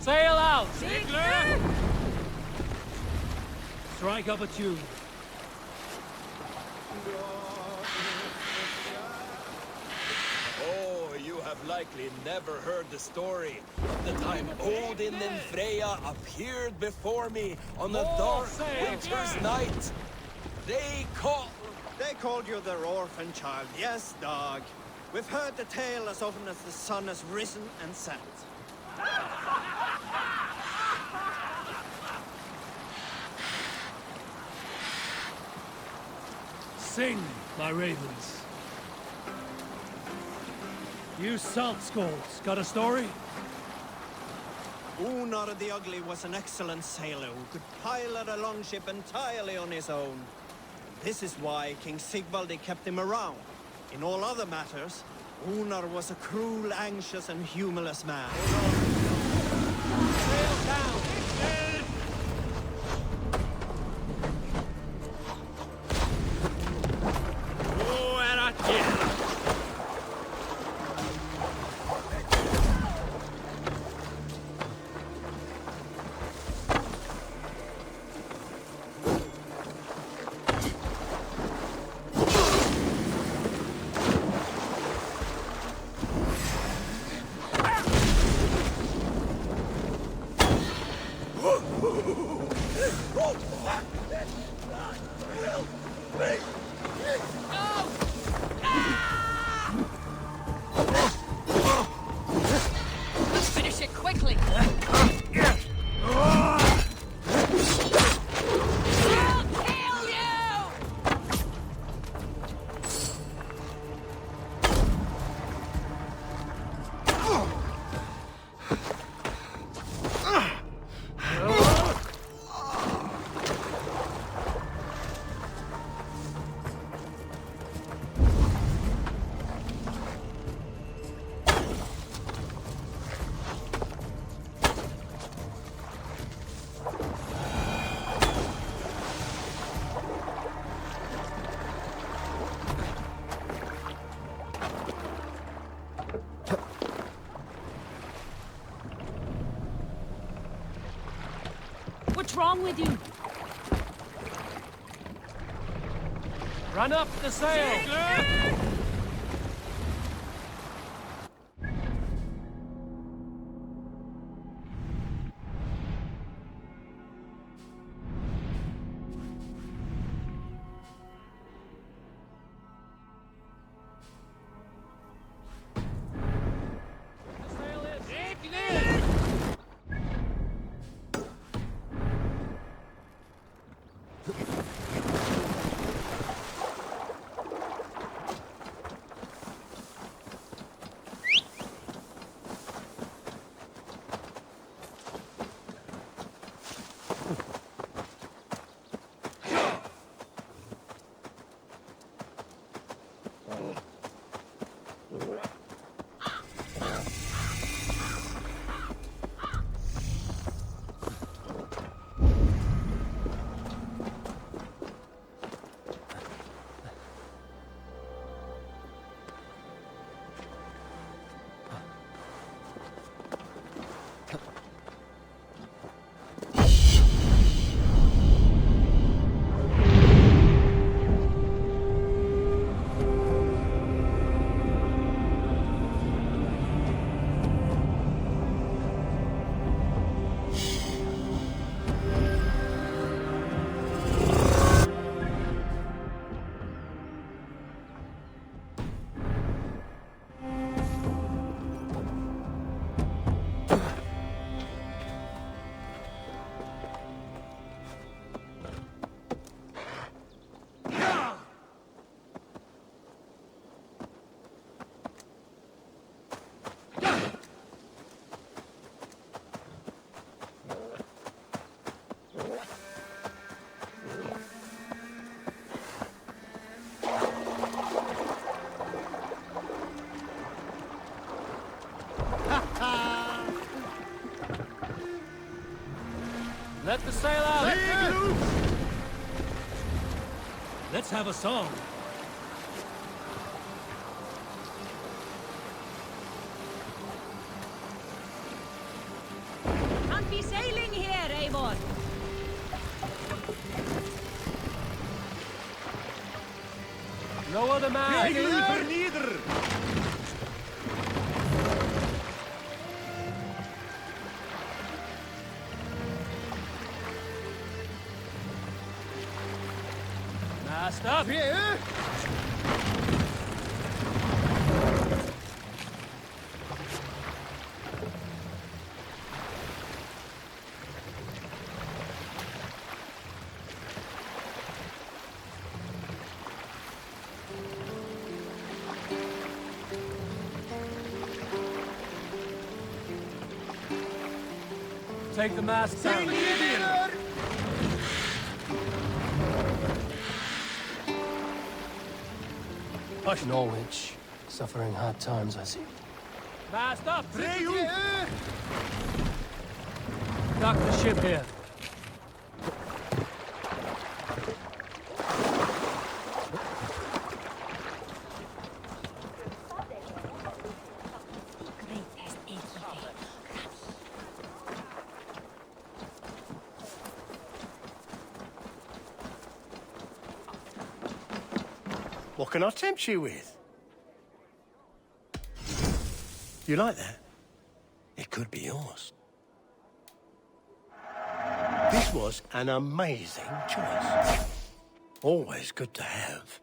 Sail out! Strike up a tune. Oh, you have likely never heard the story of the time Odin and Freya appeared before me on a dark winter's night. They called you their orphan child, yes, dog. We've heard the tale as often as the sun has risen and set. Sing, my ravens. You salt skulls, got a story? Unar the Ugly was an excellent sailor who could pilot a longship entirely on his own. This is why King Sigvaldi kept him around. In all other matters, Unar was a cruel, anxious, and humorless man. Sail down! Finish it quickly! What's wrong with you? Run up the sail! Let the sail out! Let's have a song. be sailing here, Eivor. No other man. Mast up. Take the mast down. Hush. Norwich, suffering hard times, I see. Mast up! Dock the ship here. What can I tempt you with? You like that? It could be yours. This was an amazing choice. Always good to have.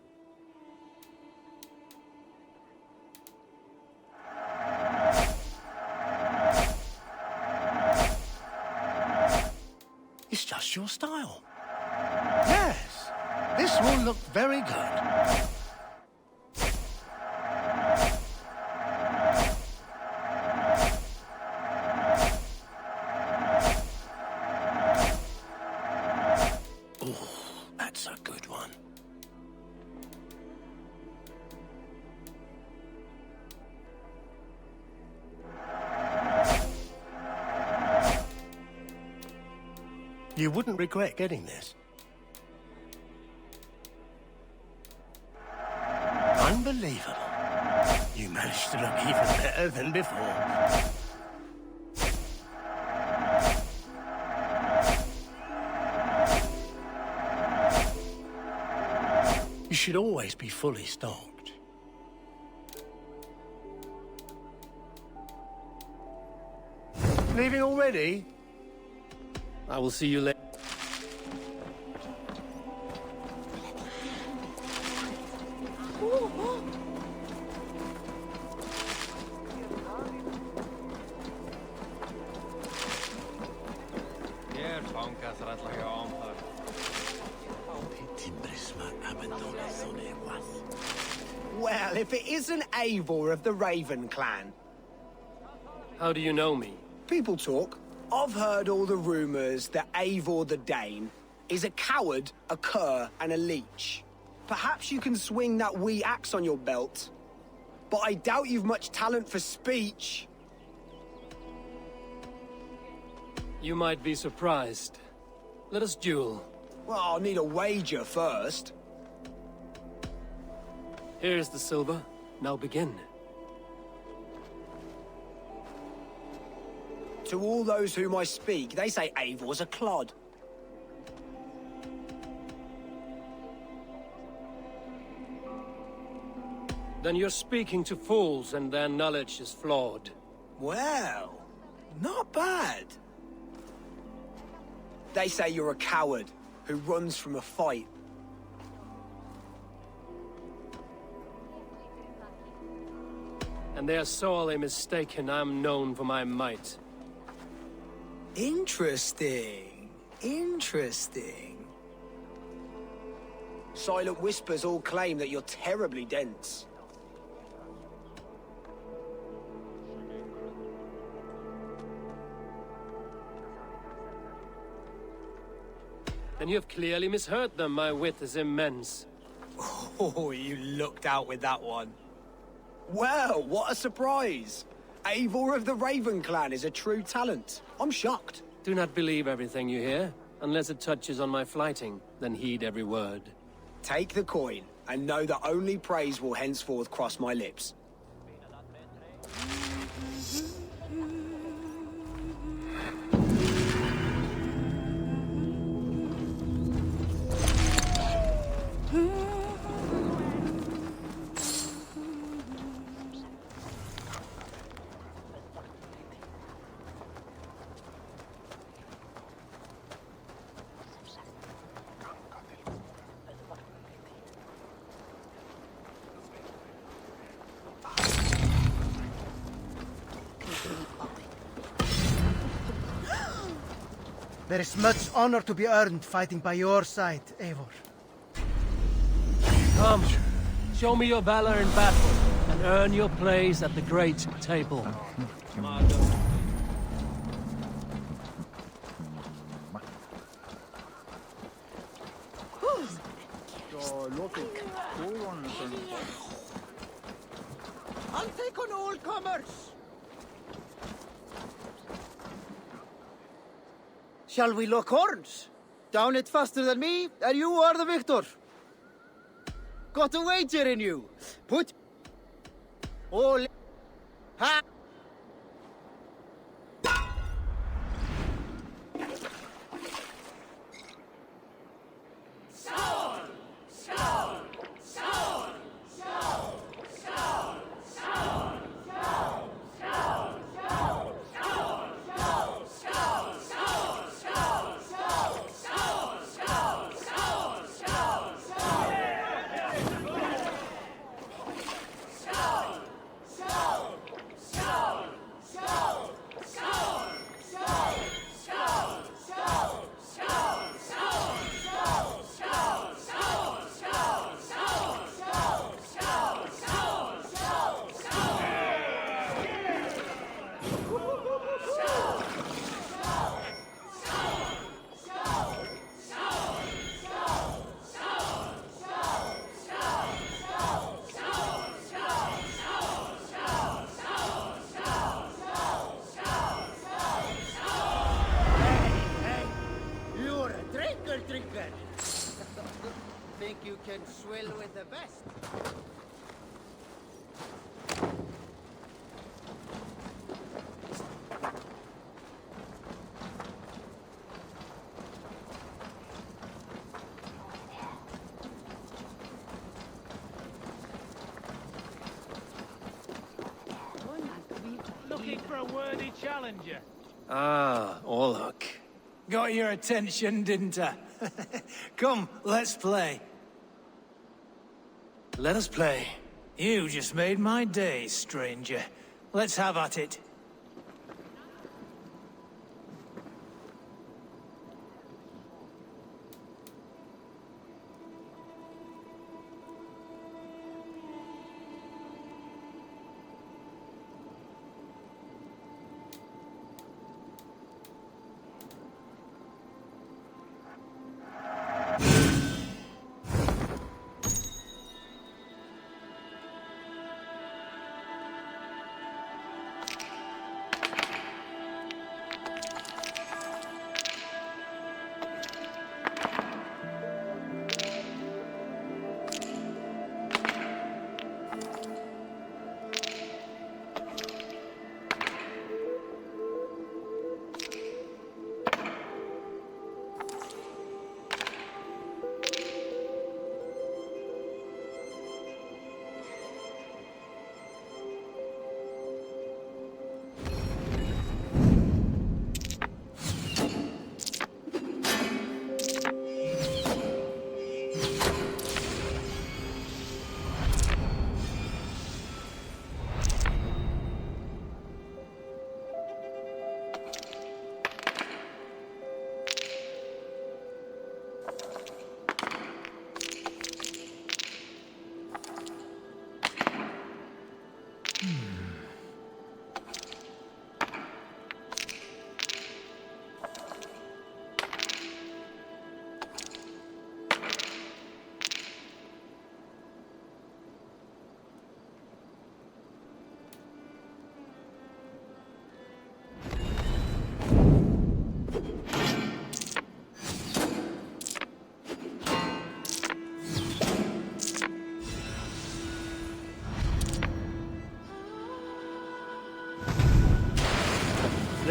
It's just your style. Yes, this will look very good. That's a good one. You wouldn't regret getting this. Unbelievable. You managed to look even better than before. You should always be fully stocked. Leaving already? I will see you later. Well, if it isn't Eivor of the Raven clan. How do you know me? People talk. I've heard all the rumours that Eivor the Dane is a coward, a cur, and a leech. Perhaps you can swing that wee axe on your belt. But I doubt you've much talent for speech. You might be surprised. Let us duel. Well, I'll need a wager first. Here's the silver. Now begin. To all those whom I speak, they say Eivor's a clod. Then you're speaking to fools and their knowledge is flawed. Well, not bad. They say you're a coward who runs from a fight. And they're sorely mistaken. I'm known for my might. Interesting. Interesting. Silent whispers all claim that you're terribly dense. Then you have clearly misheard them. My wit is immense. Oh, you looked out with that one. Well, what a surprise! Eivor of the Raven clan is a true talent. I'm shocked. Do not believe everything you hear. Unless it touches on my flighting, then heed every word. Take the coin, and know that only praise will henceforth cross my lips. There is much honor to be earned fighting by your side, Eivor. Come, show me your valor in battle, and earn your place at the great table. I'll take on all comers! Shall we lock horns? Down it faster than me, and you are the victor. Got a wager in you. Put all ha. Think you can swill with the best? Looking for a worthy challenger. Ah, Orlok. Got your attention, didn't I? Come, let's play. Let us play. You just made my day, stranger. Let's have at it.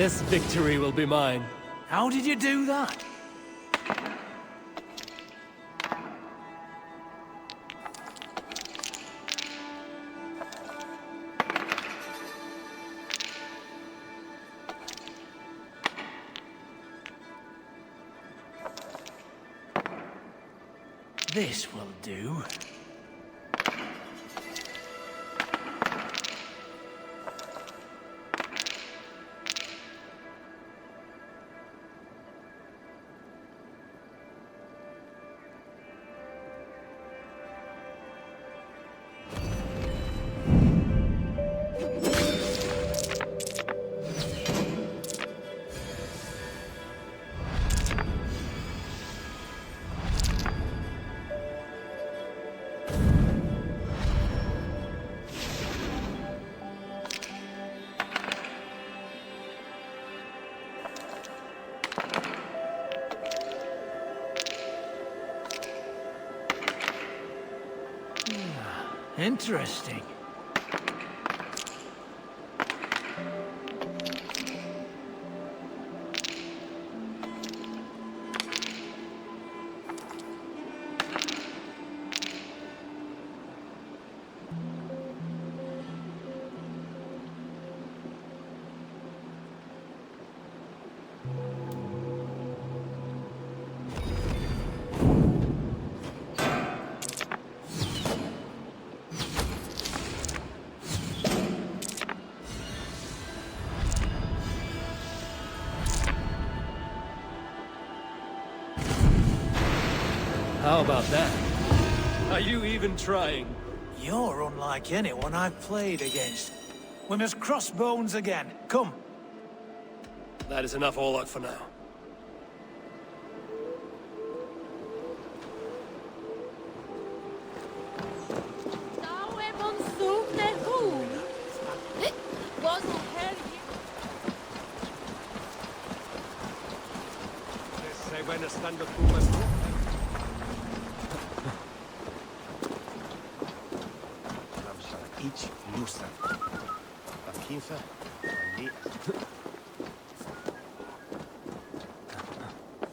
This victory will be mine. How did you do that? This will do. Interesting. How about that? Are you even trying? You're unlike anyone I've played against. We must cross bones again. Come. That is enough all out for now.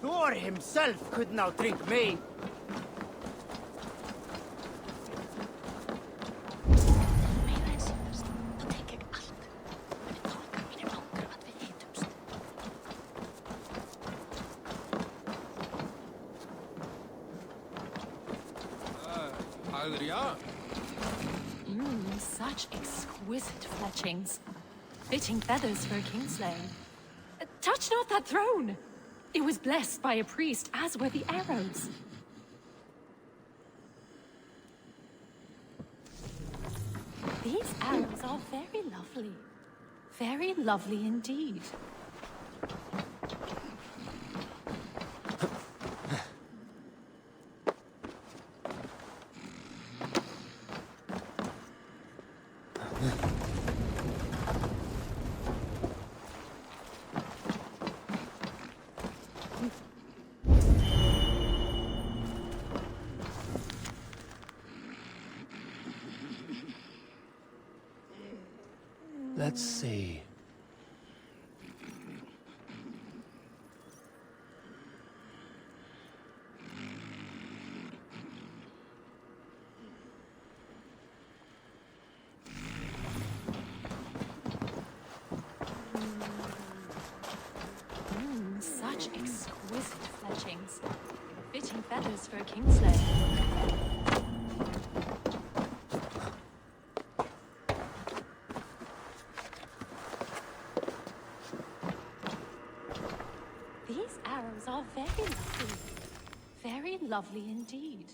Thor himself couldn't outdrink me. Such exquisite fletchings. Fitting feathers for a kingslayer. Touch not that throne! It was blessed by a priest, as were the arrows. These arrows are very lovely. Very lovely indeed. Let's see. Such exquisite fletchings. Fitting feathers for a kingslayer. These arrows are very lovely. Very lovely indeed.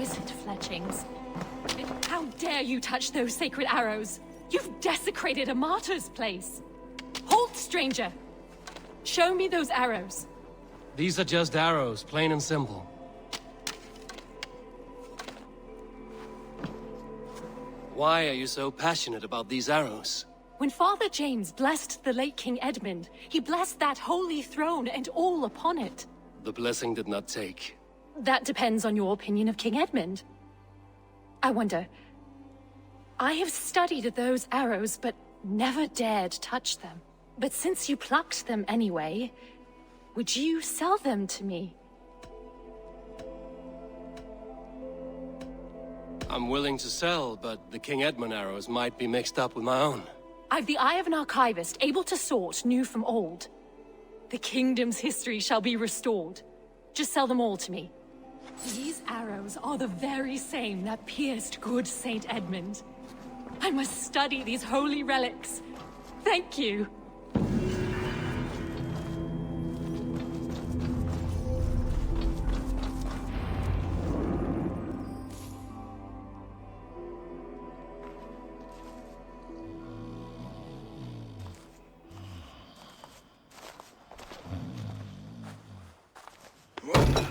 wizard fletchings. How dare you touch those sacred arrows? You've desecrated a martyr's place. Halt, stranger! Show me those arrows. These are just arrows, plain and simple. Why are you so passionate about these arrows? When Father James blessed the late King Edmund, he blessed that holy throne and all upon it. The blessing did not take. That depends on your opinion of King Edmund. I wonder... I have studied those arrows, but never dared touch them. But since you plucked them anyway, would you sell them to me? I'm willing to sell, but the King Edmund arrows might be mixed up with my own. I've the eye of an archivist, able to sort new from old. The kingdom's history shall be restored. Just sell them all to me. These arrows are the very same that pierced good Saint Edmund. I must study these holy relics. Thank you.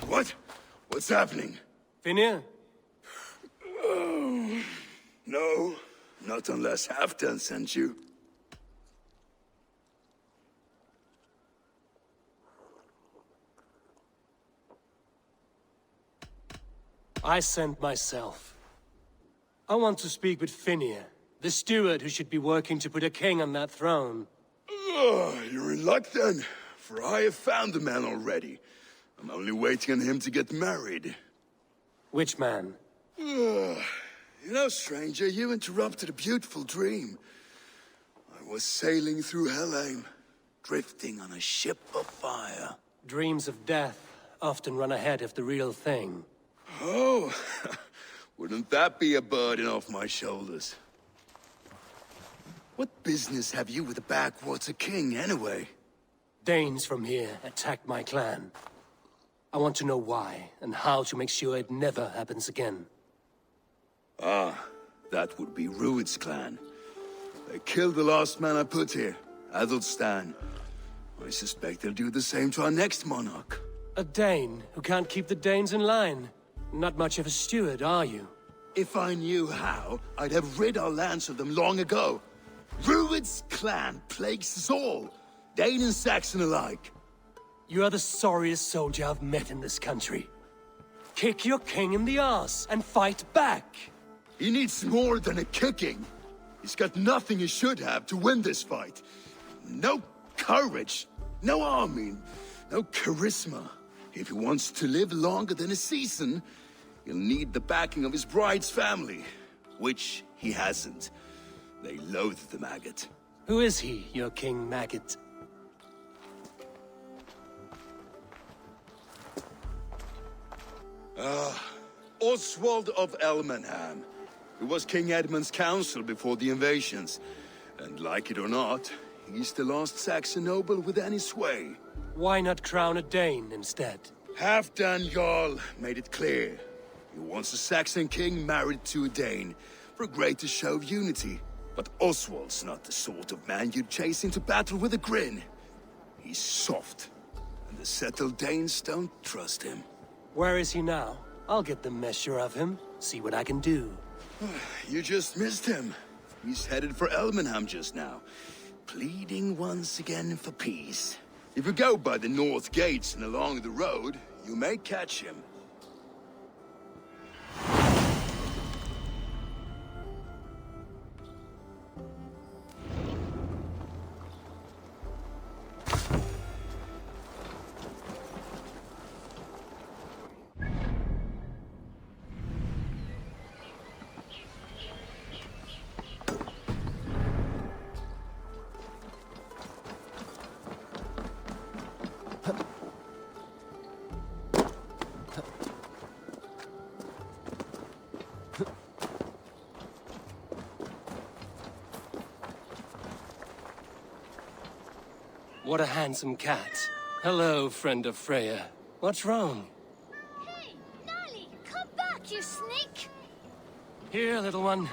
What? What's happening? Finir? Oh, no, not unless Halfdan sent you. I sent myself. I want to speak with Finir, the steward who should be working to put a king on that throne. You're in luck then, for I have found the man already. I'm only waiting on him to get married. Which man? You know, stranger, you interrupted a beautiful dream. I was sailing through Helheim, drifting on a ship of fire. Dreams of death often run ahead of the real thing. Oh, wouldn't that be a burden off my shoulders? What business have you with the backwater king, anyway? Danes from here attacked my clan. I want to know why, and how to make sure it never happens again. Ah, that would be Rued's clan. They killed the last man I put here, Adelstan. I suspect they'll do the same to our next monarch. A Dane who can't keep the Danes in line. Not much of a steward, are you? If I knew how, I'd have rid our lands of them long ago. Rued's clan plagues us all, Dane and Saxon alike. You are the sorriest soldier I've met in this country. Kick your king in the arse and fight back! He needs more than a kicking. He's got nothing he should have to win this fight. No courage, no army, no charisma. If he wants to live longer than a season, he'll need the backing of his bride's family, which he hasn't. They loathe the maggot. Who is he, your King Maggot? Oswald of Elmenham. He was King Edmund's counsel before the invasions. And like it or not, he's the last Saxon noble with any sway. Why not crown a Dane instead? Halfdan Jarl made it clear. He wants a Saxon king married to a Dane, for a greater show of unity. But Oswald's not the sort of man you'd chase into battle with a grin. He's soft, and the settled Danes don't trust him. Where is he now? I'll get the measure of him, see what I can do. You just missed him. He's headed for Elmenham just now, pleading once again for peace. If you go by the north gates and along the road, you may catch him. What a handsome cat. Hello, friend of Freya. What's wrong? Hey, Nali, come back! back, you sneak! Here, little one.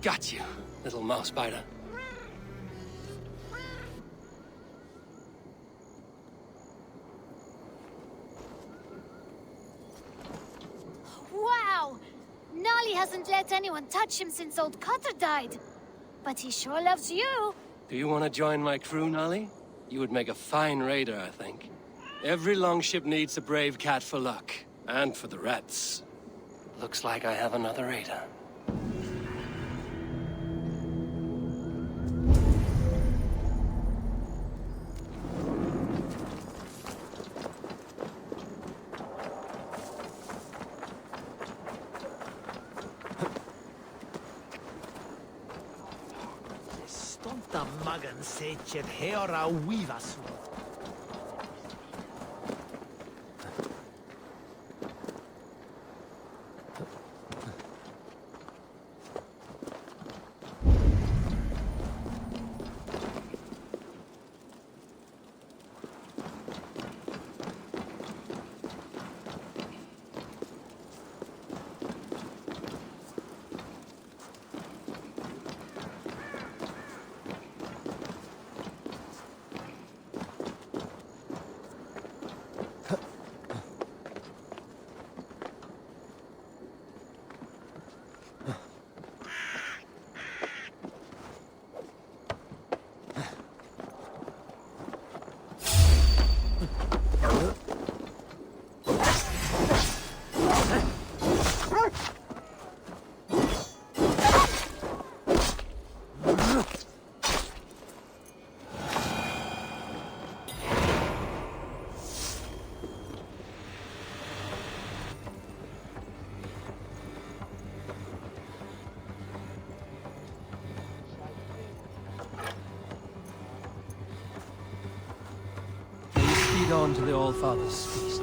Got you, little mouse biter. Wow! Nolly hasn't let anyone touch him since old Cutter died. But he sure loves you. Do you want to join my crew, Nolly? You would make a fine raider, I think. Every longship needs a brave cat for luck. And for the rats. Looks like I have another raider. Stonta magan sechet heora weavas. On to the All-Father's feast.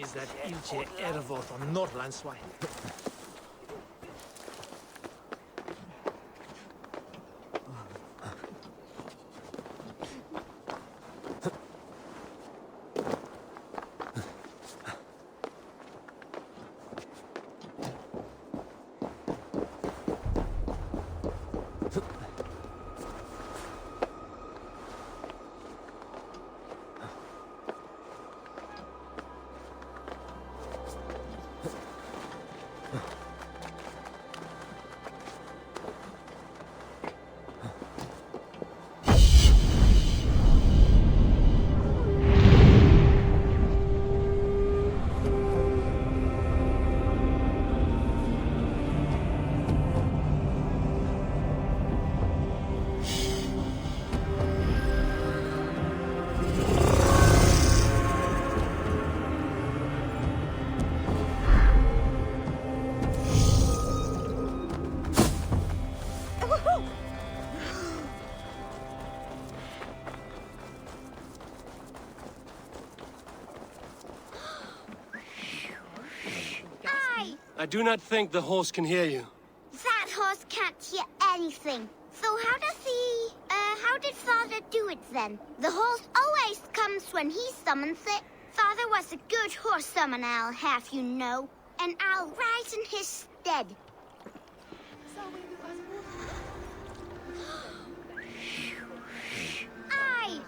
Is that ilche ervot on Norrlandswine? I do not think the horse can hear you. That horse can't hear anything. So how did Father do it then? The horse always comes when he summons it. father was a good horse summoner, I'll have you know. And I'll rise in his stead. I,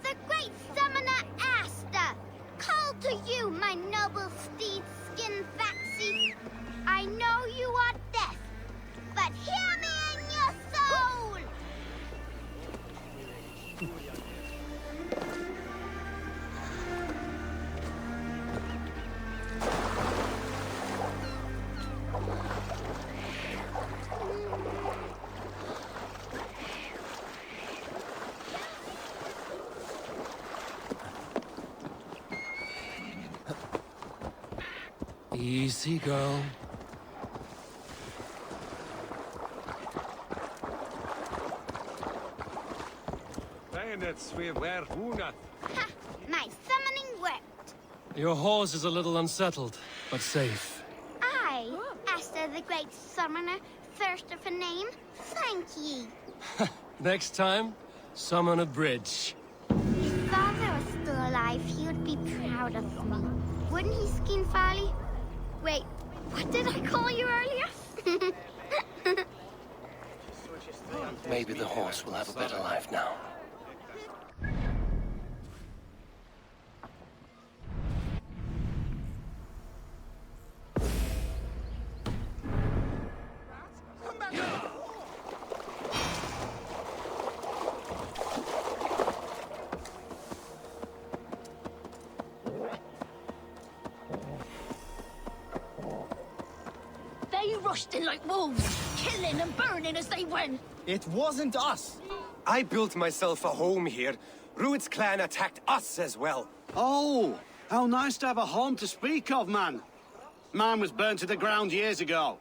the great summoner Asta, call to you, my noble steed, skin vaxi. I know you are deaf, but hear me in your soul! Easy, girl. Ha! My summoning worked. Your horse is a little unsettled, but safe. I, Asta the great summoner, first of a name, thank ye. Next time, summon a bridge. If father was still alive, he would be proud of me. Wouldn't he, Skin Farley? Wait, what did I call you earlier? Maybe the horse will have a better life now. They rushed in like wolves, killing and burning as they went. It wasn't us. I built myself a home here. Rued's clan attacked us as well. Oh, how nice to have a home to speak of, man. Mine was burnt to the ground years ago.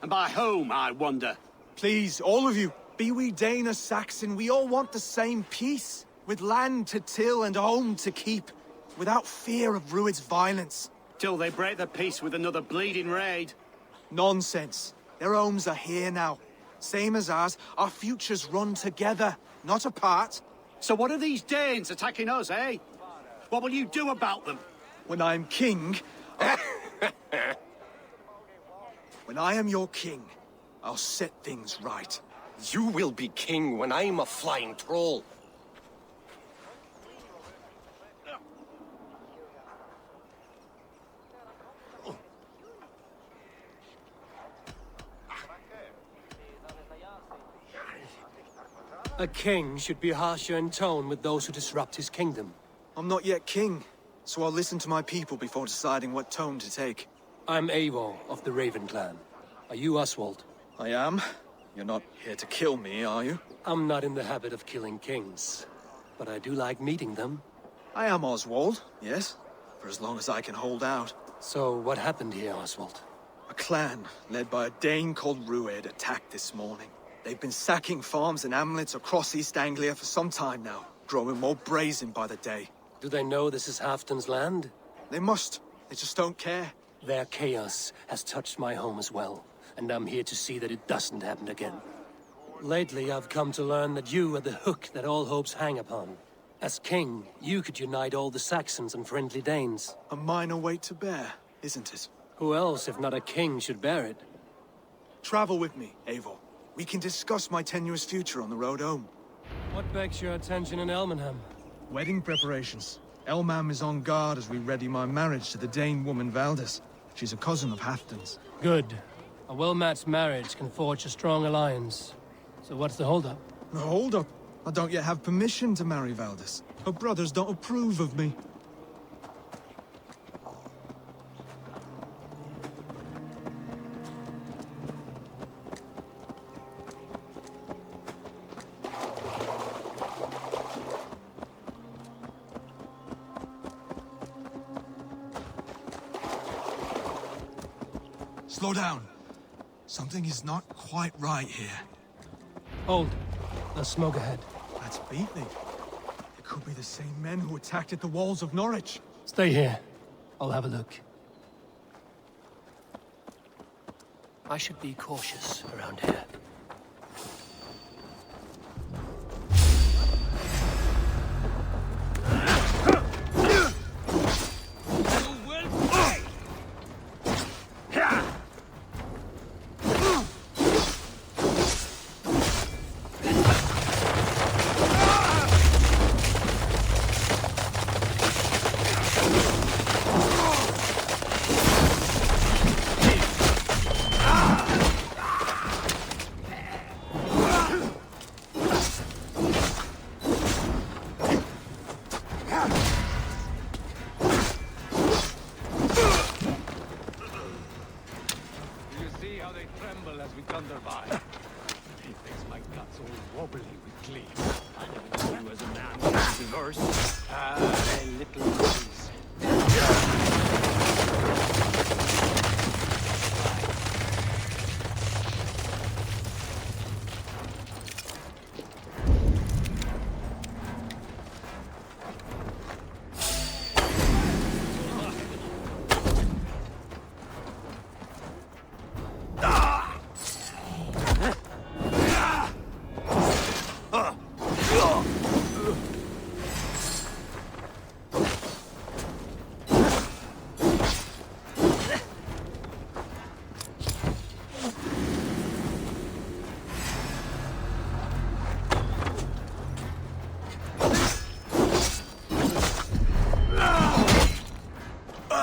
And by whom, I wonder? Please, all of you, be we Dane or Saxon, we all want the same peace. With land to till and home to keep. Without fear of Rued's violence. Till they break the peace with another bleeding raid. Nonsense. Their homes are here now. Same as ours, our futures run together, not apart. So what are these Danes attacking us, eh? What will you do about them? When I am king... When I am your king, I'll set things right. You will be king when I'm a flying troll. A king should be harsher in tone with those who disrupt his kingdom. I'm not yet king, so I'll listen to my people before deciding what tone to take. I'm Eivor of the Raven clan. Are you Oswald? I am. You're not here to kill me, are you? I'm not in the habit of killing kings, but I do like meeting them. I am Oswald, yes, for as long as I can hold out. So what happened here, Oswald? A clan, led by a Dane called Rued, attacked this morning. They've been sacking farms and hamlets across East Anglia for some time now, growing more brazen by the day. Do they know this is Halfdan's land? They must. They just don't care. Their chaos has touched my home as well, and I'm here to see that it doesn't happen again. Lately, I've come to learn that you are the hook that all hopes hang upon. As king, you could unite all the Saxons and friendly Danes. A minor weight to bear, isn't it? Who else, if not a king, should bear it? Travel with me, Eivor. We can discuss my tenuous future on the road home. What begs your attention in Elmenham? Wedding preparations. Elmam is on guard as we ready my marriage to the Dane woman Valdis. She's a cousin of Halfdan's. Good. A well-matched marriage can forge a strong alliance. So what's the holdup? The holdup? I don't yet have permission to marry Valdis. Her brothers don't approve of me. Slow down. Something is not quite right here. Hold. There's smoke ahead. That's beating. It could be the same men who attacked at the walls of Norwich. Stay here. I'll have a look. I should be cautious around here. course. A little breeze.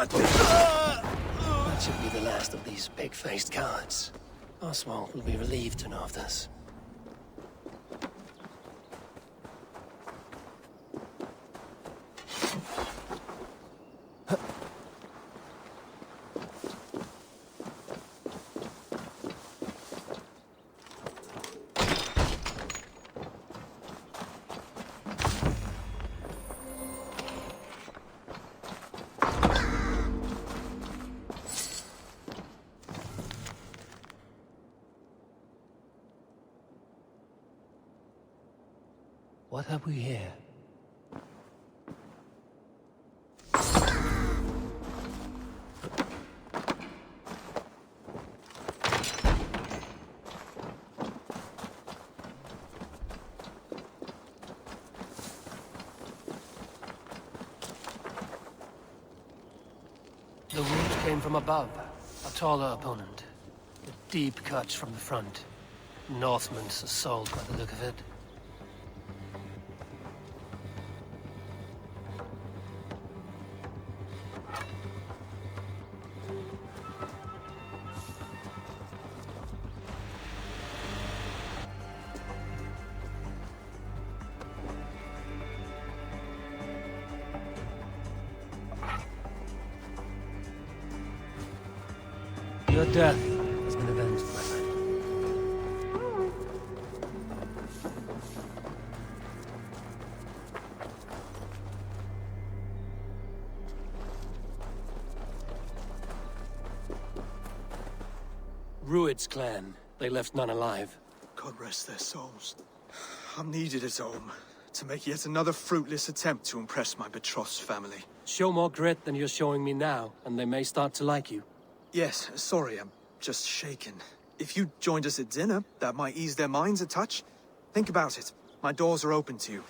That should be the last of these pig-faced guards. Oswald will be relieved to know of this. What have we here? The wound came from above, a taller opponent. A deep cut from the front. Northman's assault by the look of it. Your death has been avenged, my friend. Rued's clan. They left none alive. God rest their souls. I'm needed at home to make yet another fruitless attempt to impress my betrothed family. Show more grit than you're showing me now, and they may start to like you. Yes, sorry, I'm just shaken. If you joined us at dinner, that might ease their minds a touch. Think about it. My doors are open to you.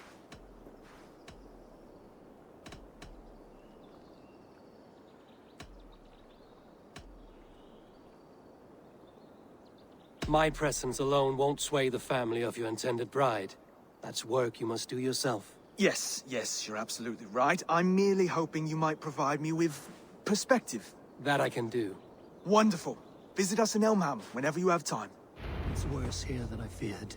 My presence alone won't sway the family of your intended bride. That's work you must do yourself. Yes, you're absolutely right. I'm merely hoping you might provide me with perspective. That I can do. Wonderful. Visit us in Elmham whenever you have time. It's worse here than I feared.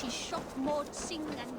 She shot more sing and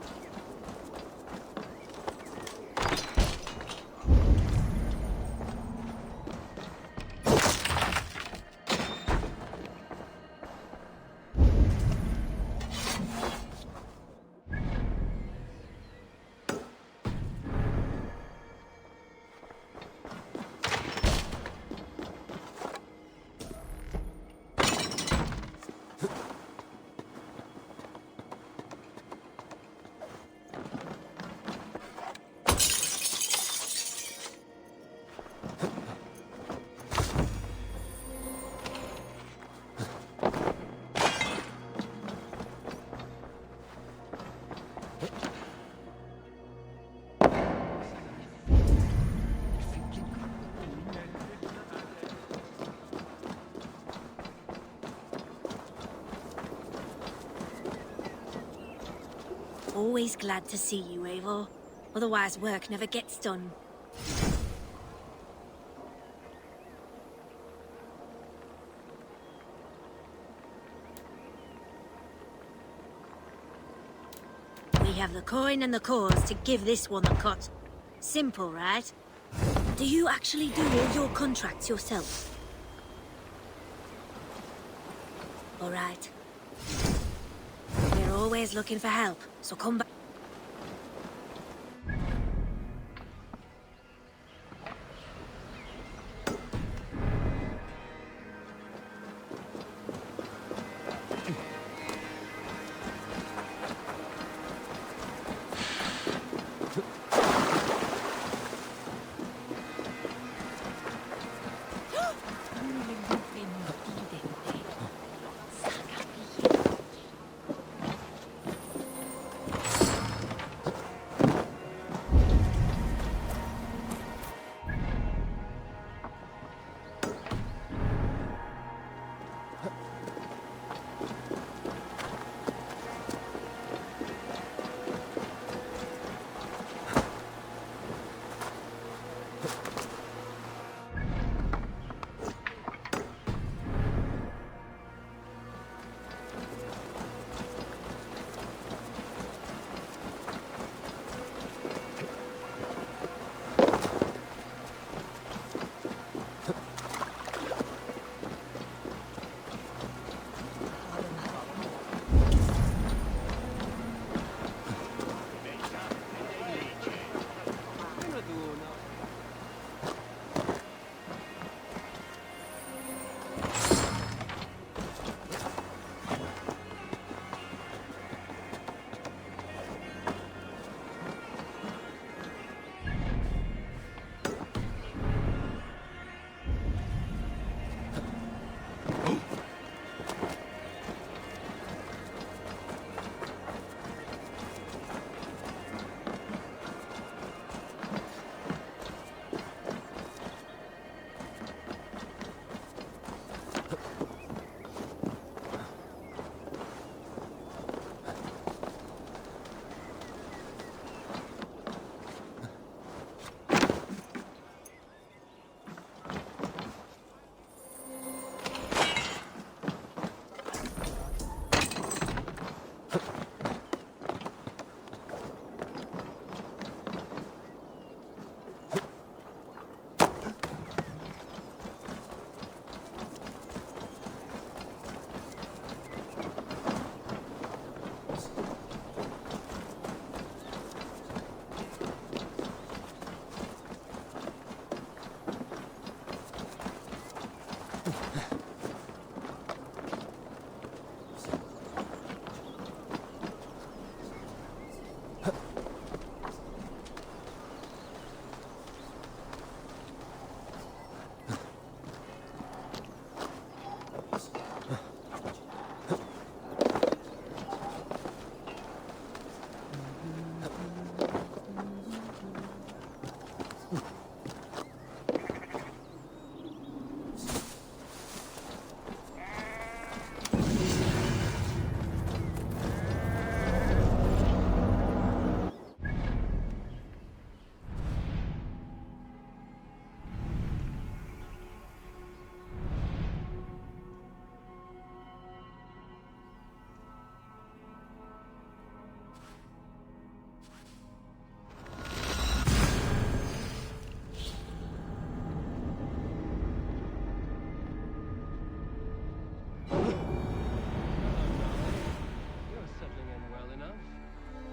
Always glad to see you, Eivor. Otherwise work never gets done. We have the coin and the cause to give this one the cut. Simple, right? Do you actually do all your contracts yourself? All right. We're always looking for help, so come back.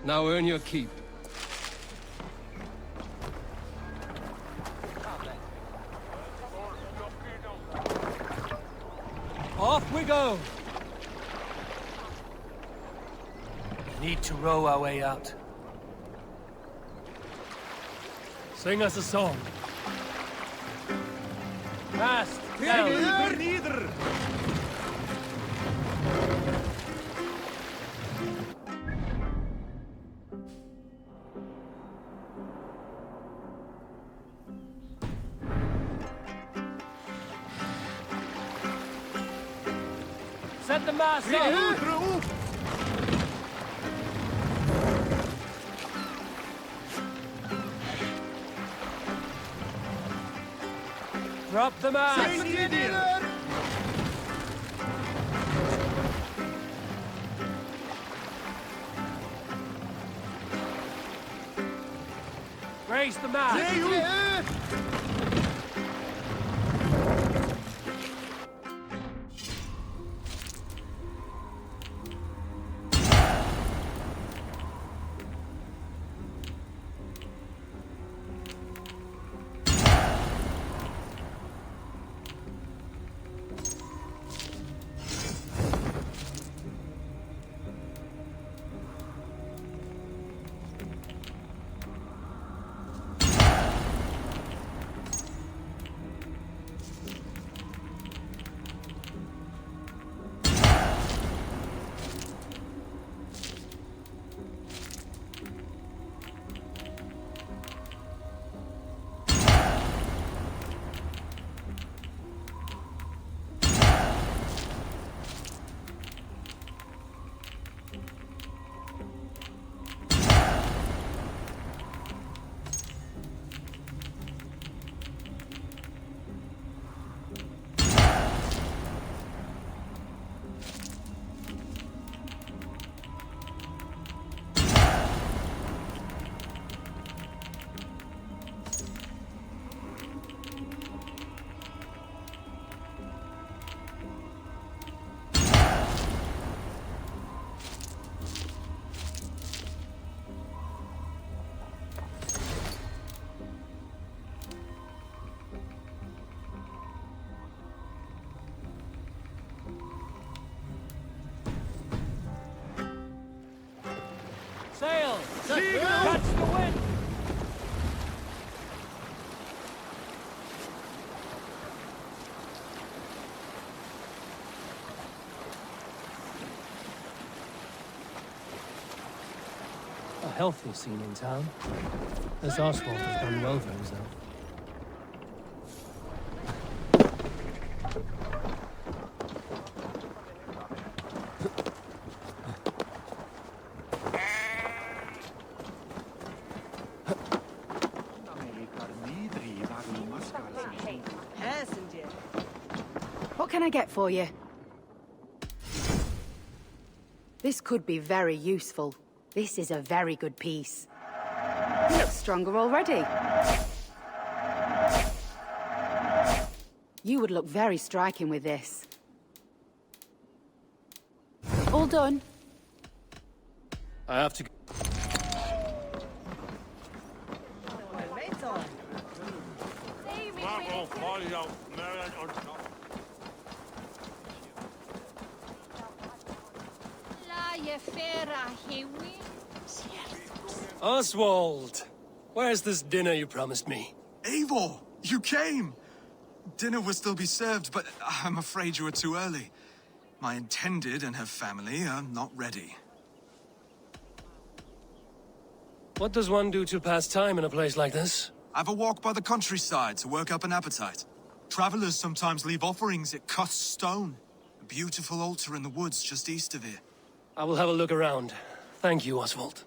Now earn your keep. Off we go! We need to row our way out. Sing us a song. Fast down! Set the mast up! Drop the mast! Raise the mast! Sail! Catch the wind! A healthy scene in town. This Oswald has done well for himself. What can I get for you? This could be very useful. This is a very good piece. You look stronger already. You would look very striking with this. All done. I have to... Oswald! Where's this dinner you promised me? Eivor, you came! Dinner will still be served, but I'm afraid you are too early. My intended and her family are not ready. What does one do to pass time in a place like this? Have a walk by the countryside to work up an appetite. Travelers sometimes leave offerings at Cuss Stone, a beautiful altar in the woods just east of here. I will have a look around. Thank you, Oswald.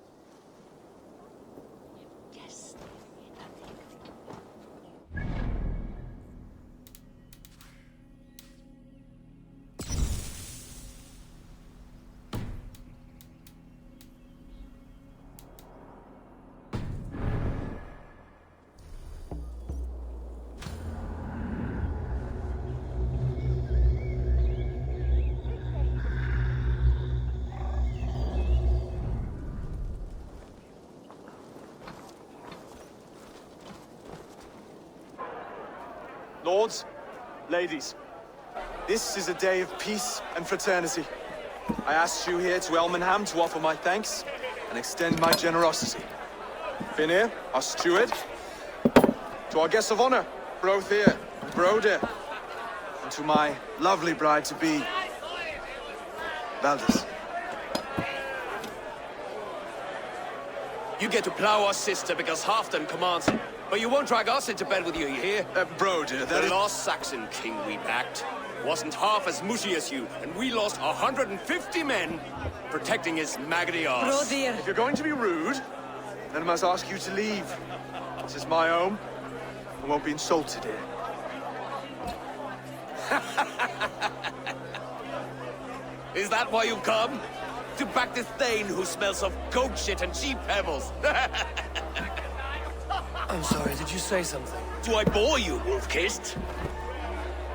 Lords, ladies, this is a day of peace and fraternity. I asked you here to Elmenham to offer my thanks and extend my generosity. Finir, our steward, to our guests of honor, Brothir and Broder, and to my lovely bride-to-be, Valdis. You get to plow our sister because Halfdan commands it. But you won't drag us into bed with you, you hear? Broder, the lost Saxon king we backed wasn't half as mushy as you, and we lost 150 men protecting his maggoty arse. If you're going to be rude, then I must ask you to leave. This is my home. I won't be insulted here. Is that why you've come? To back this Thane who smells of goat shit and cheap pebbles? I'm sorry, did you say something? Do I bore you, wolf-kissed?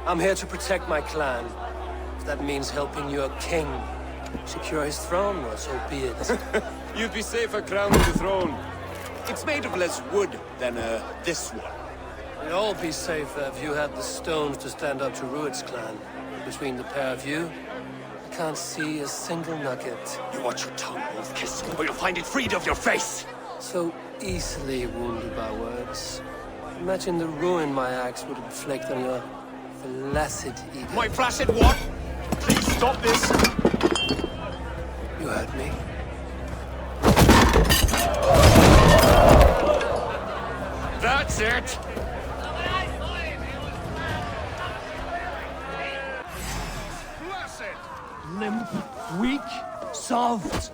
I'm here to protect my clan. If that means helping your king secure his throne, well, so be it. You'd be safer crowning the throne. It's made of less wood than, this one. We'd all be safer if you had the stones to stand up to Rued's clan. Between the pair of you, I can't see a single nugget. You watch your tongue, wolf-kissed, or you'll find it freed of your face! So easily wounded by words. Imagine the ruin my axe would inflict on your flaccid ego. My flaccid what? Please stop this! You heard me. That's it! Limp, weak, soft.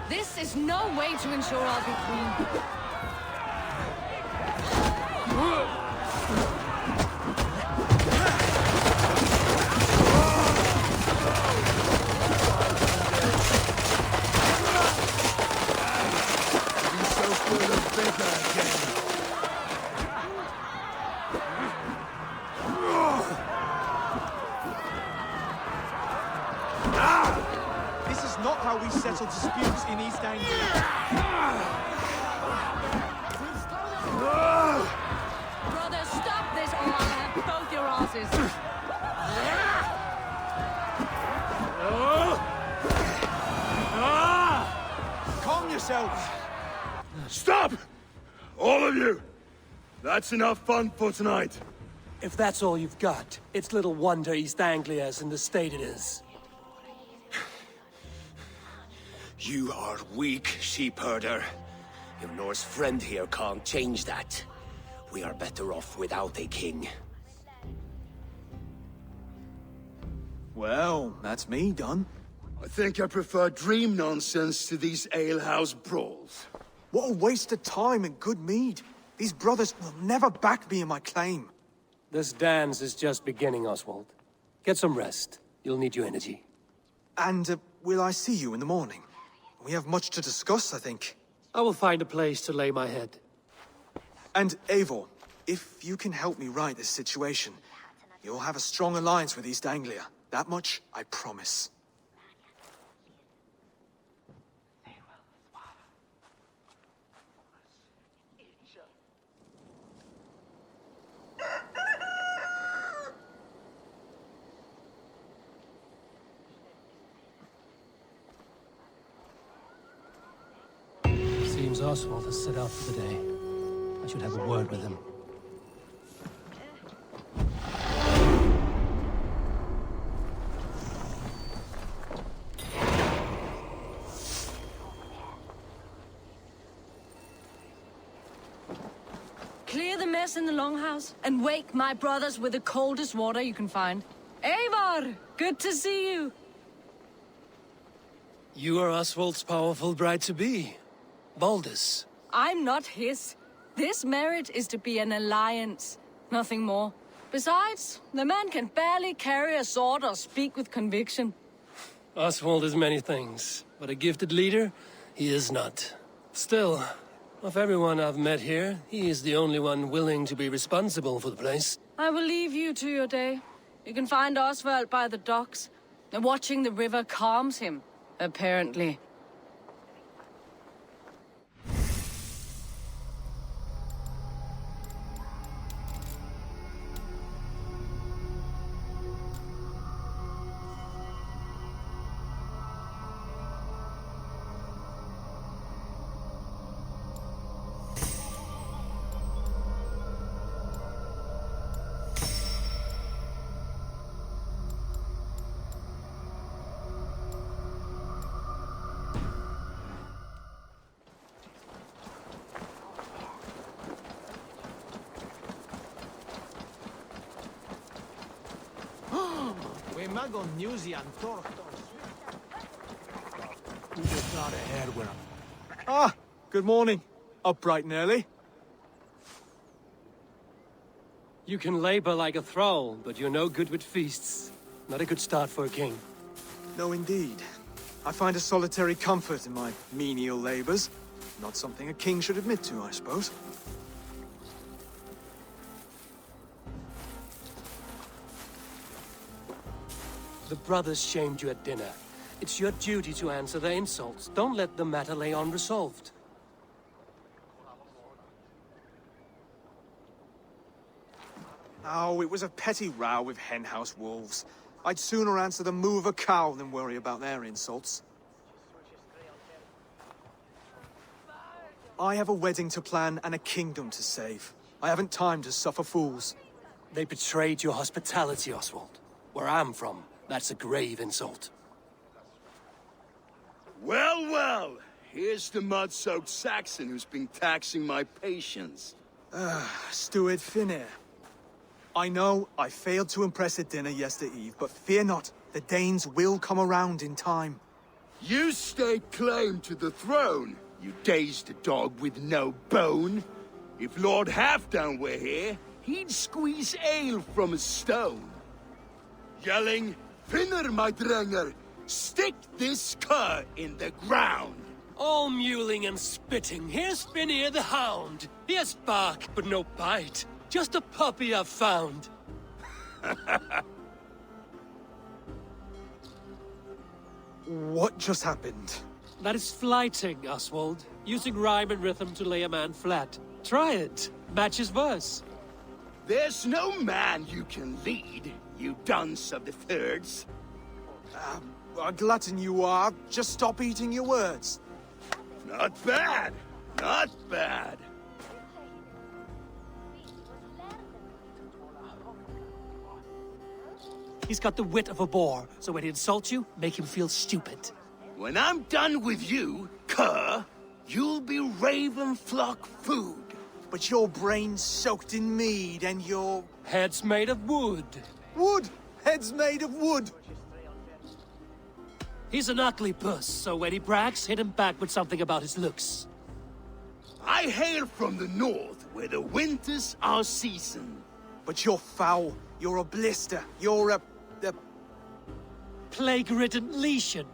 This is no way to ensure I'll be queen. This is not how we settle disputes in East Anglia. Brother, stop this or I'll have both your asses. Calm yourself. Stop! All of you! That's enough fun for tonight. If that's all you've got, it's little wonder East Anglia is in the state it is. You are weak, sheep herder. Your Norse friend here can't change that. We are better off without a king. Well, that's me done. I think I prefer dream nonsense to these alehouse brawls. What a waste of time and good mead. These brothers will never back me in my claim. This dance is just beginning, Oswald. Get some rest. You'll need your energy. And will I see you in the morning? We have much to discuss, I think. I will find a place to lay my head. And Eivor, if you can help me right this situation, you'll have a strong alliance with East Anglia. That much, I promise. Seems Oswald has set out for the day. I should have a word with him. Clear the mess in the longhouse and wake my brothers with the coldest water you can find. Eivor, good to see you. You are Oswald's powerful bride-to-be. Baldus. I'm not his. This marriage is to be an alliance, nothing more. Besides, the man can barely carry a sword or speak with conviction. Oswald is many things, but a gifted leader, he is not. Still, Of everyone I've met here, he is the only one willing to be responsible for the place. I will leave you to your day. You can find Oswald by the docks. Watching the river calms him, apparently. Ah, good morning. Up bright and early. You can labor like a thrall, but you're no good with feasts. Not a good start for a king. No, indeed. I find a solitary comfort in my menial labors. Not something a king should admit to, I suppose. The brothers shamed you at dinner. It's your duty to answer their insults. Don't let the matter lay unresolved. Oh, it was a petty row with henhouse wolves. I'd sooner answer the moo of a cow than worry about their insults. I have a wedding to plan and a kingdom to save. I haven't time to suffer fools. They betrayed your hospitality, Oswald. Where I'm from, that's a grave insult. Well, well. Here's the mud-soaked Saxon who's been taxing my patience. Steward Finir. I know I failed to impress at dinner yesterday eve, but fear not, the Danes will come around in time. You stake claim to the throne, you dazed dog with no bone. If Lord Halfdan were here, he'd squeeze ale from a stone. Yelling, Finner, my drenger, stick this cur in the ground. All mewling and spitting, here's Finir the hound. He has bark, but no bite. Just a puppy I've found. What just happened? That is flighting, Oswald. Using rhyme and rhythm to lay a man flat. Try it. Match his verse. There's no man you can lead, you dunce of the thirds. A glutton you are. Just stop eating your words. Not bad. Not bad. He's got the wit of a boar, so when he insults you, make him feel stupid. When I'm done with you, cur, you'll be raven flock food. But your brain's soaked in mead and your... Head's made of wood. Wood! Head's made of wood! He's an ugly puss, so when he brags, hit him back with something about his looks. I hail from the north, where the winters are season. But you're foul. You're a blister. You're a plague-ridden lesion.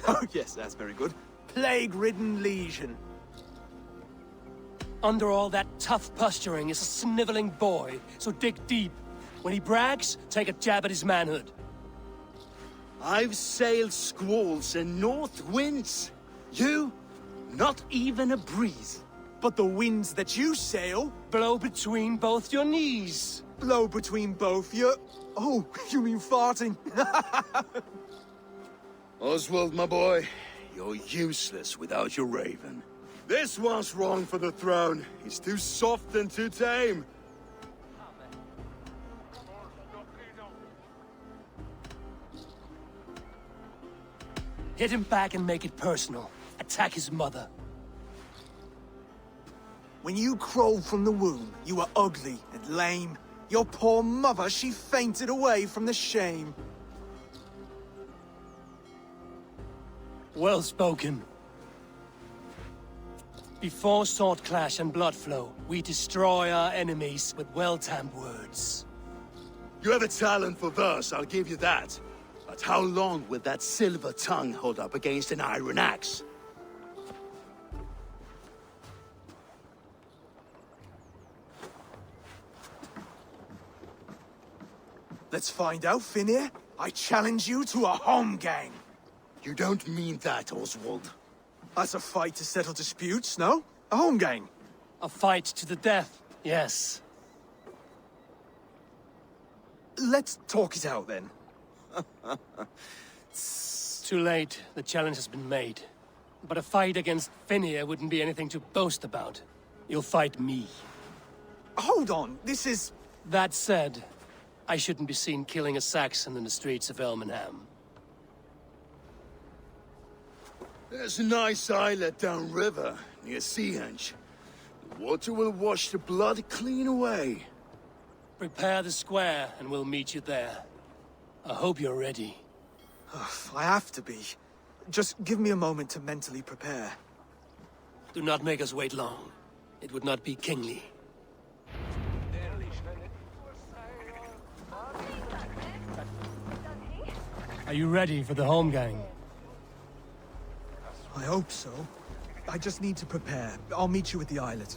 Oh, yes, that's very good. Plague-ridden lesion. Under all that tough posturing is a sniveling boy, so dig deep. When he brags, take a jab at his manhood. I've sailed squalls and north winds. You, not even a breeze. But the winds that you sail... blow between both your knees. Blow between both your... Oh, you mean farting? Oswald, my boy, you're useless without your raven. This one's wrong for the throne. He's too soft and too tame. Hit him back and make it personal. Attack his mother. When you crawled from the womb, you were ugly and lame. Your poor mother, she fainted away from the shame. Well spoken. Before sword clash and blood flow, we destroy our enemies with well-timed words. You have a talent for verse, I'll give you that. But how long will that silver tongue hold up against an iron axe? Let's find out, Finir. I challenge you to a home gang. You don't mean that, Oswald. That's a fight to settle disputes, no? A home gang. A fight to the death, yes. Let's talk it out, then. Too late. The challenge has been made. But a fight against Finir wouldn't be anything to boast about. You'll fight me. Hold on, this is... That said, I shouldn't be seen killing a Saxon in the streets of Elmenham. There's a nice islet downriver, near Seahenge. The water will wash the blood clean away. Prepare the square, and we'll meet you there. I hope you're ready. I have to be. Just give me a moment to mentally prepare. Do not make us wait long. It would not be kingly. Are you ready for the home gang? I hope so. I just need to prepare. I'll meet you at the islet.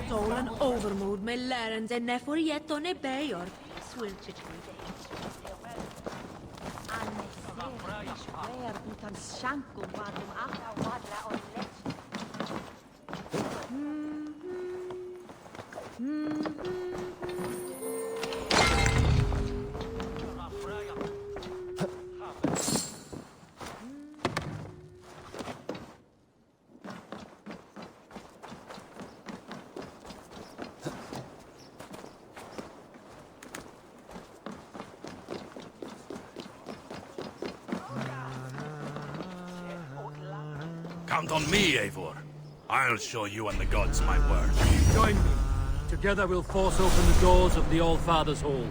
Stolen overmoed med læreren en for gjett og nebeier. Swilchet Count on me, Eivor. I'll show you and the gods my word. Join me. Together we'll force open the doors of the All-Father's Hall.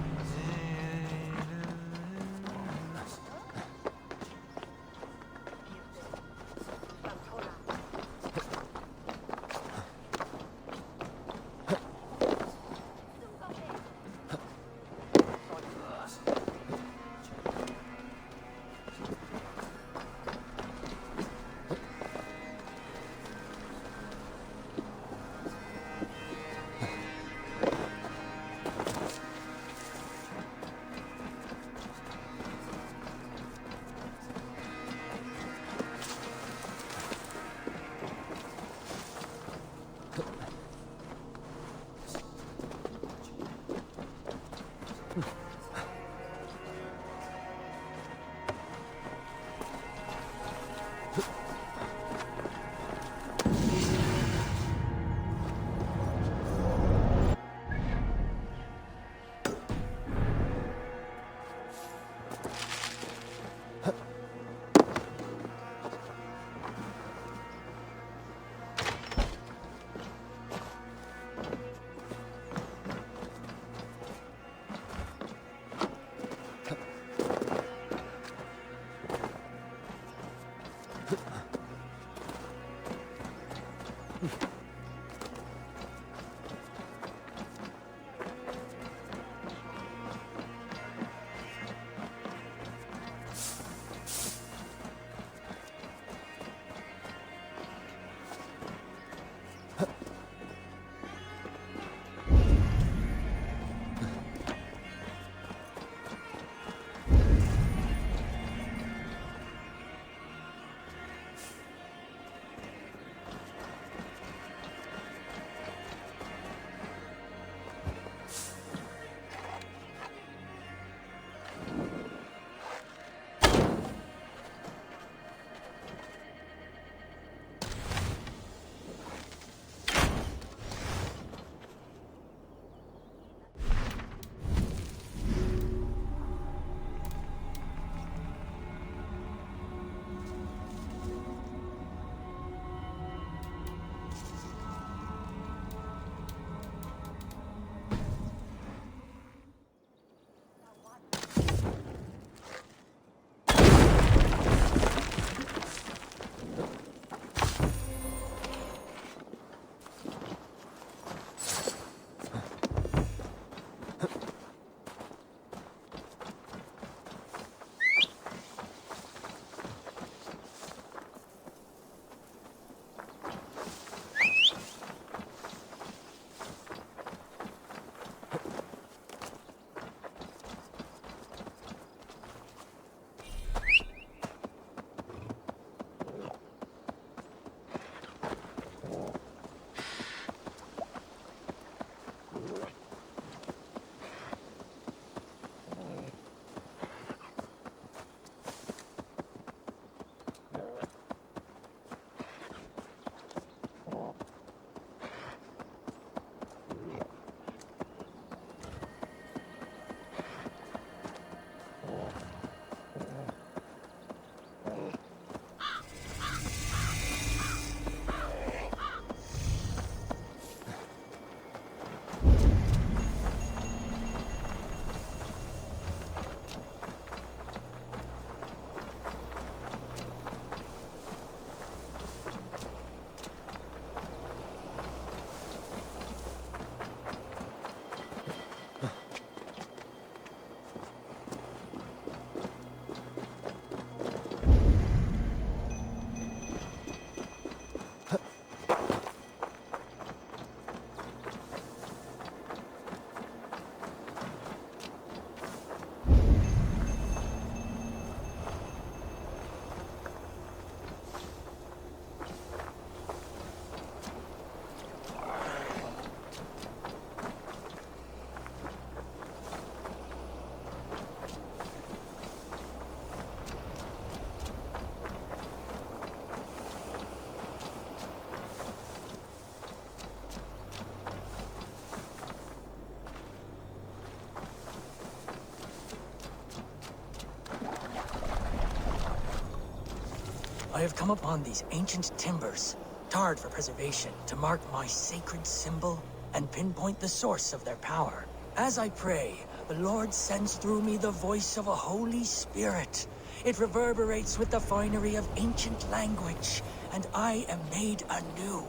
have come upon these ancient timbers, tarred for preservation, to mark my sacred symbol and pinpoint the source of their power. As I pray, the Lord sends through me the voice of a Holy Spirit. It reverberates with the finery of ancient language, and I am made anew.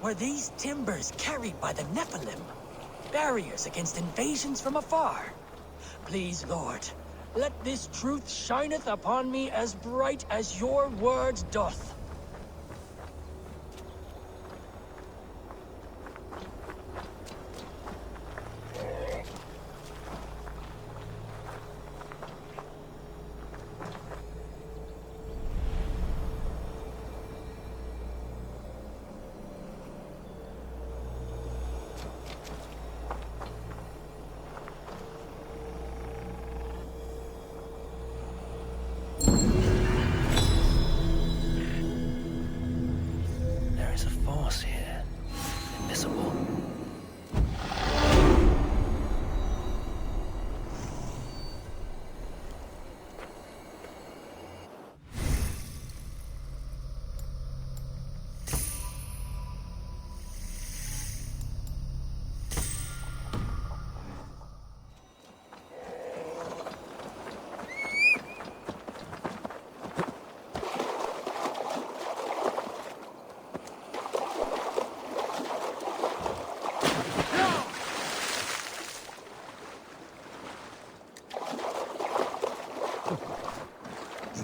Were these timbers carried by the Nephilim? Barriers against invasions from afar? Please, Lord, let this truth shineth upon me as bright as your word doth.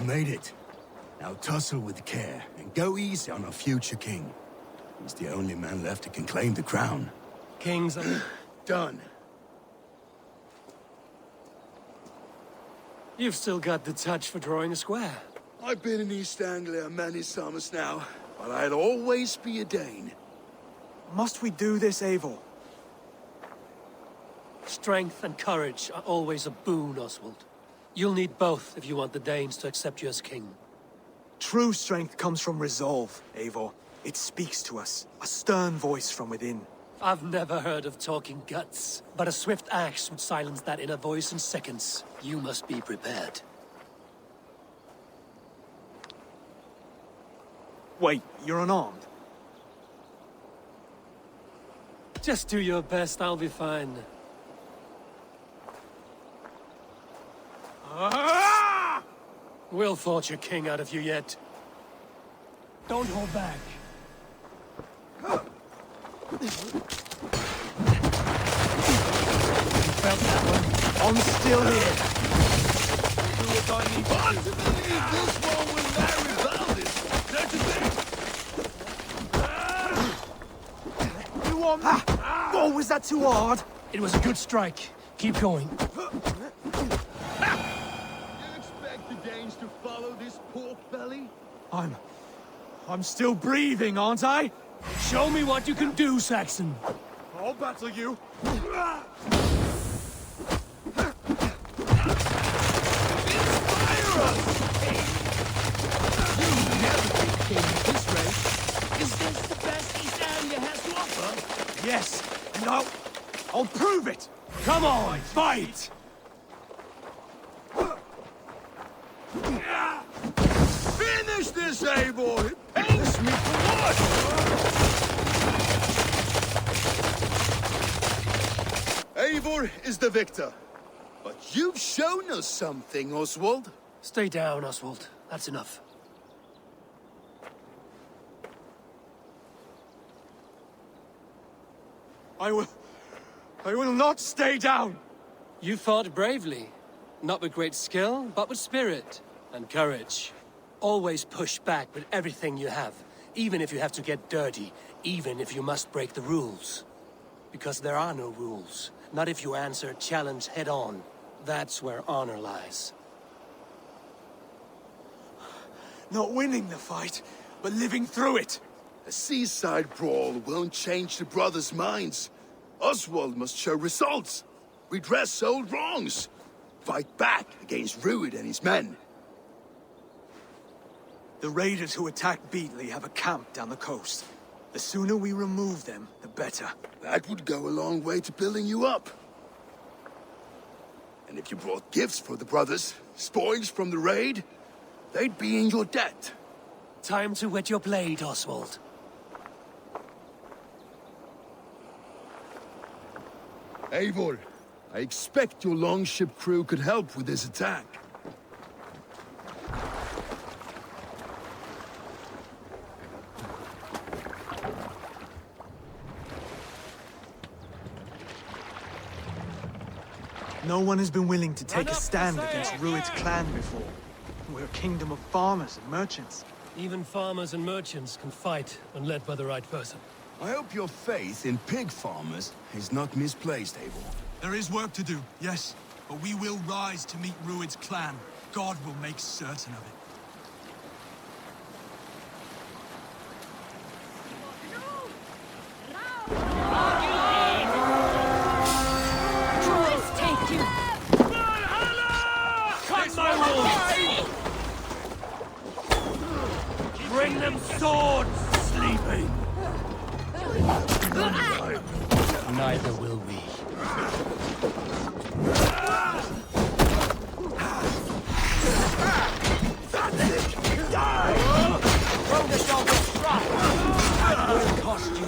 Made it. Now tussle with care and go easy on our future king. He's the only man left who can claim the crown. Kings are... Done. You've still got the touch for drawing a square. I've been in East Anglia many summers now, but I'll always be a Dane. Must we do this, Eivor? Strength and courage are always a boon, Oswald. You'll need both if you want the Danes to accept you as king. True strength comes from resolve, Eivor. It speaks to us, a stern voice from within. I've never heard of talking guts, but a swift axe would silence that inner voice in seconds. You must be prepared. Wait, you're unarmed? Just do your best, I'll be fine. We'll forge your king out of you yet. Don't hold back. You felt that one? I'm still here. Do what I need to believe this one will marry Valdis. Don't you think? You want me? Oh, was that too hard? It was a good strike. Keep going. To follow this pork belly? I'm still breathing, aren't I? Show me what you can do, Saxon. I'll battle you. Inspire us! You'll never be king at this rate. Is this the best East Anglia has to offer? Yes, and I'll prove it. Come on, fight! Finish this, Eivor! It pains me for what? Eivor is the victor. But you've shown us something, Oswald. Stay down, Oswald. That's enough. I will not stay down. You fought bravely. Not with great skill, but with spirit and courage. Always push back with everything you have, even if you have to get dirty, even if you must break the rules. Because there are no rules. Not if you answer a challenge head on. That's where honor lies. Not winning the fight, but living through it. A seaside brawl won't change the brothers' minds. Oswald must show results. Redress old wrongs. Fight back against Rued and his men. The raiders who attacked Beatley have a camp down the coast. The sooner we remove them, the better. That would go a long way to building you up. And if you brought gifts for the brothers, spoils from the raid, they'd be in your debt. Time to wet your blade, Oswald. Eivor, I expect your longship crew could help with this attack. No one has been willing to take a stand against Rued's clan before. We're a kingdom of farmers and merchants. Even farmers and merchants can fight when led by the right person. I hope your faith in pig farmers is not misplaced, Eivor. There is work to do, yes. But we will rise to meet Rued's clan. God will make certain of it. Bring them swords, sleeping! Neither will we. Throw the dog a strike! That will cost you.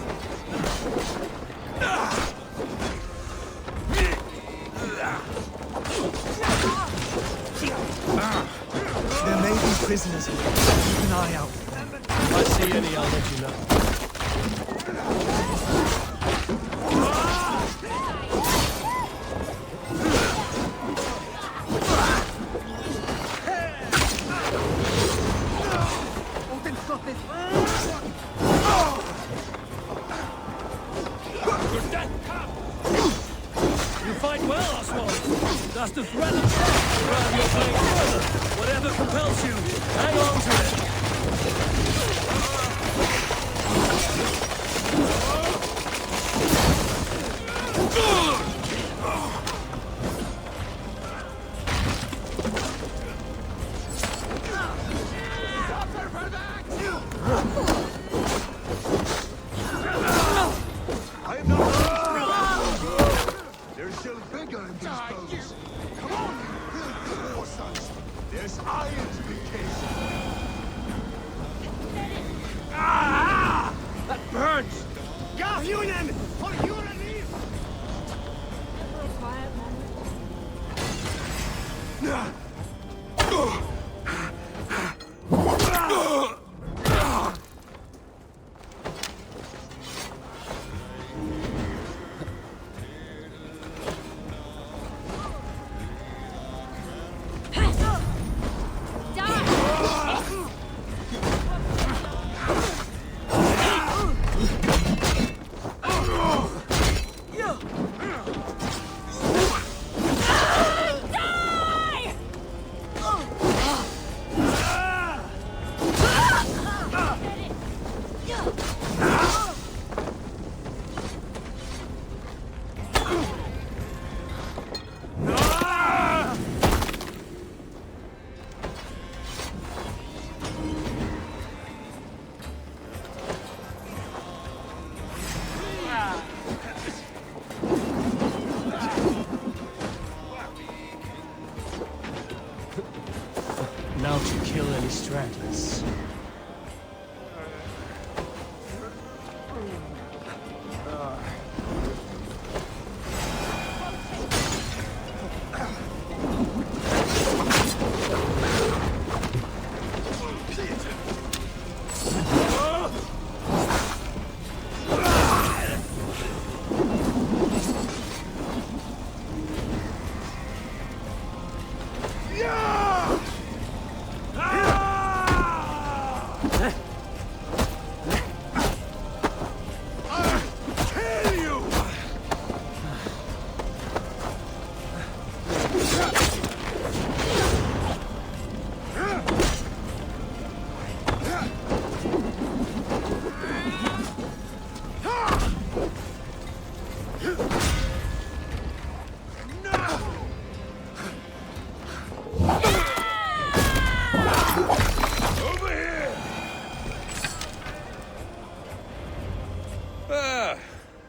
There may be prisoners here. Keep an eye out. If I see any, I'll let you know. You fight well, Oswald. That's the threat of death. Rather you're playing further. Whatever compels you, hang on to it. There's still bigger in these boats. Come on! War sons. There's iron to be cased. Ah! That burns! Gahunen! For your relief! Now to kill any stragglers.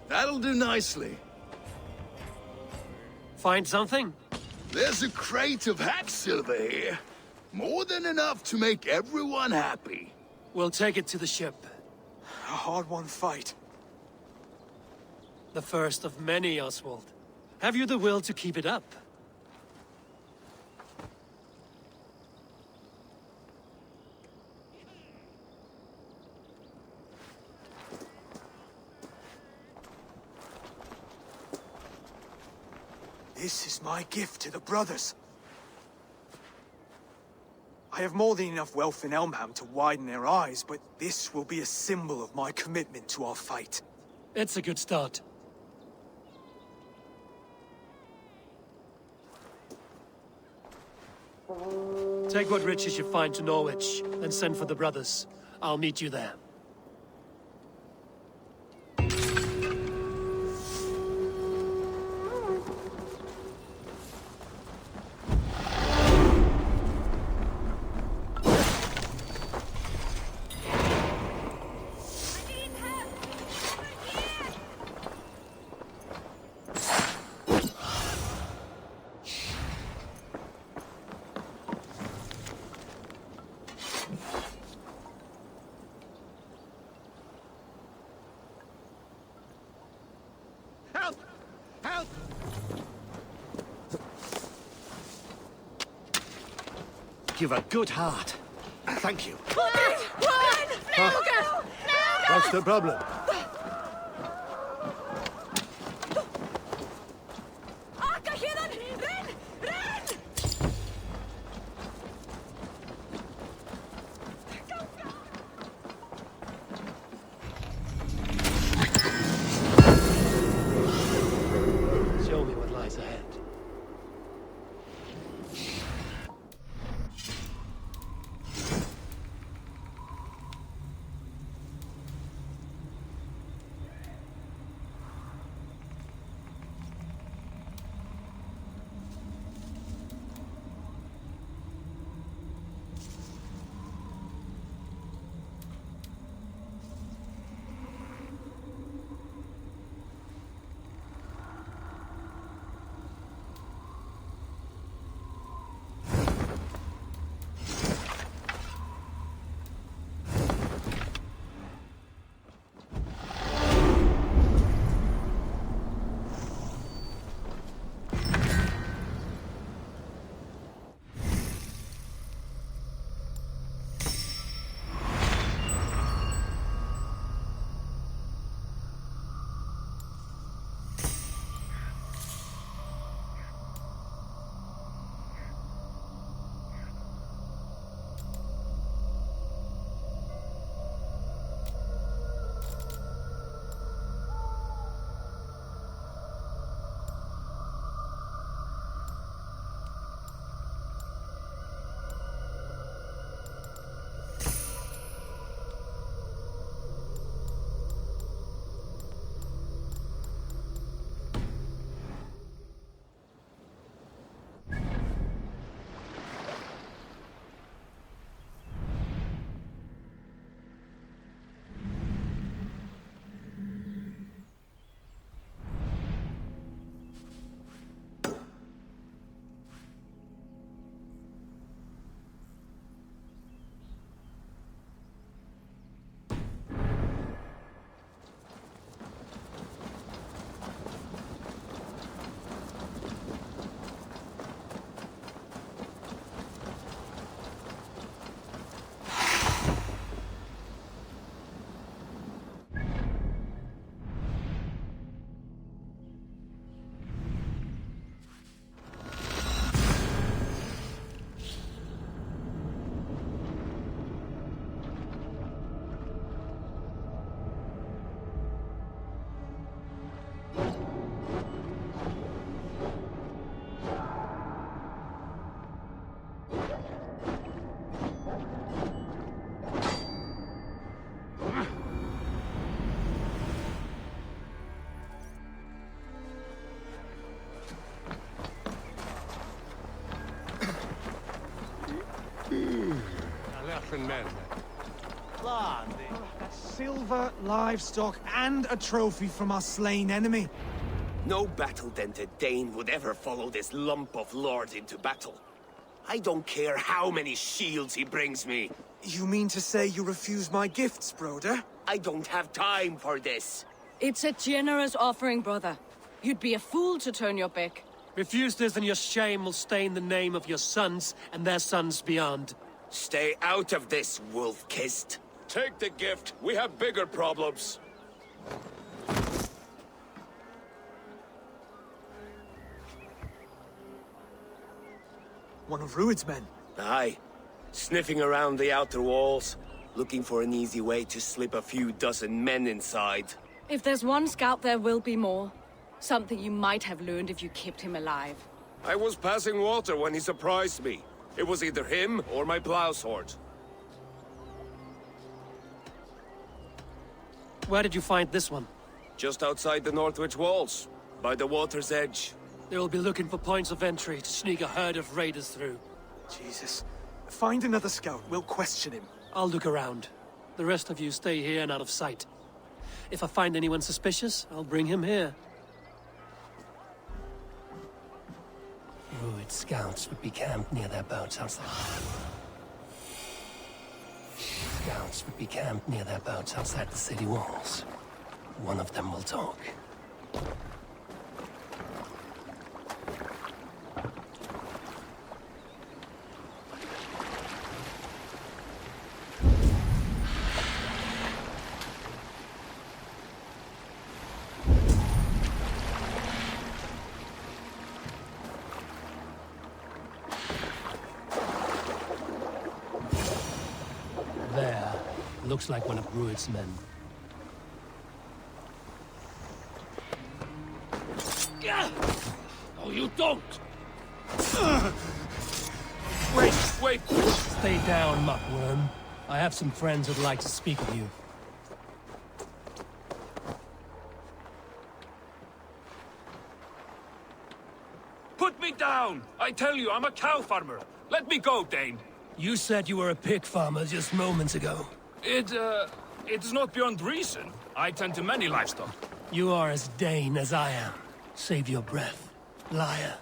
That'll do nicely. Find something? There's a crate of hack silver here. More than enough to make everyone happy. We'll take it to the ship. A hard-won fight. The first of many, Oswald. Have you the will to keep it up? This is my gift to the brothers. I have more than enough wealth in Elmham to widen their eyes, but this will be a symbol of my commitment to our fight. It's a good start. Take what riches you find to Norwich, then send for the brothers. I'll meet you there. You've a good heart. Thank you. Run! What's the problem? Show me what lies ahead. Silver, livestock, and a trophy from our slain enemy. No battle-dented Dane would ever follow this lump of lord into battle. I don't care how many shields he brings me. You mean to say you refuse my gifts, brother? I don't have time for this. It's a generous offering, brother. You'd be a fool to turn your back. Refuse this and your shame will stain the name of your sons and their sons beyond. Stay out of this, wolf-kissed. Take the gift. We have bigger problems. One of Rued's men. Aye. Sniffing around the outer walls, looking for an easy way to slip a few dozen men inside. If there's one scout, there will be more. Something you might have learned if you kept him alive. I was passing water when he surprised me. It was either him or my plow sword. Where did you find this one? Just outside the Northwich walls, by the water's edge. They'll be looking for points of entry to sneak a herd of raiders through. Jesus. Find another scout. We'll question him. I'll look around. The rest of you stay here and out of sight. If I find anyone suspicious, I'll bring him here. Rued scouts would be camped near their boats outside. Scouts would be camped near their boats outside the city walls. One of them will talk. There. Looks like one of Rued's men. Oh, you don't! Wait, wait! Stay down, muckworm. I have some friends who'd like to speak with you. Put me down! I tell you, I'm a cow farmer. Let me go, Dane. You said you were a pig farmer just moments ago. It's not beyond reason. I tend to many livestock. You are as Dane as I am. Save your breath, liar.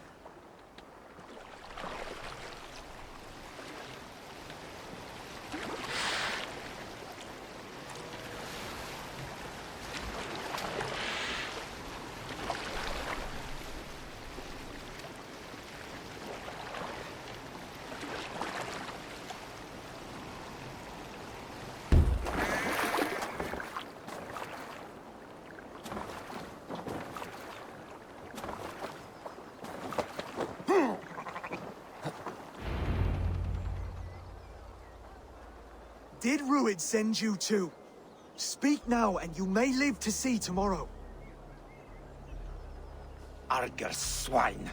Did Rued send you too? Speak now, and you may live to see tomorrow. Arger swine.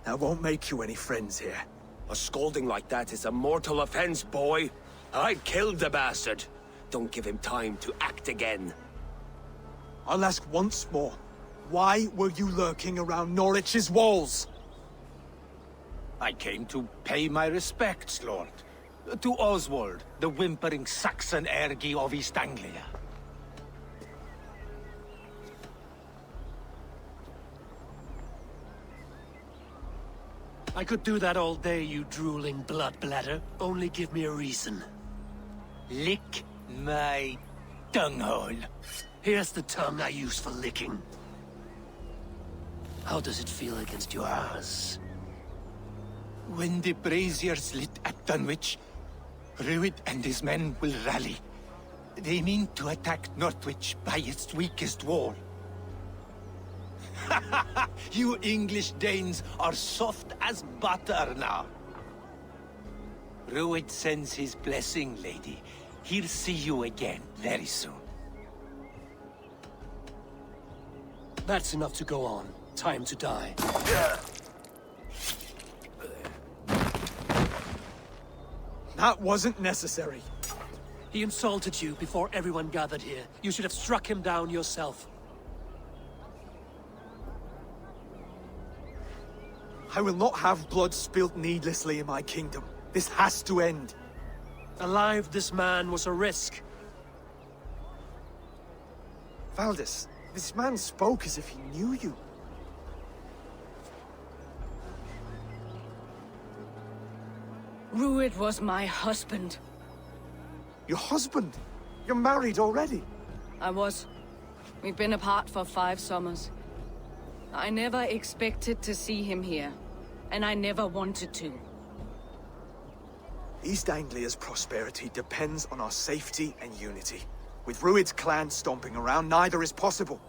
That won't make you any friends here. A scolding like that is a mortal offense, boy. I'd kill the bastard. Don't give him time to act again. I'll ask once more. Why were you lurking around Norwich's walls? I came to pay my respects, Lord. To Oswald, the whimpering Saxon ergi of East Anglia. I could do that all day, you drooling blood bladder. Only give me a reason. Lick my tonguehole. Here's the tongue I use for licking. How does it feel against yours? When the braziers lit at Dunwich, Rued and his men will rally. They mean to attack Northwich by its weakest wall. You English Danes are soft as butter now. Rued sends his blessing, lady. He'll see you again very soon. That's enough to go on. Time to die. That wasn't necessary. He insulted you before everyone gathered here. You should have struck him down yourself. I will not have blood spilt needlessly in my kingdom. This has to end. Alive, this man was a risk. Valdis, this man spoke as if he knew you. Rued was my husband. Your husband? You're married already? I was. We've been apart for 5 summers. I never expected to see him here, and I never wanted to. East Anglia's prosperity depends on our safety and unity. With Rued's clan stomping around, neither is possible.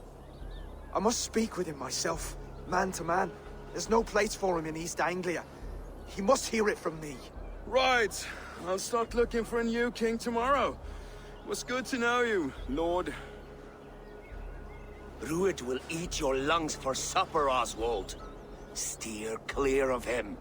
I must speak with him myself, man to man. There's no place for him in East Anglia. He must hear it from me. Right. I'll start looking for a new king tomorrow. It was good to know you, Lord. Rued will eat your lungs for supper, Oswald. Steer clear of him.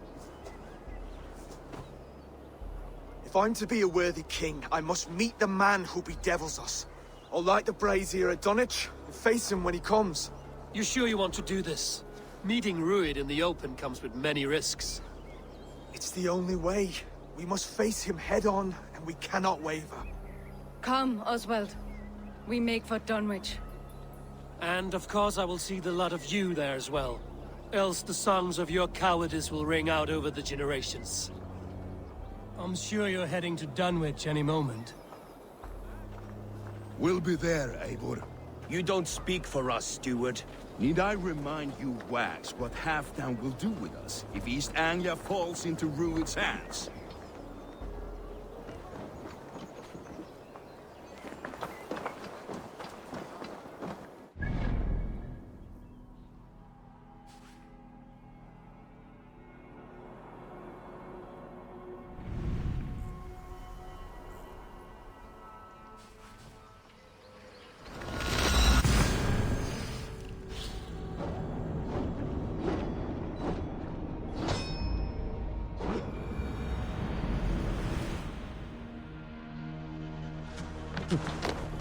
If I'm to be a worthy king, I must meet the man who bedevils us. I'll light the brazier at Dunwich and face him when he comes. You sure you want to do this? Meeting Rued in the open comes with many risks. It's the only way. We must face him head on, and we cannot waver. Come, Oswald. We make for Dunwich. And of course I will see the lot of you there as well. Else the songs of your cowardice will ring out over the generations. I'm sure you're heading to Dunwich any moment. We'll be there, Eivor. You don't speak for us, steward. Need I remind you, Wags, what Halftown will do with us if East Anglia falls into Rued's hands?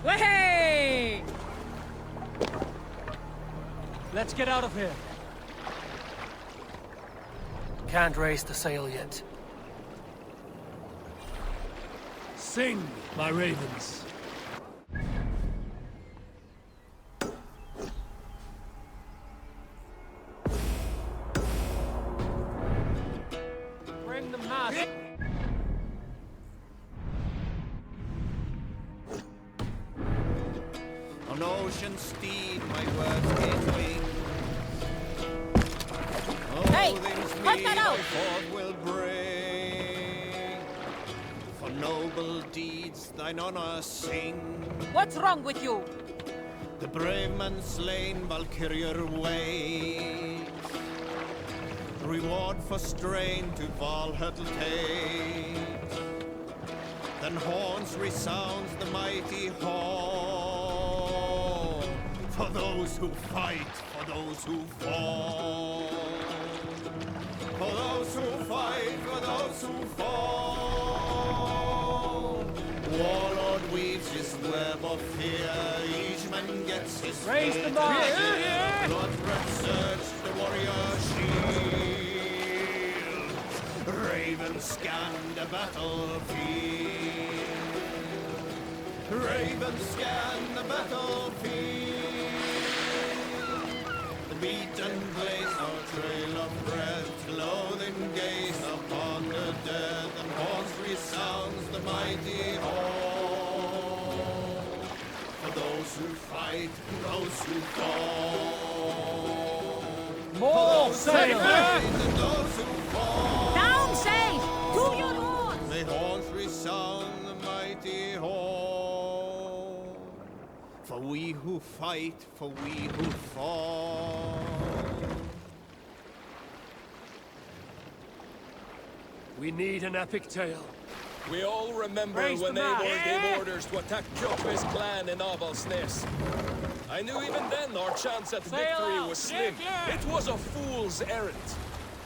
Hey! Let's get out of here. Can't raise the sail yet. Sing, my ravens. Bring the mast. On ocean steed, my words gain wing. Oh, Hey, cut that out! my forth will bring. For noble deeds thine honor sing. What's wrong with you? The brave man slain Valkyrier waits. Reward for strain to Valhalla takes. Then horns resounds the mighty horn. For those who fight, for those who fall. For those who fight, for those who fall. Warlord weaves his web of fear. Each man gets his Raise the bar! Blood-red surge the warrior shield. Ravens scan the battlefield. Ravens scan the battlefield. The beaten blaze no trail of bread. Clothing gaze upon the dead. And horns resounds the mighty horn. For those who fight, those who fall. More sail! And those who fall. Down sail! To your horns! May horns resound the mighty horn. For we who fight, for we who fall. We need an epic tale. We all remember Raise when the mast. Eivor gave orders to attack Kjotve's clan in Avaldsnes. I knew even then our chance at victory was slim. It was a fool's errand.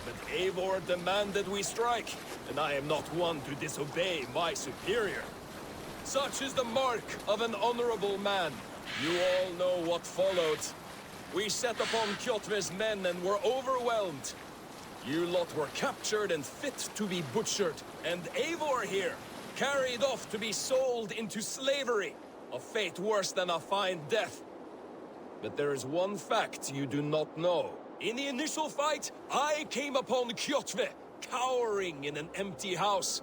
But Eivor demanded we strike, and I am not one to disobey my superior. Such is the mark of an honorable man. You all know what followed. We set upon Kjotve's men and were overwhelmed. You lot were captured and fit to be butchered, and Eivor here, carried off to be sold into slavery, a fate worse than a fine death. But there is one fact you do not know. In the initial fight, I came upon Kjotve, cowering in an empty house.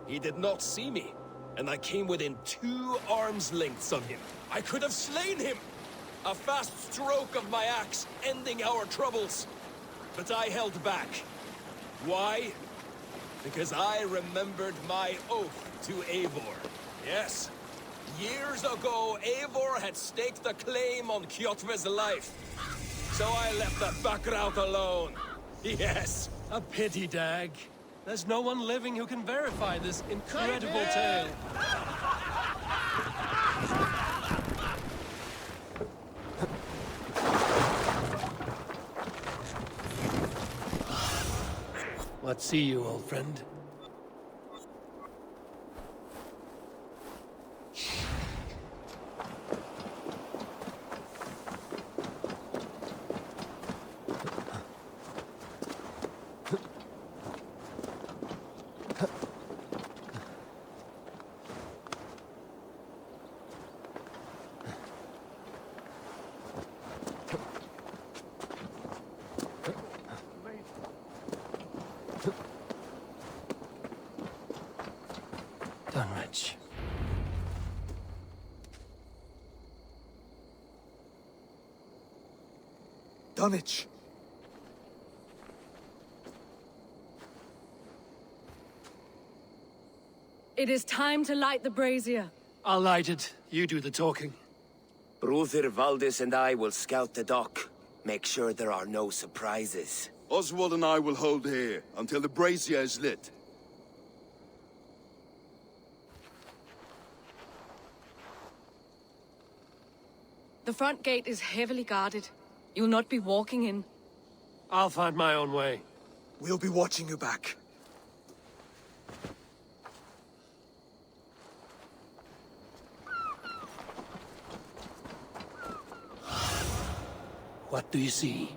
He did not see me, and I came within 2 arms lengths of him. I could have slain him! A fast stroke of my axe, ending our troubles. But I held back. Why? Because I remembered my oath to Eivor. Yes. Years ago, Eivor had staked a claim on Kjotve's life. So I left the background alone. Yes. A pity, Dag. There's no one living who can verify this incredible tale. What see you, old friend? Dunwich. Dunwich. It is time to light the brazier. I'll light it. You do the talking. Brother Valdis and I will scout the dock. Make sure there are no surprises. Oswald and I will hold here until the brazier is lit. The front gate is heavily guarded. You'll not be walking in. I'll find my own way. We'll be watching you back. What do you see?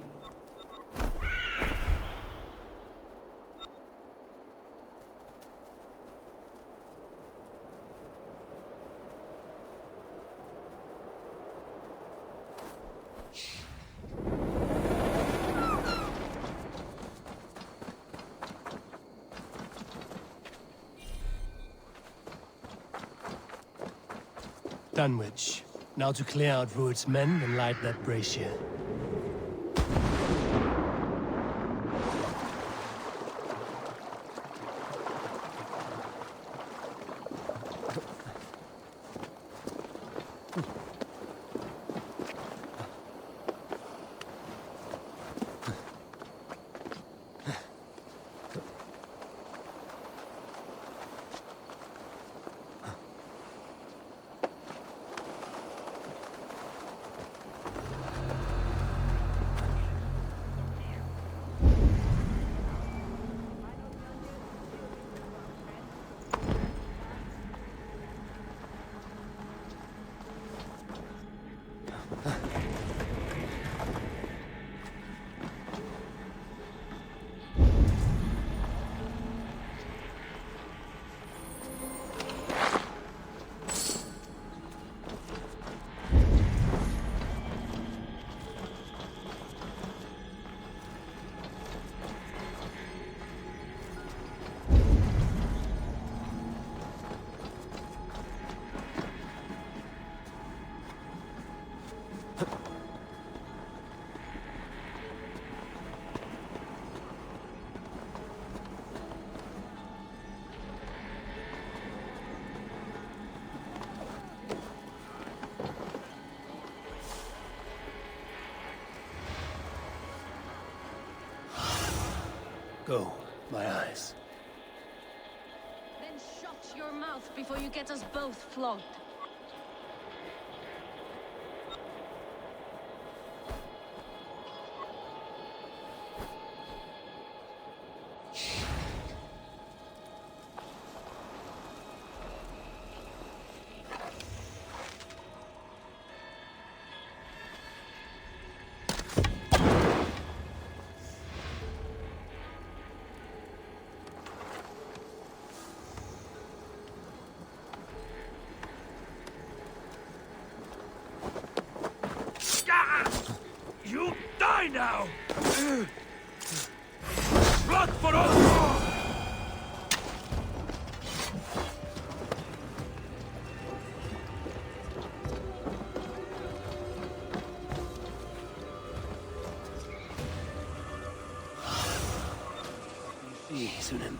Dunwich. Now to clear out Ruud's men and light that brazier. Go, my eyes. Then shut your mouth before you get us both flogged. You die now! Blood for us! see, Sunan.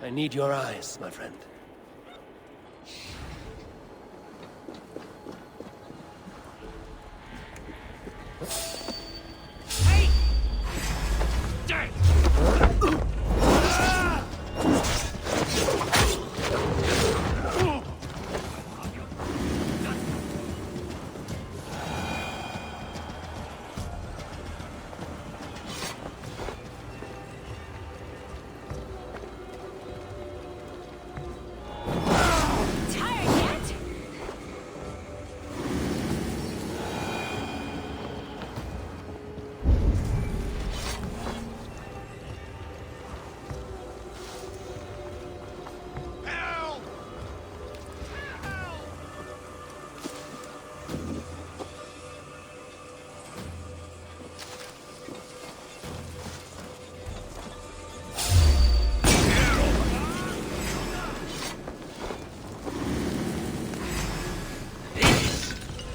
I need your eyes, my friend. Hey!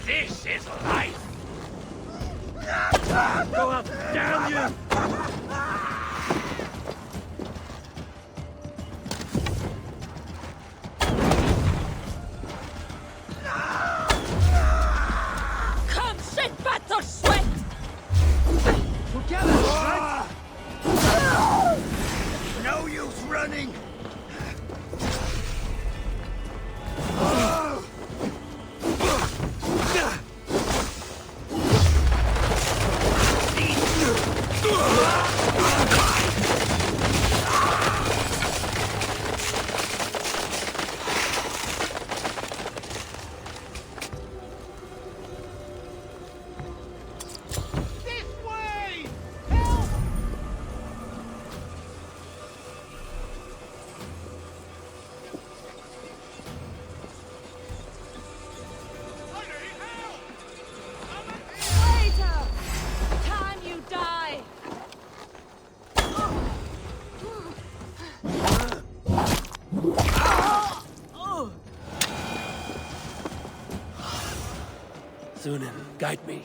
This is life! Go up, damn you! Come, sit back or sweat! Together, right? No use running! Sunan, guide me.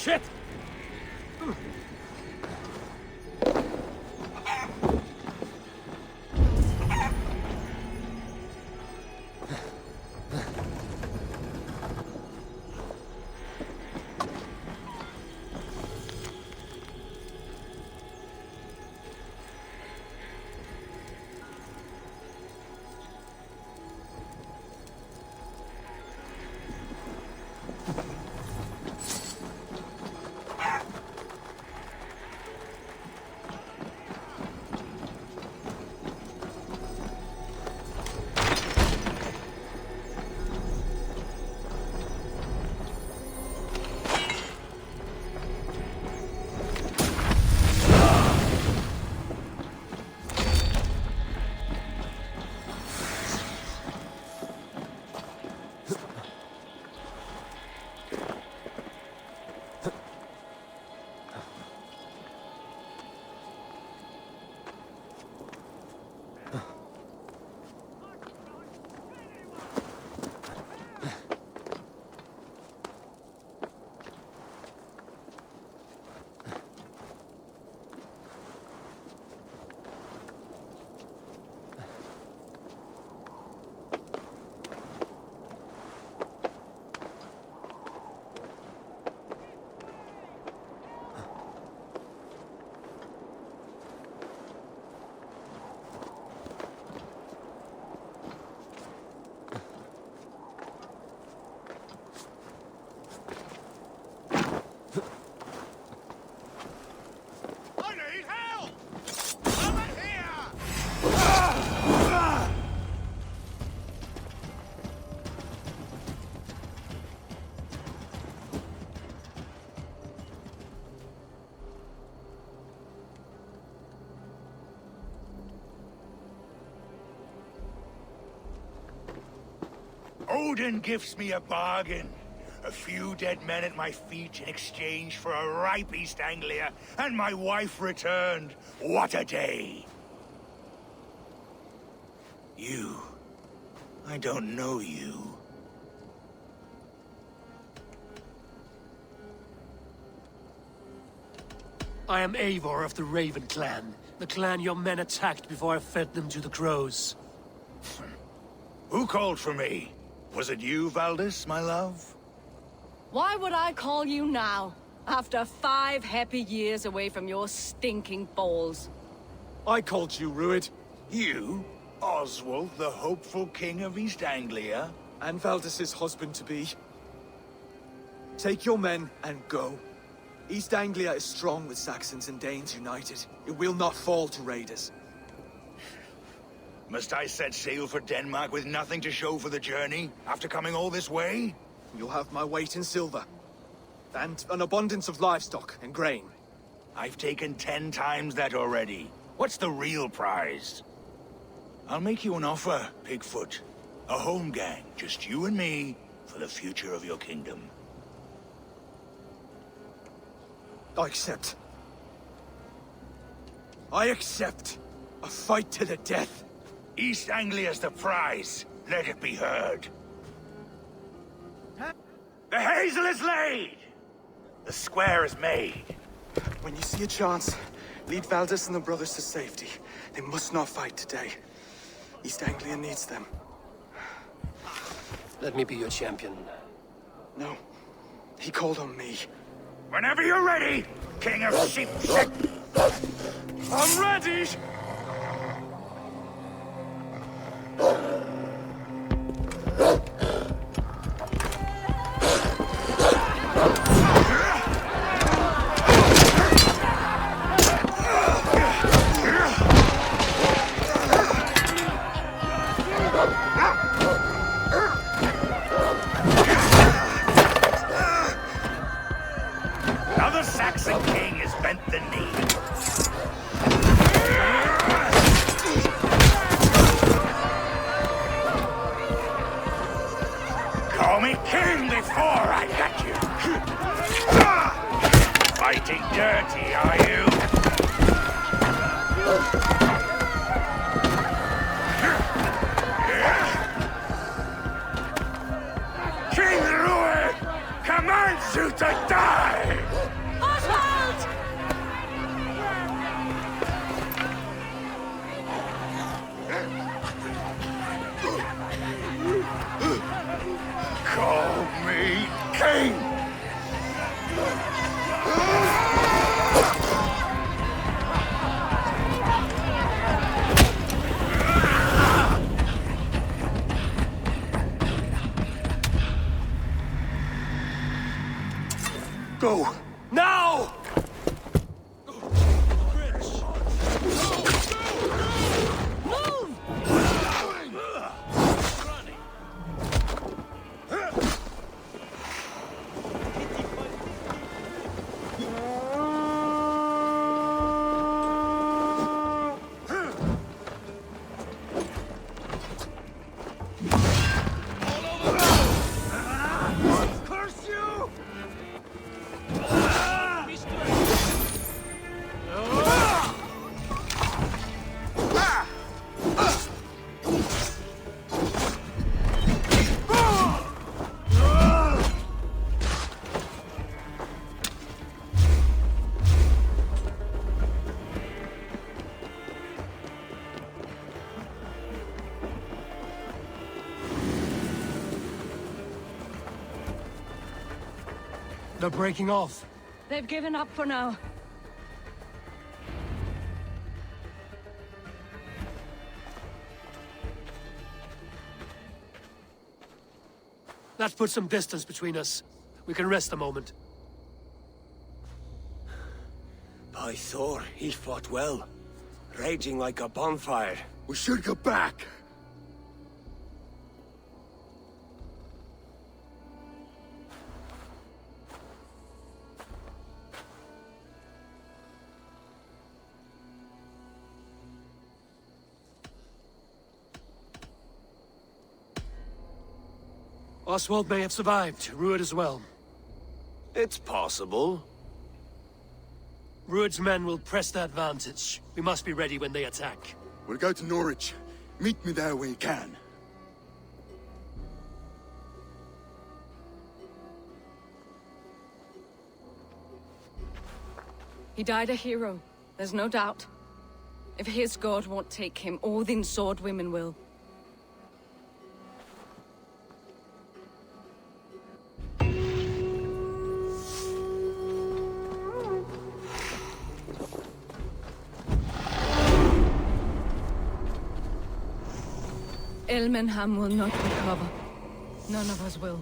Shit! Odin gives me a bargain. A few dead men at my feet in exchange for a ripe East Anglia, and my wife returned. What a day! You. I don't know you. I am Eivor of the Raven Clan, the clan your men attacked before I fed them to the crows. Who called for me? Was it you, Valdis, my love? Why would I call you now, after 5 happy years away from your stinking balls? I called you, Rued. You? Oswald, the hopeful king of East Anglia? And Valdis's husband-to-be. Take your men and go. East Anglia is strong with Saxons and Danes united. It will not fall to raiders. Must I set sail for Denmark with nothing to show for the journey, after coming all this way? You'll have my weight in silver. And an abundance of livestock and grain. I've taken 10 times that already. What's the real prize? I'll make you an offer, Pigfoot. A home gang, just you and me, for the future of your kingdom. I accept. I accept. A fight to the death. East Anglia's the prize. Let it be heard. The hazel is laid! The square is made. When you see a chance, lead Valdis and the brothers to safety. They must not fight today. East Anglia needs them. Let me be your champion. No. He called on me. Whenever you're ready, King of Sheep. I'm ready! Another Saxon king has bent the knee. Call me king before I got you. Fighting dirty, are you? King Rued commands you to die! be king! Go! Now! They're breaking off. They've given up for now. That puts some distance between us. We can rest a moment. By Thor, he fought well. Raging like a bonfire. We should go back. Oswald may have survived. Rued as well. It's possible. Rued's men will press the advantage. We must be ready when they attack. We'll go to Norwich. Meet me there when you can. He died a hero, there's no doubt. If his god won't take him, Odin's sword women will. Elmenham will not recover. None of us will.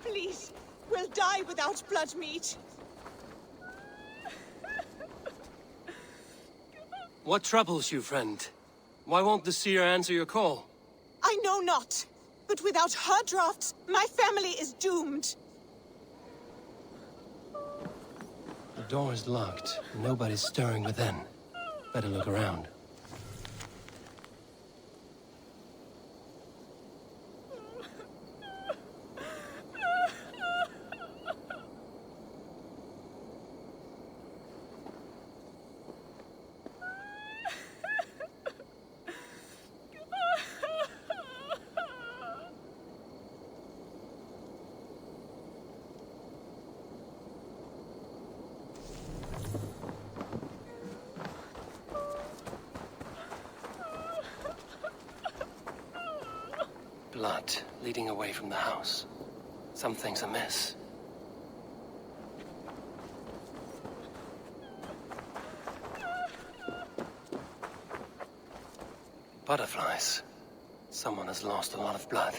Please, we'll die without blood meat. What troubles you, friend? Why won't the seer answer your call? I know not, but without her drafts, my family is doomed. The door is locked. Nobody's stirring within. Better look around. leading away from the house. Something's amiss. Butterflies. Someone has lost a lot of blood.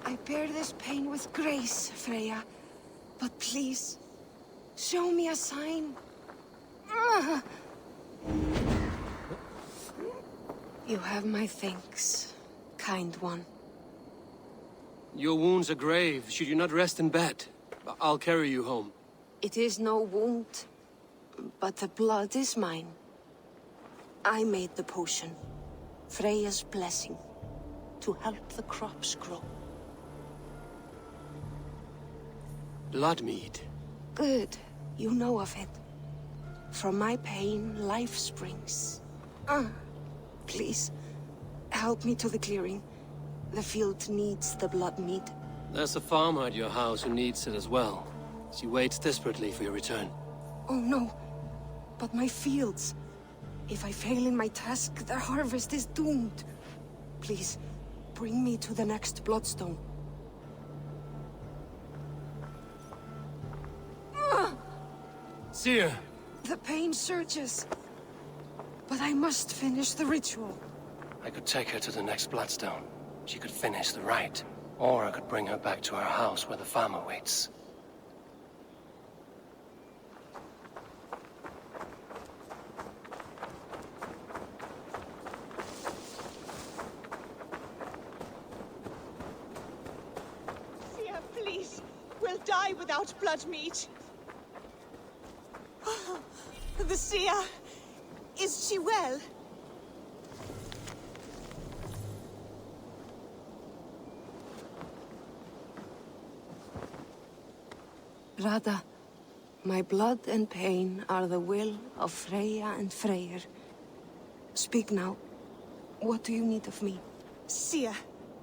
I bear this pain with grace, Freya. But please, show me a sign. You have my thanks, kind one. Your wounds are grave. Should you not rest in bed? I'll carry you home. It is no wound, but the blood is mine. I made the potion, Freya's blessing, to help the crops grow. Blood mead. Good, you know of it. From my pain, life springs. Please, help me to the clearing. The field needs the blood mead. There's a farmer at your house who needs it as well. She waits desperately for your return. Oh no, but my fields. If I fail in my task, the harvest is doomed. Please, bring me to the next bloodstone. Seer! The pain surges. But I must finish the ritual. I could take her to the next bloodstone. She could finish the rite. Or I could bring her back to her house where the farmer waits. Seer, please. We'll die without blood meat. The seer. Is she well? Radha, my blood and pain are the will of Freya and Freyr. Speak now. What do you need of me? Seer,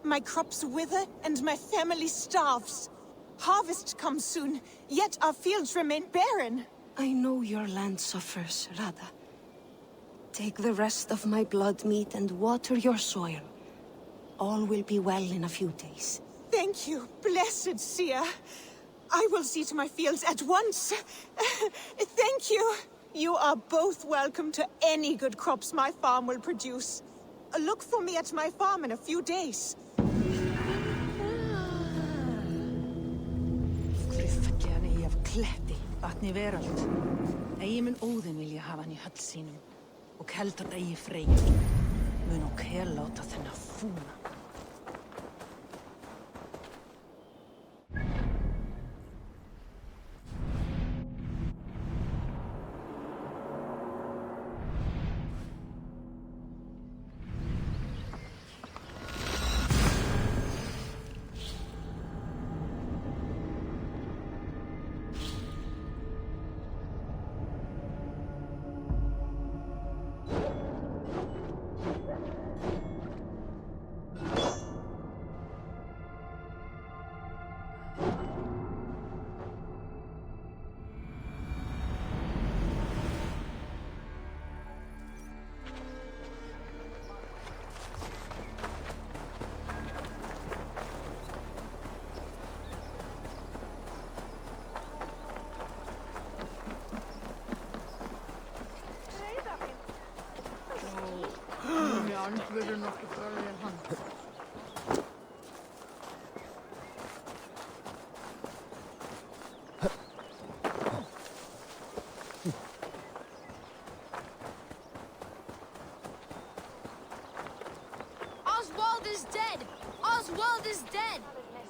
my crops wither and my family starves. Harvest comes soon, yet our fields remain barren. I know your land suffers, Radha. Take the rest of my blood meat and water your soil. All will be well in a few days. Thank you, blessed seer. I will see to my fields at once. Thank you. You are both welcome to any good crops my farm will produce. Look for me at my farm in a few days. Vatni veröld. Eigi mun Óðinn vilja hafa hann í höll sínum og heldur eigi Freyr mun og láta þennan fúna. Oswald is dead! Oswald is dead!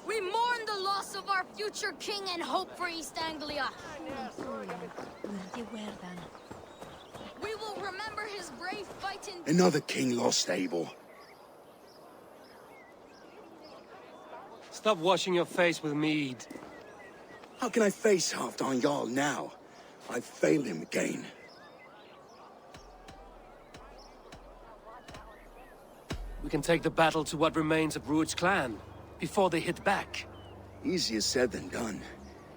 We mourn the loss of our future king and hope for East Anglia. We will remember his brave fight in... Another king lost, Abel. Stop washing your face with mead. How can I face Halfdan Jarl now? I've failed him again. We can take the battle to what remains of Ruud's clan, before they hit back. Easier said than done.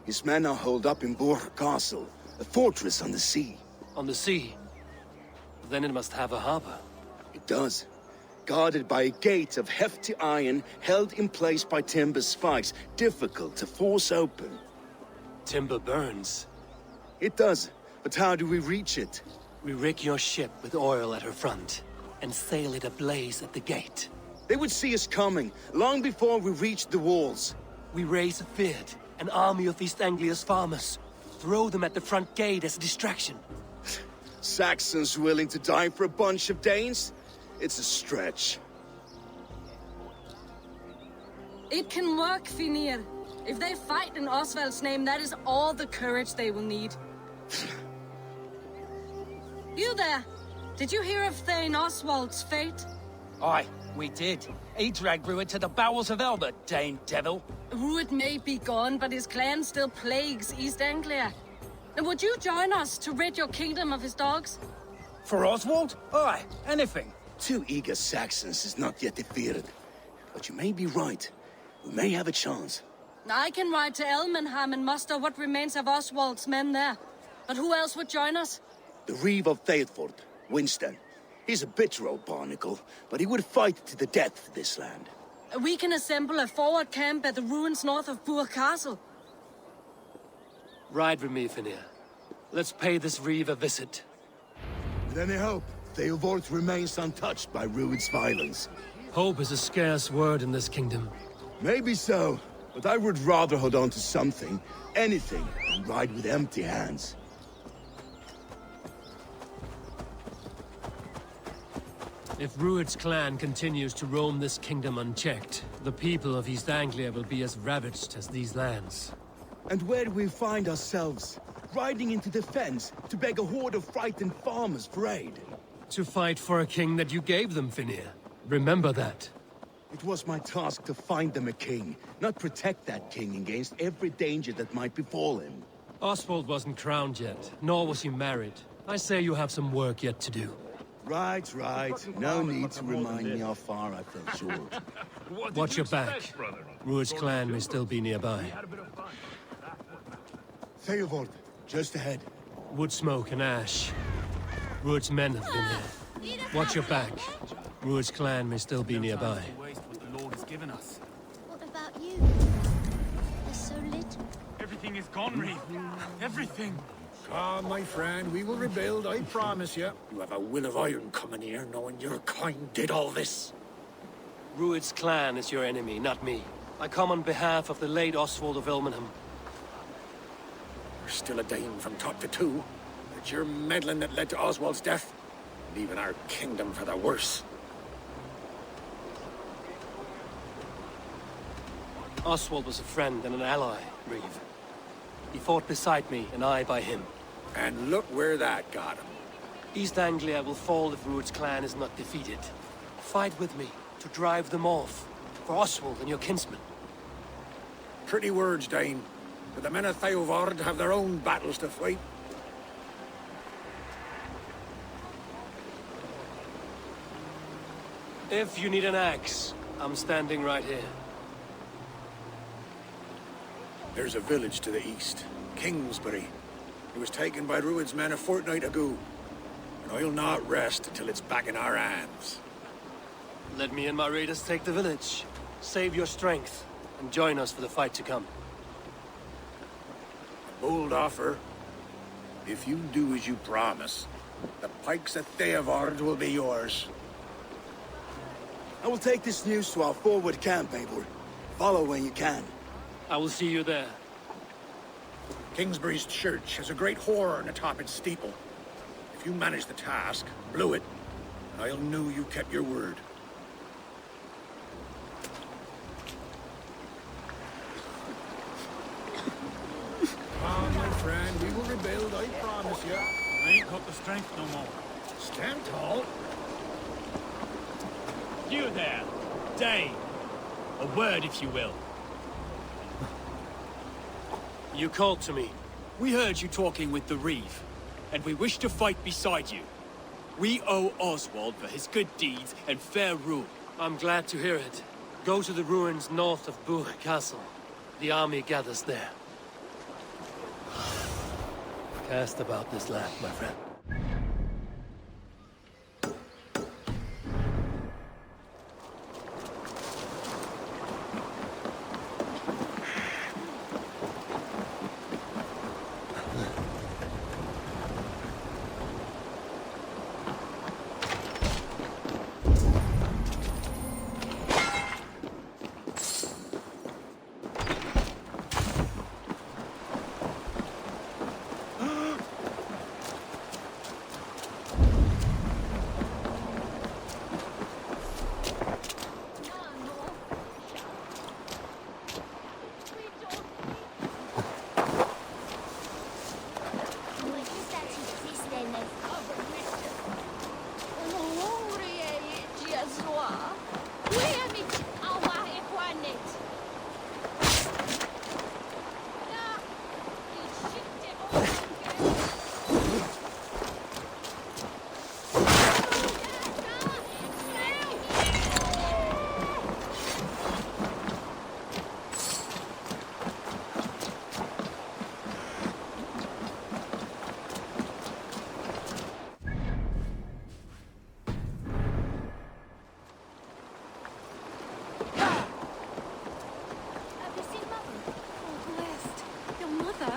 His men are holed up in Borg Castle, a fortress on the sea. On the sea? then it must have a harbor. It does. Guarded by a gate of hefty iron, held in place by timber spikes, difficult to force open. Timber burns. It does, but how do we reach it? We rig your ship with oil at her front, and sail it ablaze at the gate. They would see us coming, long before we reached the walls. We raise a Fiat, an army of East Anglia's farmers. Throw them at the front gate as a distraction. Saxons willing to die for a bunch of Danes? It's a stretch. It can work, Finir. If they fight in Oswald's name, that is all the courage they will need. You there! Did you hear of Thane Oswald's fate? Aye, we did. He dragged Rued to the bowels of Elbert, Dane devil. Rued may be gone, but his clan still plagues East Anglia. And would you join us to rid your kingdom of his dogs? For Oswald? Aye, anything. 2 eager Saxons is not yet defeated. But you may be right. We may have a chance. I can ride to Elmenham and muster what remains of Oswald's men there. But who else would join us? The Reeve of Thetford, Winston. He's a bitter old barnacle, but he would fight to the death for this land. We can assemble a forward camp at the ruins north of Bure Castle. Ride with me, Finir. Let's pay this Reeve a visit. With any hope, Theodford remains untouched by Rued's violence. Hope is a scarce word in this kingdom. Maybe so, but I would rather hold on to something, anything, than ride with empty hands. If Rued's clan continues to roam this kingdom unchecked, the people of East Anglia will be as ravaged as these lands. And where do we find ourselves? Riding into the fens to beg a horde of frightened farmers for aid. To fight for a king that you gave them, Finir. Remember that. It was my task to find them a king, not protect that king against every danger that might befall him. Oswald wasn't crowned yet, nor was he married. I say you have some work yet to do. Right. No need to remind me how far I fell short. Watch your back. Rued's clan may still be nearby. Theodford, just ahead. Wood smoke and ash. Rued's men have been here. Watch your back. Rued's clan may still be nearby. What about you? There's so little. Everything is gone, Reeve. Everything. Ah, my friend, we will rebuild, I promise you. You have a will of iron coming here, knowing your kind did all this. Rued's clan is your enemy, not me. I come on behalf of the late Oswald of Elmenham. You're still a Dane from top to two. It's your meddling that led to Oswald's death, leaving our kingdom for the worse. Oswald was a friend and an ally, Reeve. He fought beside me, and I by him. And look where that got him. East Anglia will fall if Rued's clan is not defeated. Fight with me to drive them off, for Oswald and your kinsmen. Pretty words, Dane. But the men of Theodford have their own battles to fight. If you need an axe, I'm standing right here. There's a village to the east, Kingsbury. It was taken by Rued's men a fortnight ago. And I'll not rest until it's back in our hands. Let me and my raiders take the village. Save your strength, and join us for the fight to come. A bold offer. If you do as you promise, the pikes of Theodford will be yours. I will take this news to our forward camp, Eivor. Follow when you can. I will see you there. Kingsbury's church has a great horn atop its steeple. If you manage the task, blow it, I'll know you kept your word. Ah, my friend, we will rebuild, I promise you. I ain't got the strength no more. Stand tall. You there, Dane. A word, if you will. You called to me. We heard you talking with the Reeve, and we wish to fight beside you. We owe Oswald for his good deeds and fair rule. I'm glad to hear it. Go to the ruins north of Bure Castle. The army gathers there. Cast about this land, my friend. Mother?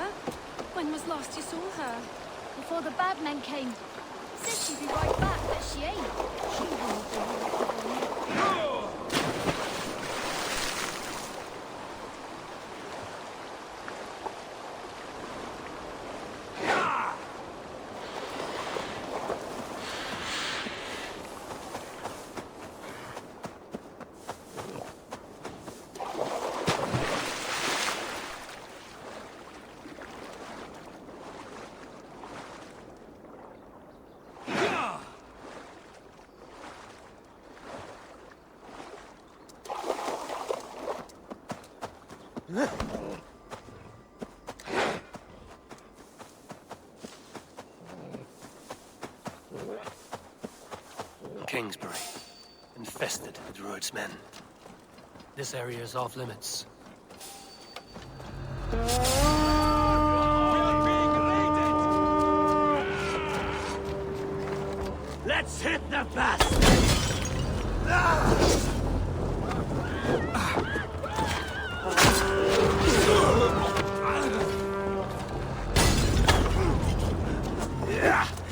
When was last you saw her? Before the bad men came. Said she'd be right back, but she ain't. She won't be right. Kingsbury, infested with Druid's men. This area is off limits. Let's hit the bastard!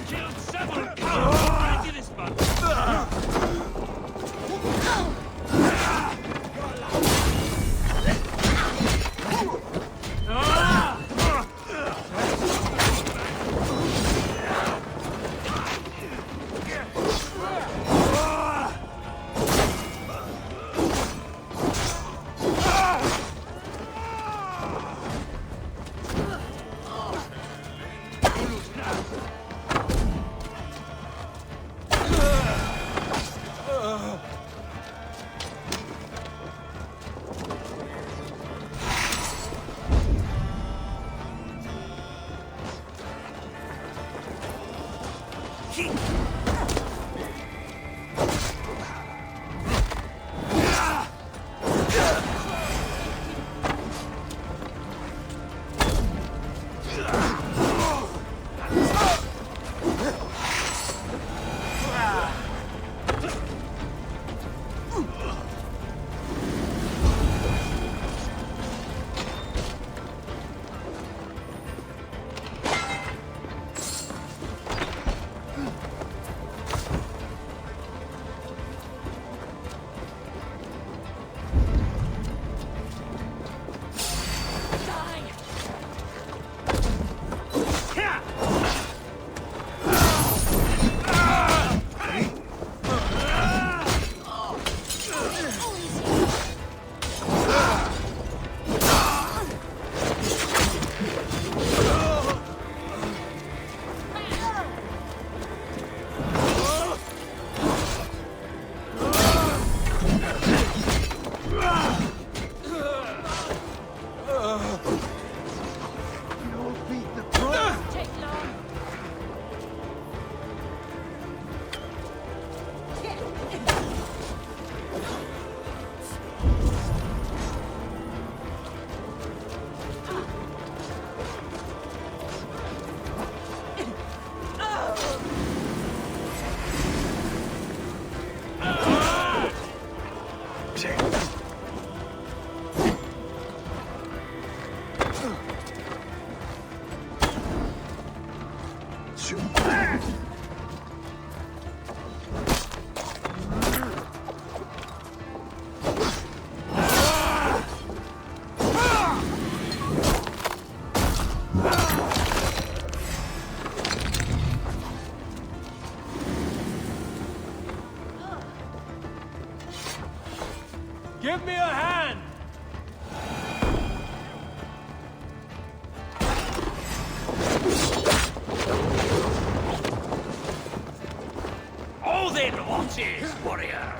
Killed several cowards into this month. Give me a hand! All then watches, warrior!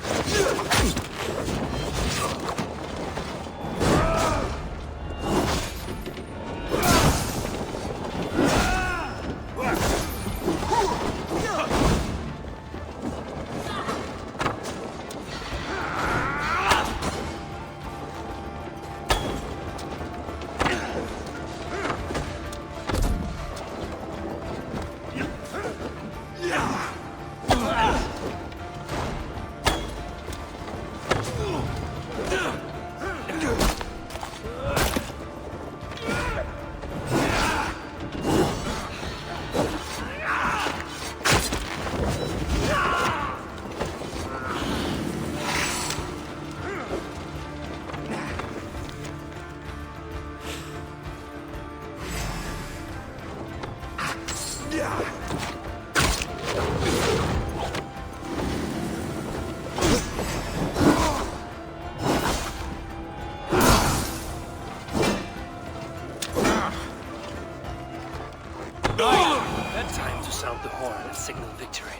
Time to sound the horn and signal victory.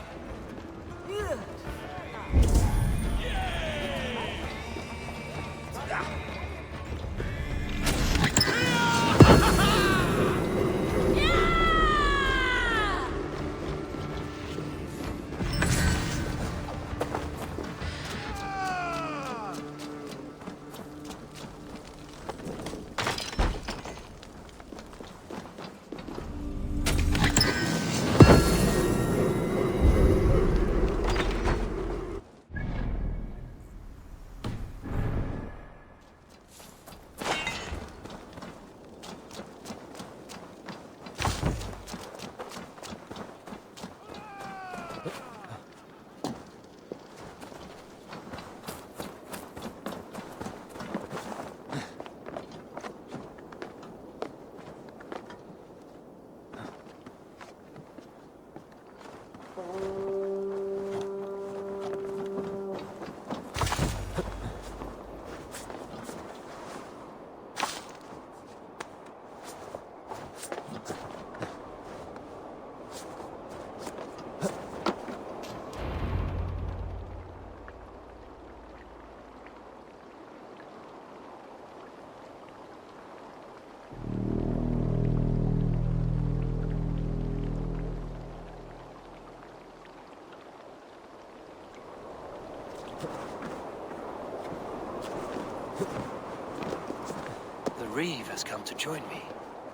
The Reeve has come to join me.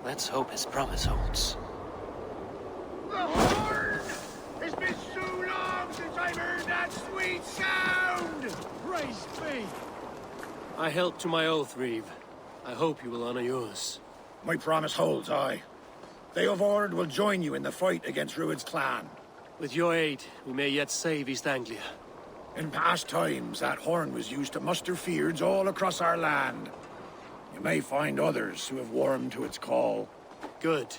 Let's hope his promise holds. The horn! It's been so long since I've heard that sweet sound! Praise be! I held to my oath, Reeve. I hope you will honor yours. My promise holds, aye. They of Ord will join you in the fight against Rued's clan. With your aid, we may yet save East Anglia. In past times, that horn was used to muster fyrds all across our land. You may find others who have warmed to its call. Good.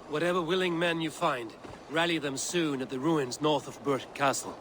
Whatever willing men you find, rally them soon at the ruins north of Burt Castle.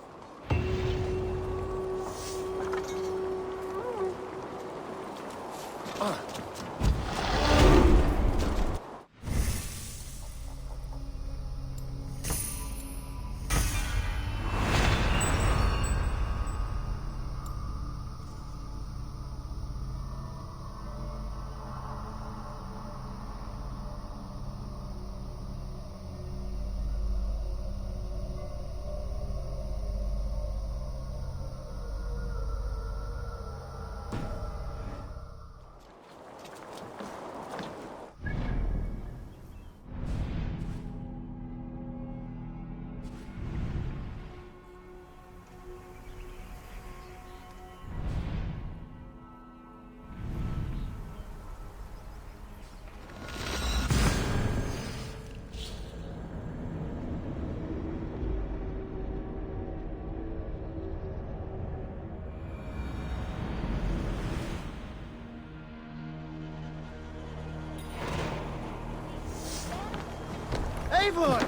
Eivor!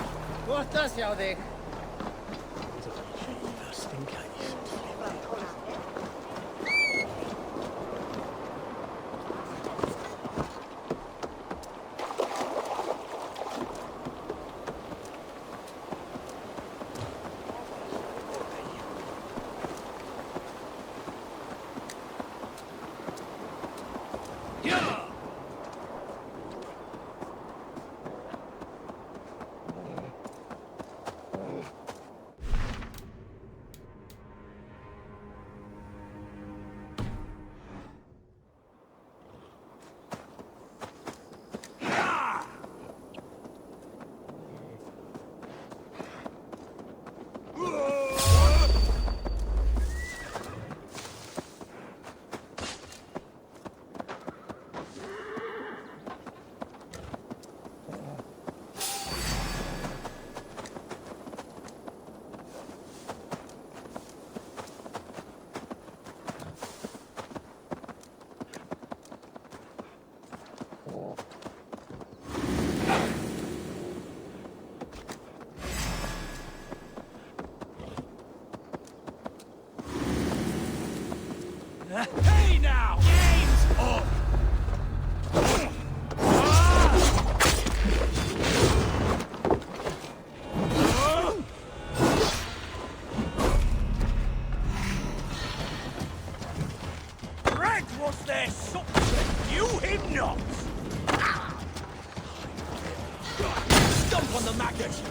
Gott að sjá þig. on the maggot!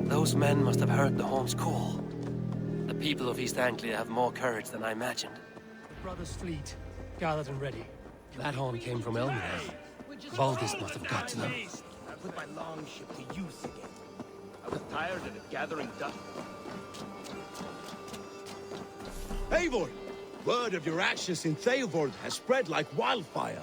Those men must have heard the horn's call. The people of East Anglia have more courage than I imagined. The brothers' fleet, gathered and ready. That horn came from Elmina. Valdis must have got to them. I put my longship to use again. I was tired of it gathering dust. Eivor! Word of your actions in Theodord has spread like wildfire.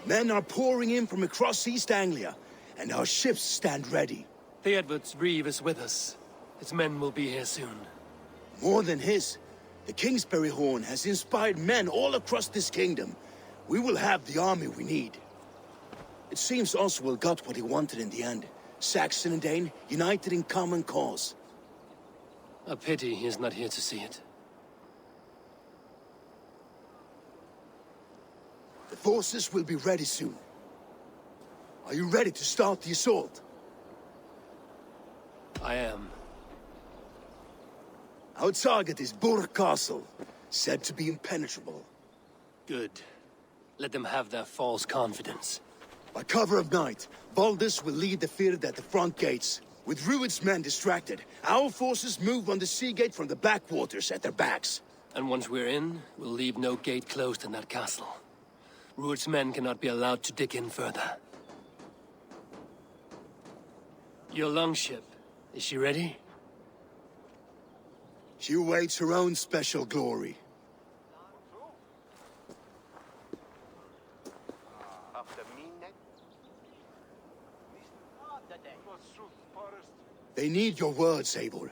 Men are pouring in from across East Anglia, and our ships stand ready. Theodward's reeve is with us. His men will be here soon. More than his, the Kingsbury Horn has inspired men all across this kingdom. We will have the army we need. It seems Oswald got what he wanted in the end. Saxon and Dane united in common cause. A pity he is not here to see it. The forces will be ready soon. Are you ready to start the assault? I am. Our target is Burg Castle, said to be impenetrable. Good. Let them have their false confidence. By cover of night, Valdis will lead the field at the front gates. With Rued's men distracted, our forces move on the sea gate from the backwaters at their backs. And once we're in, we'll leave no gate closed in that castle. Rued's men cannot be allowed to dig in further. Your longship, is she ready? She awaits her own special glory. They need your words, Eivor.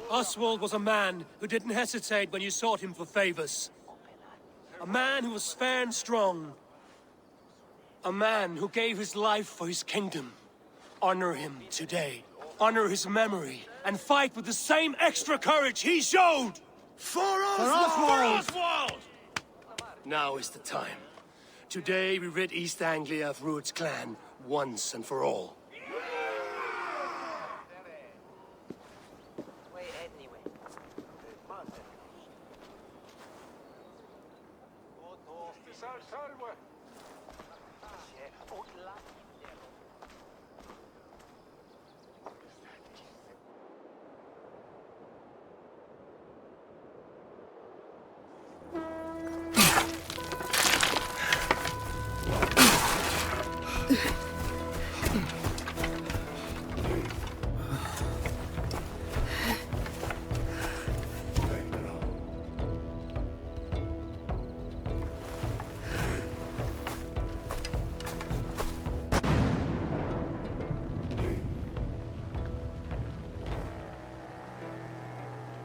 Oswald was a man who didn't hesitate when you sought him for favors. A man who was fair and strong. A man who gave his life for his kingdom. Honor him today. Honor his memory. And fight with the same extra courage he showed! For Oswald! For Oswald! Now is the time. Today we rid East Anglia of Rued's clan once and for all.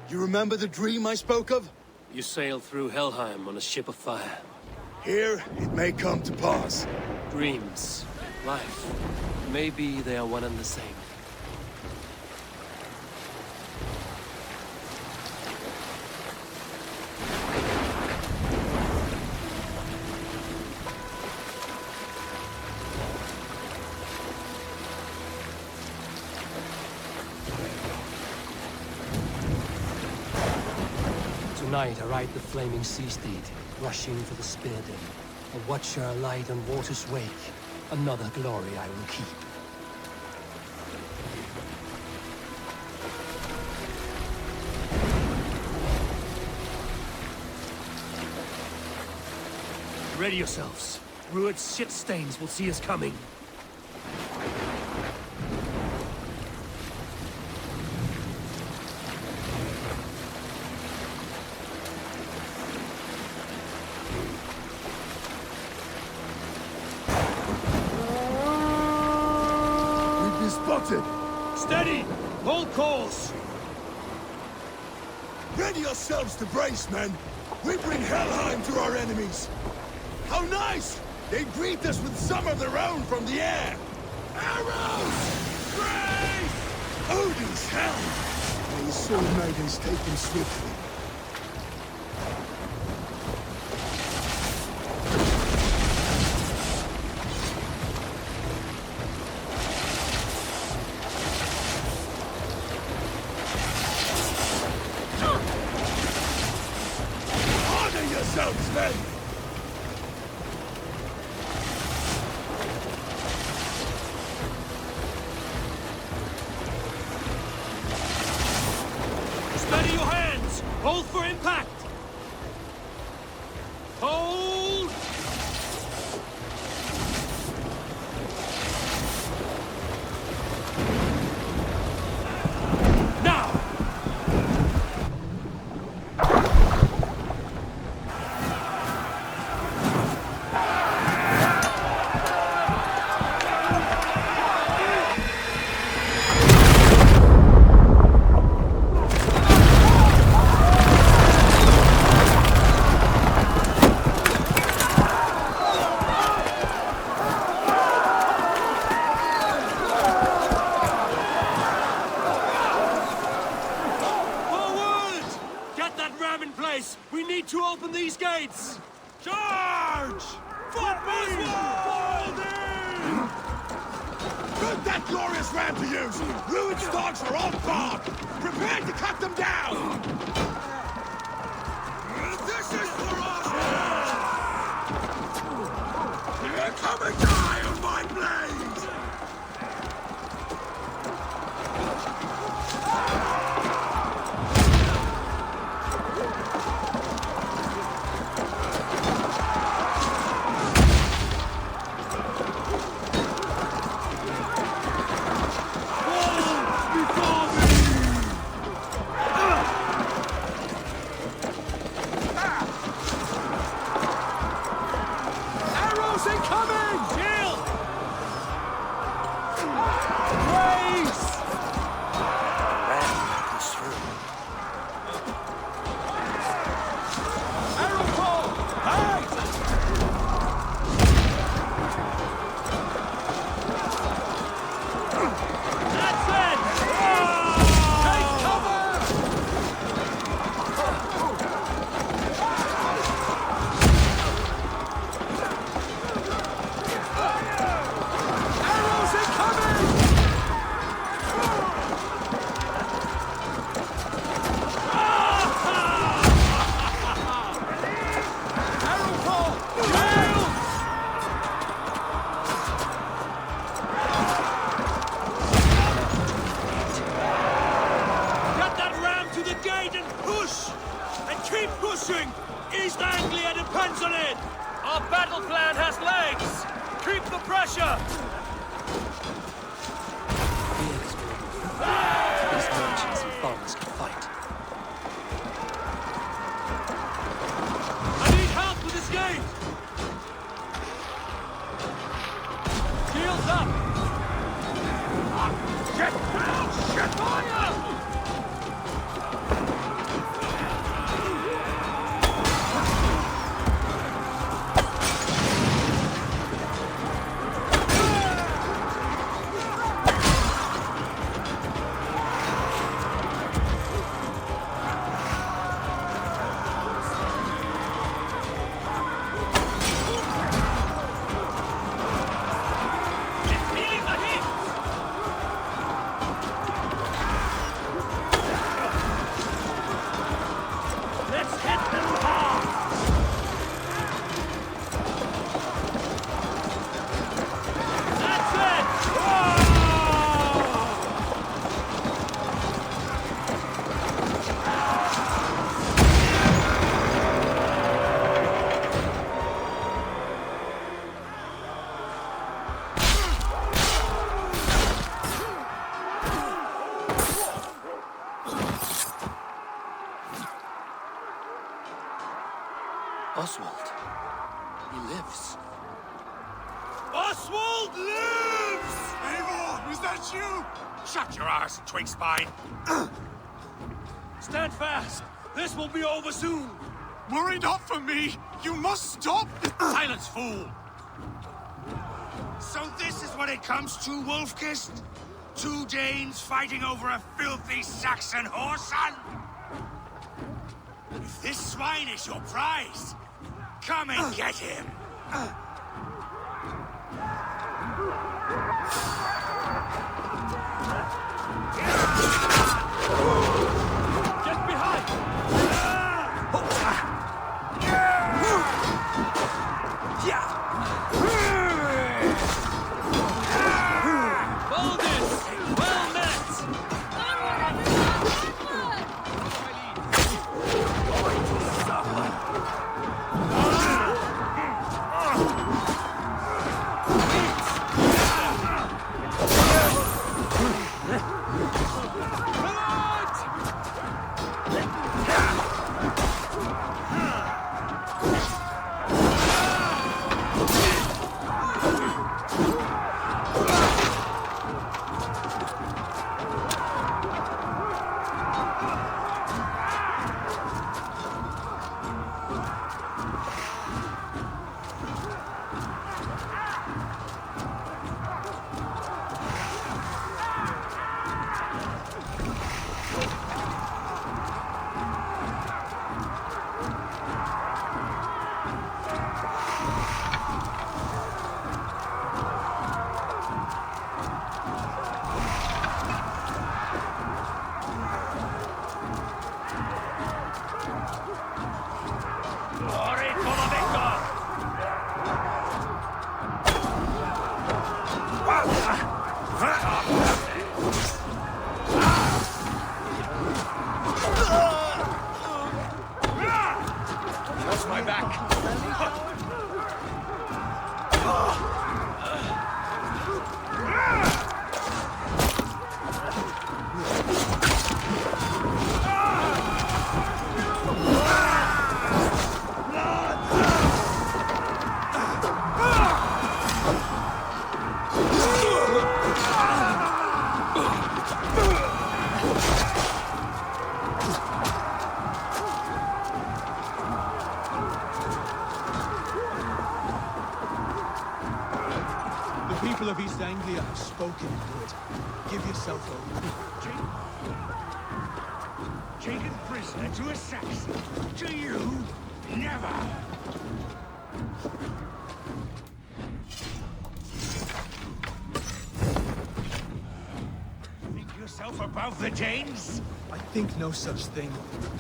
You remember the dream I spoke of? You sailed through Helheim on a ship of fire. Here, it may come to pass. Dreams, life, maybe they are one and the same. Tonight I ride the flaming sea steed, rushing for the spear den. A watcher alight on water's wake. Another glory I will keep. Ready yourselves. Rued's shit stains will see us coming. Steady! Hold course! Ready yourselves to brace, men! We bring Helheim to our enemies! How nice! They greet us with some of their own from the air! Arrows! Brace! Odin's helm! May his sword maidens take them swiftly. Steady your hands! Hold for impact! Hold! Now! We need to open these gates! Charge! Foot Oswald! Put that glorious ram to use! Rued's dogs are on guard! Prepare to cut them down! This is for Oswald! Come and die on my blade! pushing! East Anglia depends on it! Our battle plan has legs! Keep the pressure! These merchants and farmers can fight. I need help with this gate! Shields up! Get down! Get fire! Oswald. He lives. Oswald lives! Eivor, is that you? Shut your arse, twig spine. Stand fast! This will be over soon! Worry not for me! You must stop! Silence, fool! So this is what it comes to, Wolfkist? 2 Danes fighting over a filthy Saxon whoreson? If this swine is your prize, come and get him! Get behind! Boldest! Well met! Watch my back. The people of East Anglia have spoken, Lord. Give yourself over. Taken prisoner to a Saxon. To you, never. Think yourself above the Danes? I think no such thing.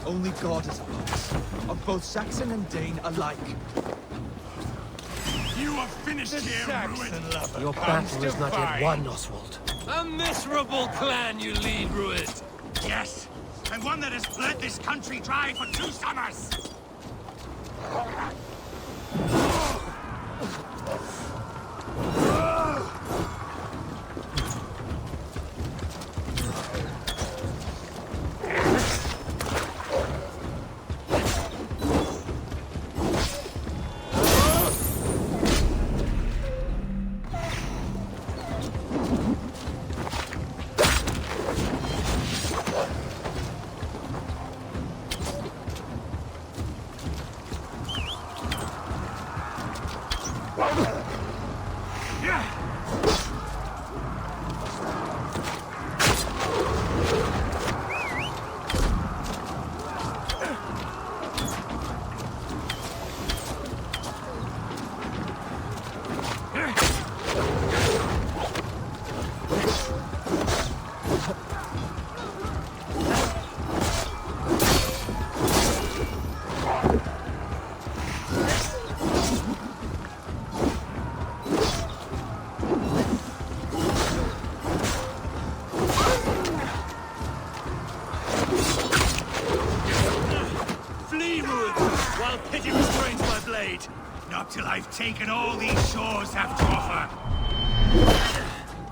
Only God is above us. Of both Saxon and Dane alike. You have finished here, ruined lover. Your battle is not yet won, Oswald. A miserable clan you lead, Rued. Yes, and one that has bled this country dry for 2 summers. Not till I've taken all these shores have to offer.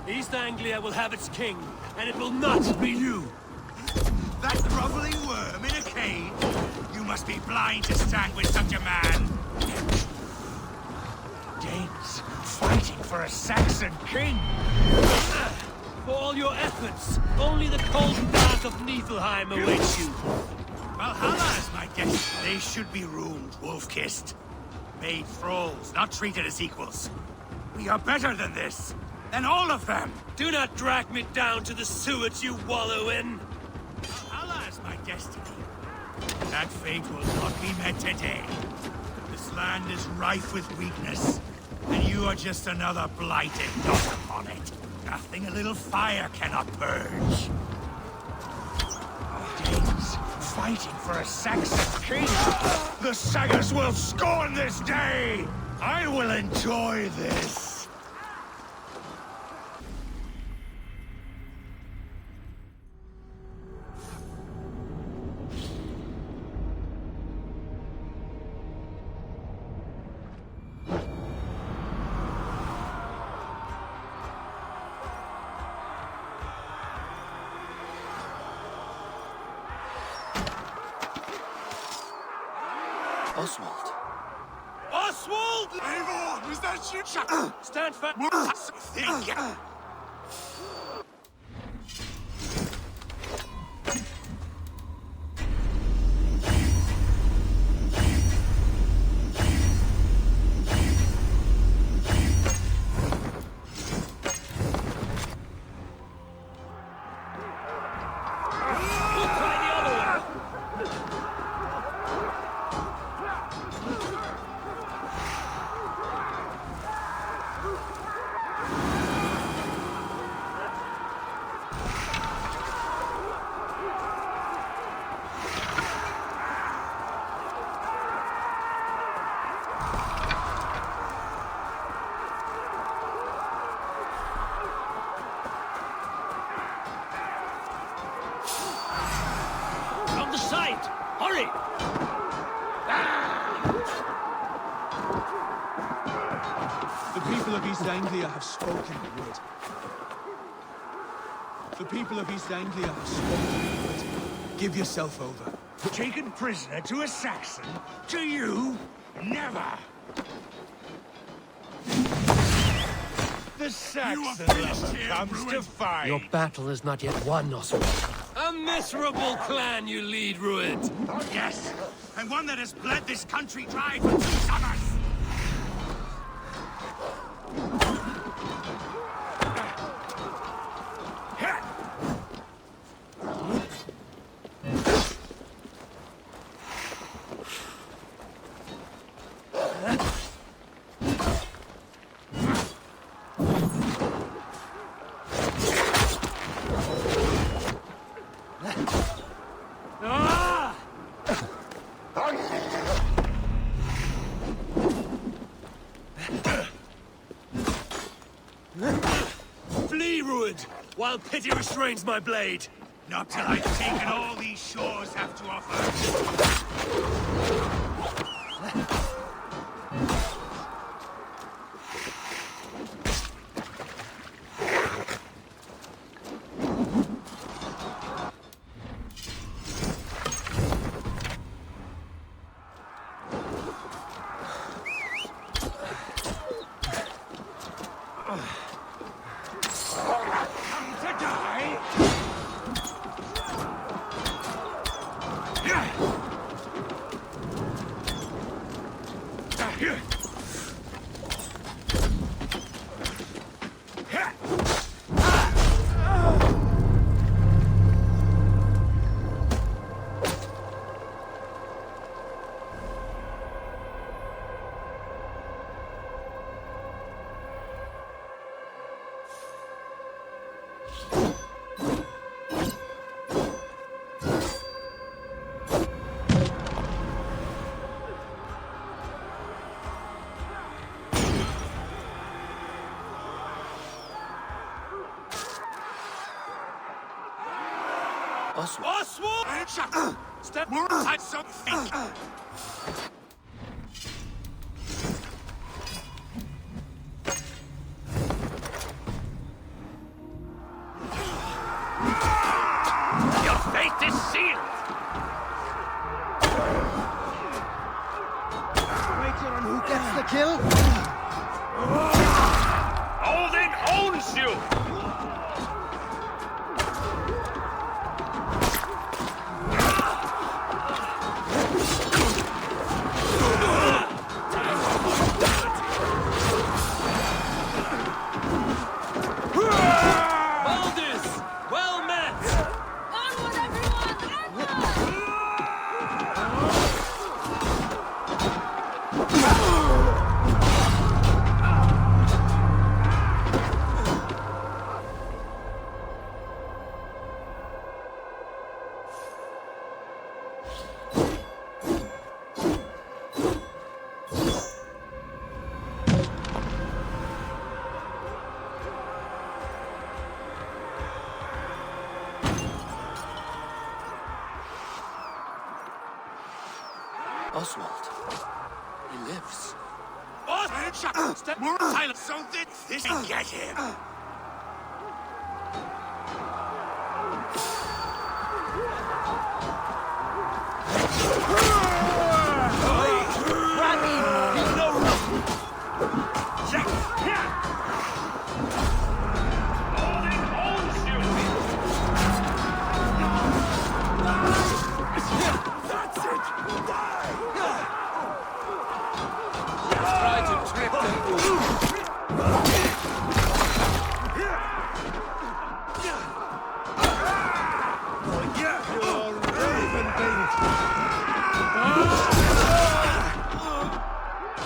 East Anglia will have its king, and it will not be you. That groveling worm in a cage? You must be blind to stand with such a man. Danes fighting for a Saxon king. For all your efforts, only the cold dark of Niflheim awaits you. Valhalla is my destiny. They should be ruled, wolf-kissed. Made thralls, not treated as equals. We are better than this. Than all of them. Do not drag me down to the sewage you wallow in. Valhalla is my destiny. That fate will not be met today. This land is rife with weakness, and you are just another blighted dot upon it. Nothing a little fire cannot purge. Danes fighting for a Saxon king. The sagas will scorn this day. I will enjoy this. Oswald. Oswald! Eivor, is that you? Stand fast. Hurry! The people of East Anglia have spoken the word. The people of East Anglia have spoken the word. Give yourself over. Taken prisoner to a Saxon? To you? Never! The Saxon lover comes to fight. Your battle is not yet won, Oswald. A miserable clan you lead, Rued. Yes, and one that has bled this country dry for 2 summers. Flee, Rued, while pity restrains my blade. Not till I've taken all these shores have to offer. Oswald! Step more inside something! Your fate is sealed! Wager on who gets the kill? Odin owns you! Oswald. He lives. Oswald! Step more silent so that this can get him!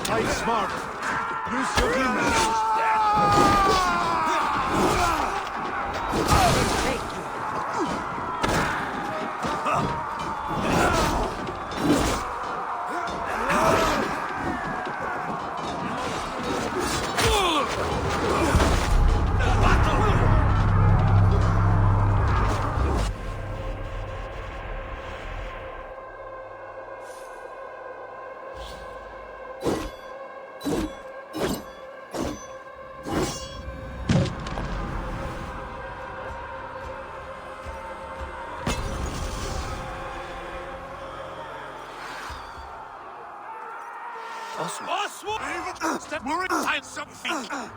Fight smart. Use your gimmicks. Oswald! Step more inside something!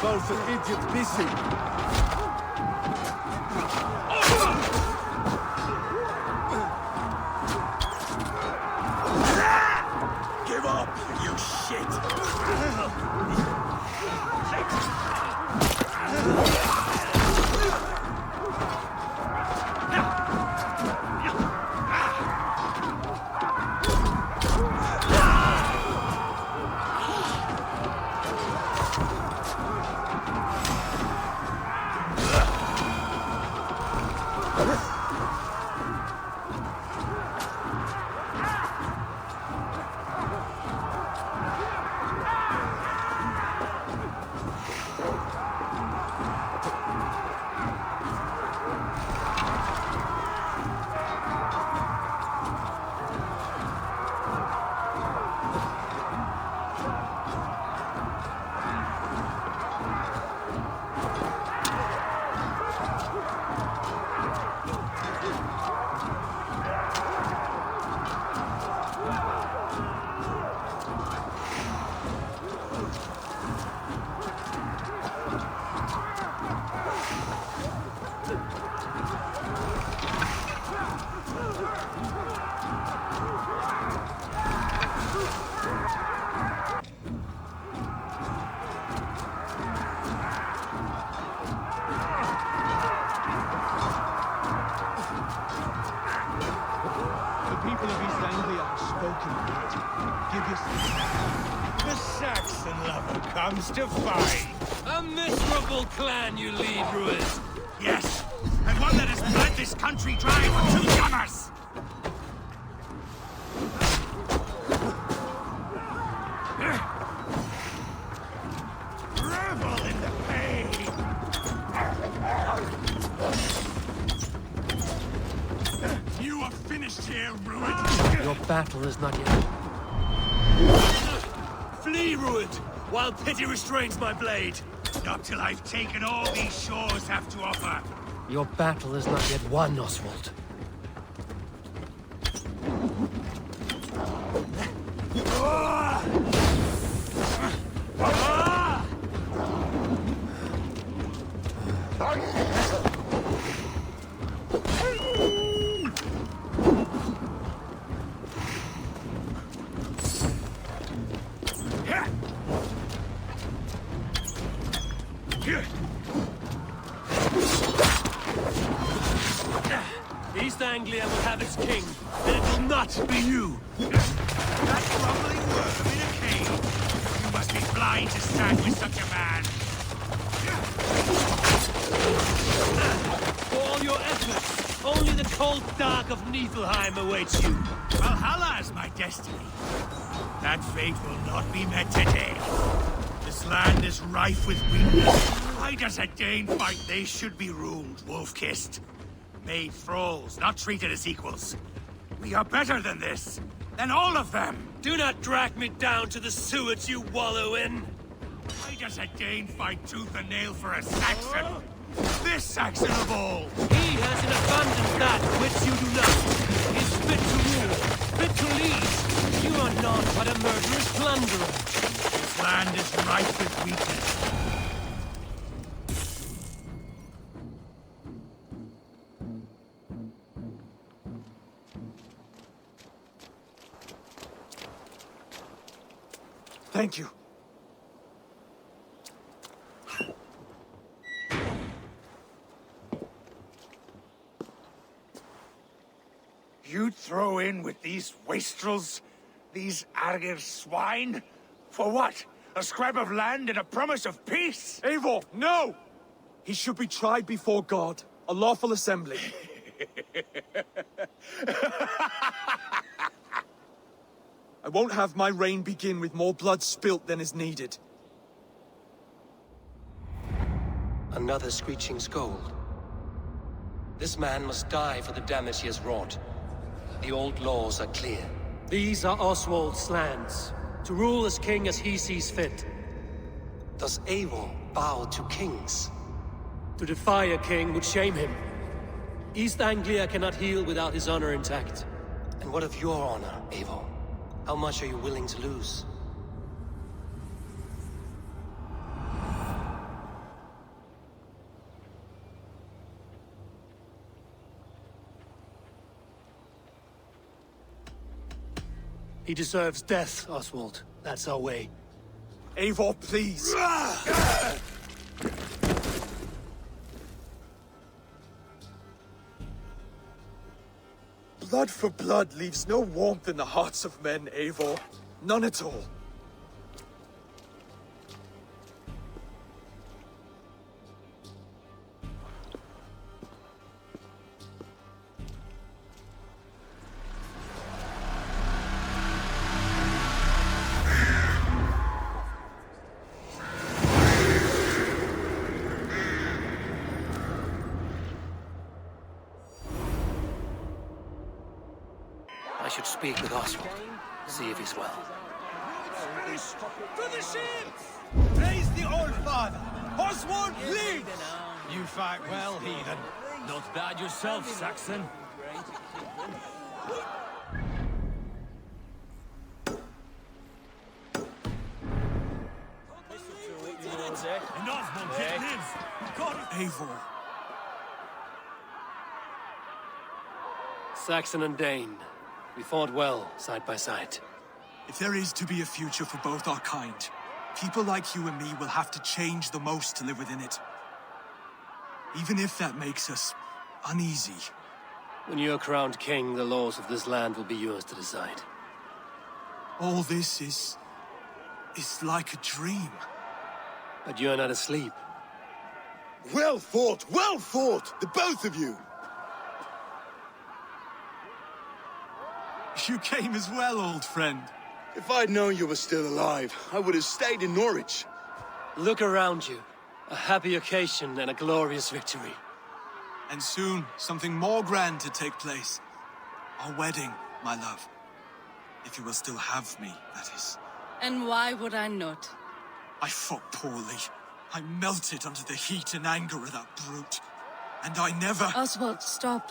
Both an idiot busy. Give up, you shit! The Saxon lover comes to fight. A miserable clan you lead, Ruin. Yes, and one that has bled this country dry for 2 summers. Revel in the pain. You are finished here, Ruin. Your battle is not yet. Flee, Ruined, while pity restrains my blade. Not till I've taken all these shores have to offer. Your battle is not yet won, Oswald. East Anglia will have its king, and it will not be you. That grumbling worm in a cave. You must be blind to stand with such a man. For all your efforts, only the cold dark of Niflheim awaits you. Valhalla is my destiny. That fate will not be met today. This land is rife with weakness. Why does a Dane fight? They should be ruled, wolf-kissed. Made thralls, not treated as equals. We are better than this. Than all of them. Do not drag me down to the sewers you wallow in. Why does a Dane fight tooth and nail for a Saxon? This Saxon of all. He has in abundance that which you do not. He is fit to rule, fit to lead. You are not but a murderous plunderer. This land is rife with weakness. Thank you. You'd throw in with these wastrels? These Argir swine? For what? A scrap of land and a promise of peace? Eivor, no! He should be tried before God, a lawful assembly. I won't have my reign begin with more blood spilt than is needed. Another screeching scold. This man must die for the damage he has wrought. The old laws are clear. These are Oswald's lands, to rule as king as he sees fit. Does Eivor bow to kings? To defy a king would shame him. East Anglia cannot heal without his honor intact. And what of your honor, Eivor? How much are you willing to lose? He deserves death, Oswald. That's our way. Eivor, please! Blood for blood leaves no warmth in the hearts of men, Eivor. None at all. I should speak with Oswald, see if he's well. To the ships! Praise the Old Father! Oswald lives! You fight well, heathen. Not bad yourself, Saxon. And Oswald yet lives! God, Eivor. Saxon and Dane. We fought well, side by side. If there is to be a future for both our kind, people like you and me will have to change the most to live within it. Even if that makes us uneasy. When you're crowned king, the laws of this land will be yours to decide. All this is like a dream. But you're not asleep. Well fought, the both of you! You came as well, old friend. If I'd known you were still alive, I would have stayed in Norwich. Look around you. A happy occasion and a glorious victory. And soon, something more grand to take place. Our wedding, my love. If you will still have me, that is. And why would I not? I fought poorly. I melted under the heat and anger of that brute. And I never... Oswald, stop.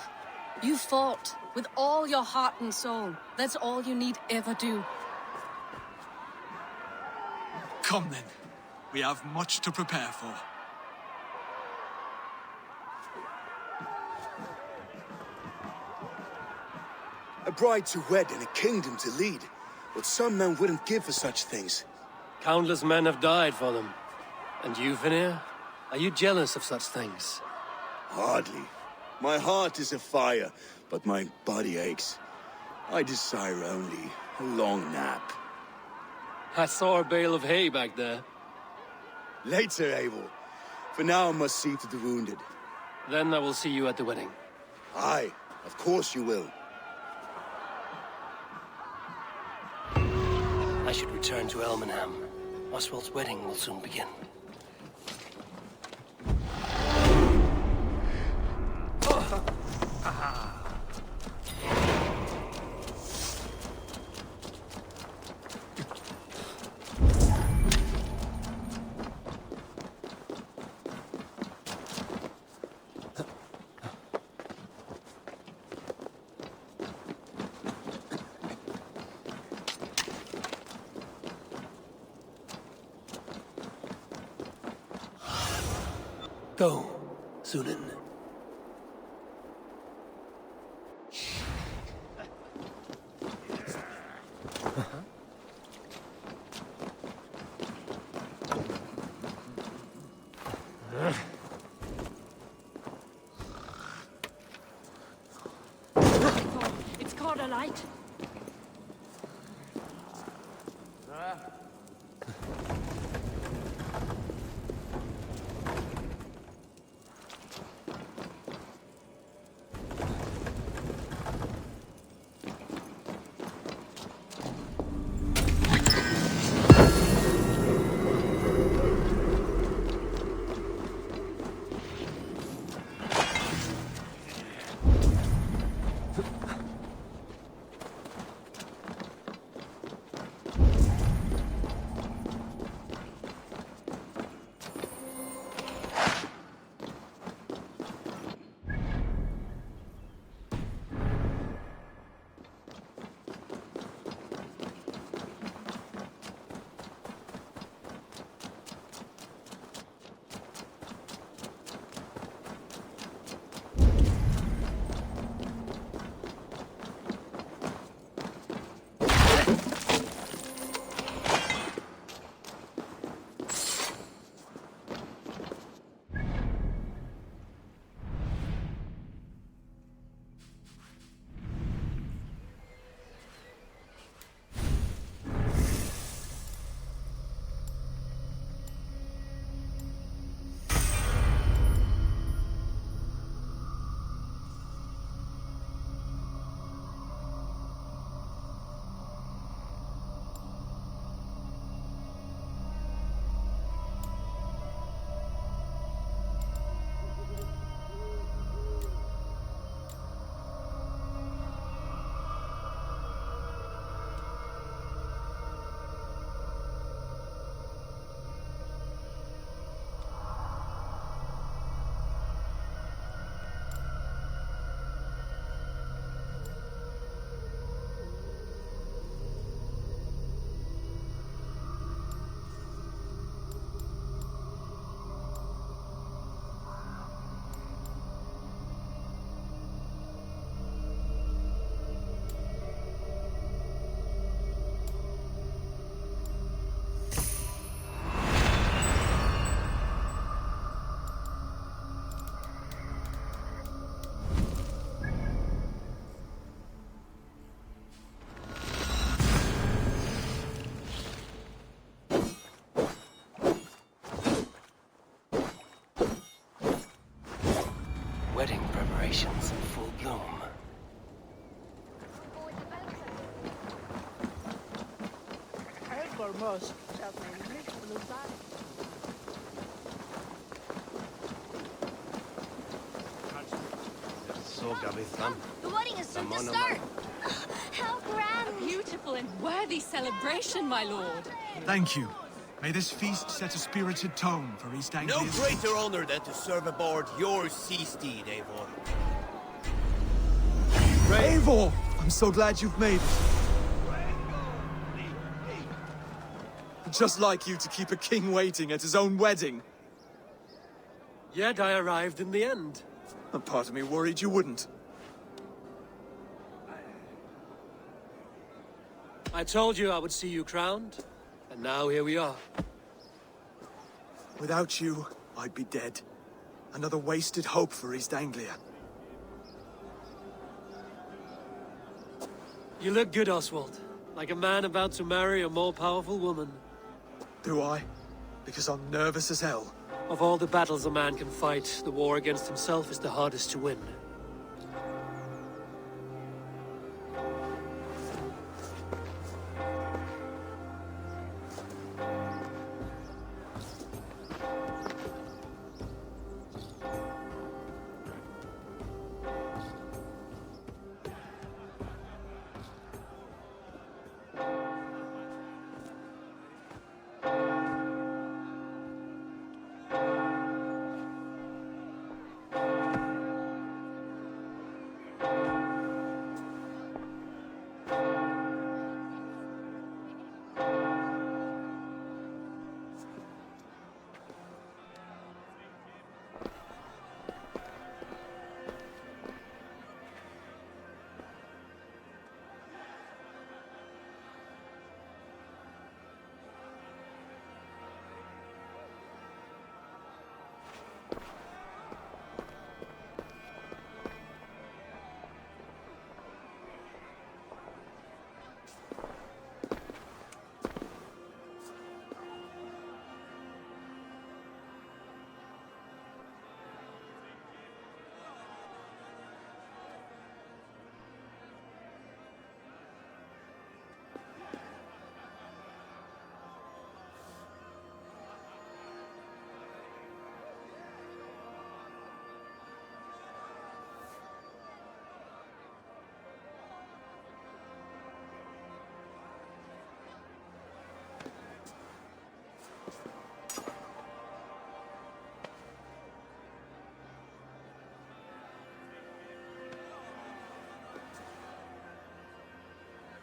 You fought with all your heart and soul. That's all you need ever do. Come then. We have much to prepare for. A bride to wed and a kingdom to lead. What some men wouldn't give for such things. Countless men have died for them. And you, Vanir? Are you jealous of such things? Hardly. My heart is afire, but my body aches. I desire only a long nap. I saw a bale of hay back there. Later, Eivor. For now, I must see to the wounded. Then I will see you at the wedding. Aye, of course you will. I should return to Elmenham. Oswald's wedding will soon begin. Go, Sunan. It's called a light. celebrations in full bloom. The wedding is soon to start! How grand! A beautiful and worthy celebration, my lord. Thank you. May this feast set a spirited tone for East Anglia. No greater honor than to serve aboard your sea steed, Eivor. Eivor! I'm so glad you've made it. Just like you to keep a king waiting at his own wedding. Yet I arrived in the end. A part of me worried you wouldn't. I told you I would see you crowned, and now here we are. Without you, I'd be dead. Another wasted hope for East Anglia. You look good, Oswald. Like a man about to marry a more powerful woman. Do I? Because I'm nervous as hell. Of all the battles a man can fight, the war against himself is the hardest to win.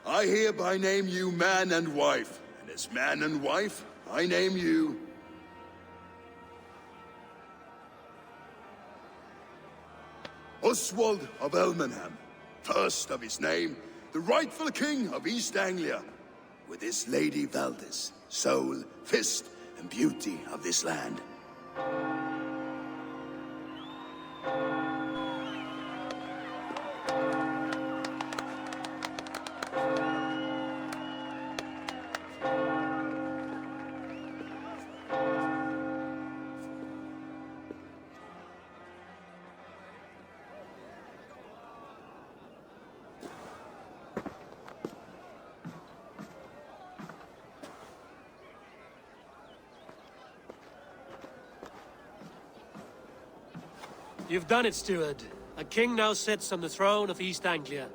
I hereby name you man and wife, and as man and wife, I name you... Oswald of Elmenham, first of his name, the rightful king of East Anglia, with his lady Valdis, soul, fist, and beauty of this land. You've done it, steward. A king now sits on the throne of East Anglia.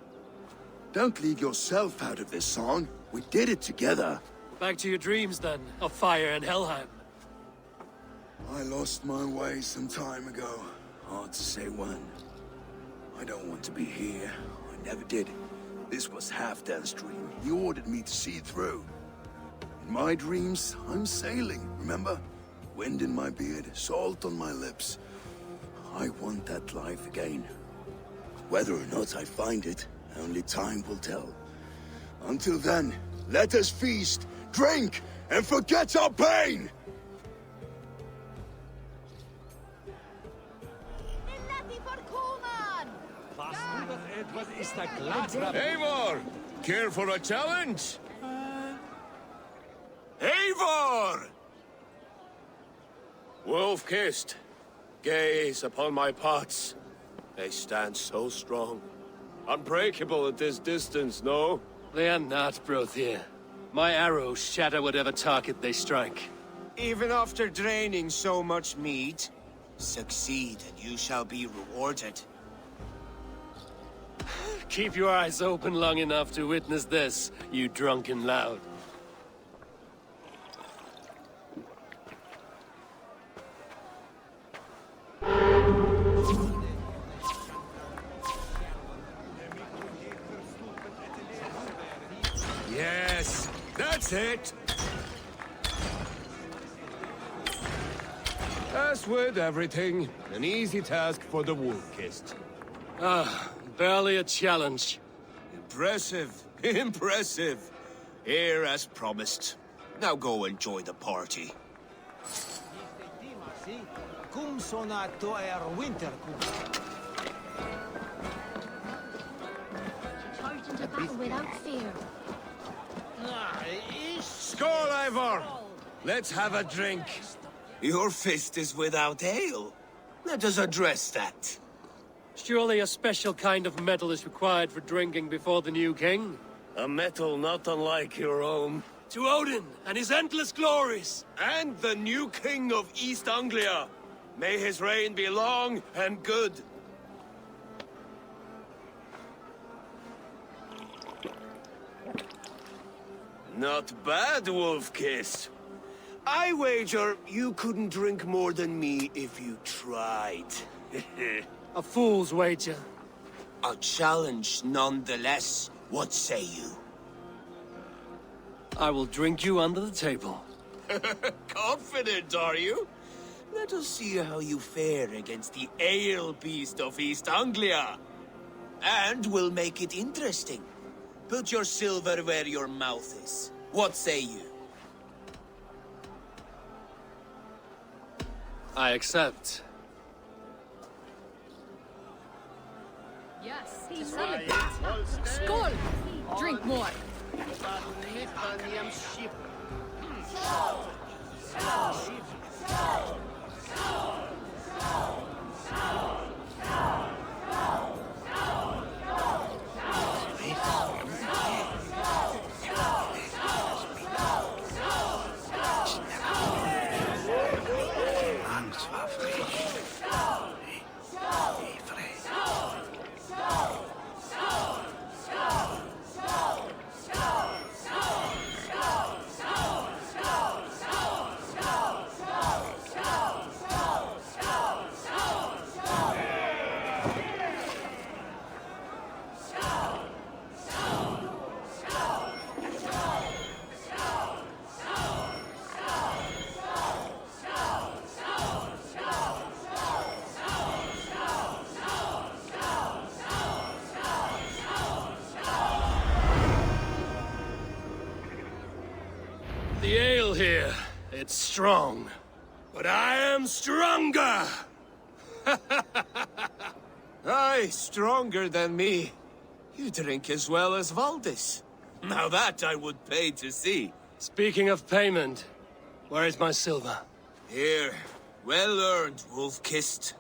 Don't leave yourself out of this song. We did it together. Back to your dreams, then, of fire and Helheim. I lost my way some time ago. Hard to say when. I don't want to be here. I never did. This was Halfdan's dream. He ordered me to see it through. In my dreams, I'm sailing, remember? Wind in my beard, salt on my lips. I want that life again. Whether or not I find it, only time will tell. Until then, let us feast, drink, and forget our pain! Eivor! Care for a challenge? Eivor! Wolf-kissed, gaze upon my pots. They stand so strong. Unbreakable at this distance, no? They are not, Brothier. My arrows shatter whatever target they strike. Even after draining so much meat, succeed and you shall be rewarded. Keep your eyes open long enough to witness this, you drunken lout. Yes, that's it. As with everything, an easy task for the wolf-kissed. Ah, barely a challenge. Impressive, impressive. Here as promised. Now go enjoy the party. Cum sonato winter. Charge into battle without fear. Skål, Eivor! Let's have a drink. Your fist is without ale. Let us address that. Surely a special kind of metal is required for drinking before the new king? A metal not unlike your own. To Odin and his endless glories! And the new king of East Anglia. May his reign be long and good. Not bad, Wolf-Kiss. I wager you couldn't drink more than me if you tried. A fool's wager. A challenge nonetheless. What say you? I will drink you under the table. Confident, are you? Let us see how you fare against the ale beast of East Anglia. And we'll make it interesting. Put your silver where your mouth is. What say you? I accept. Yes, to celebrate. Skål! Drink more. The ale here, it's strong. But I am stronger! Aye, stronger than me. You drink as well as Valdis. Now that I would pay to see. Speaking of payment, where is my silver? Here, well earned, wolf-kissed.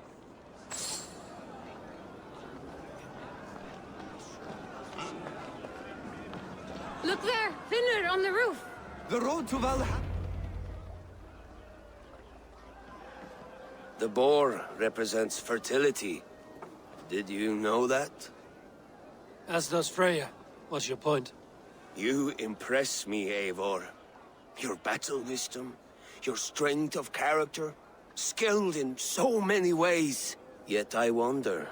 Look there, Finner on the roof. The road to Valhalla. The boar represents fertility. Did you know that? As does Freya. What's your point? You impress me, Eivor. Your battle wisdom, your strength of character, skilled in so many ways. Yet I wonder,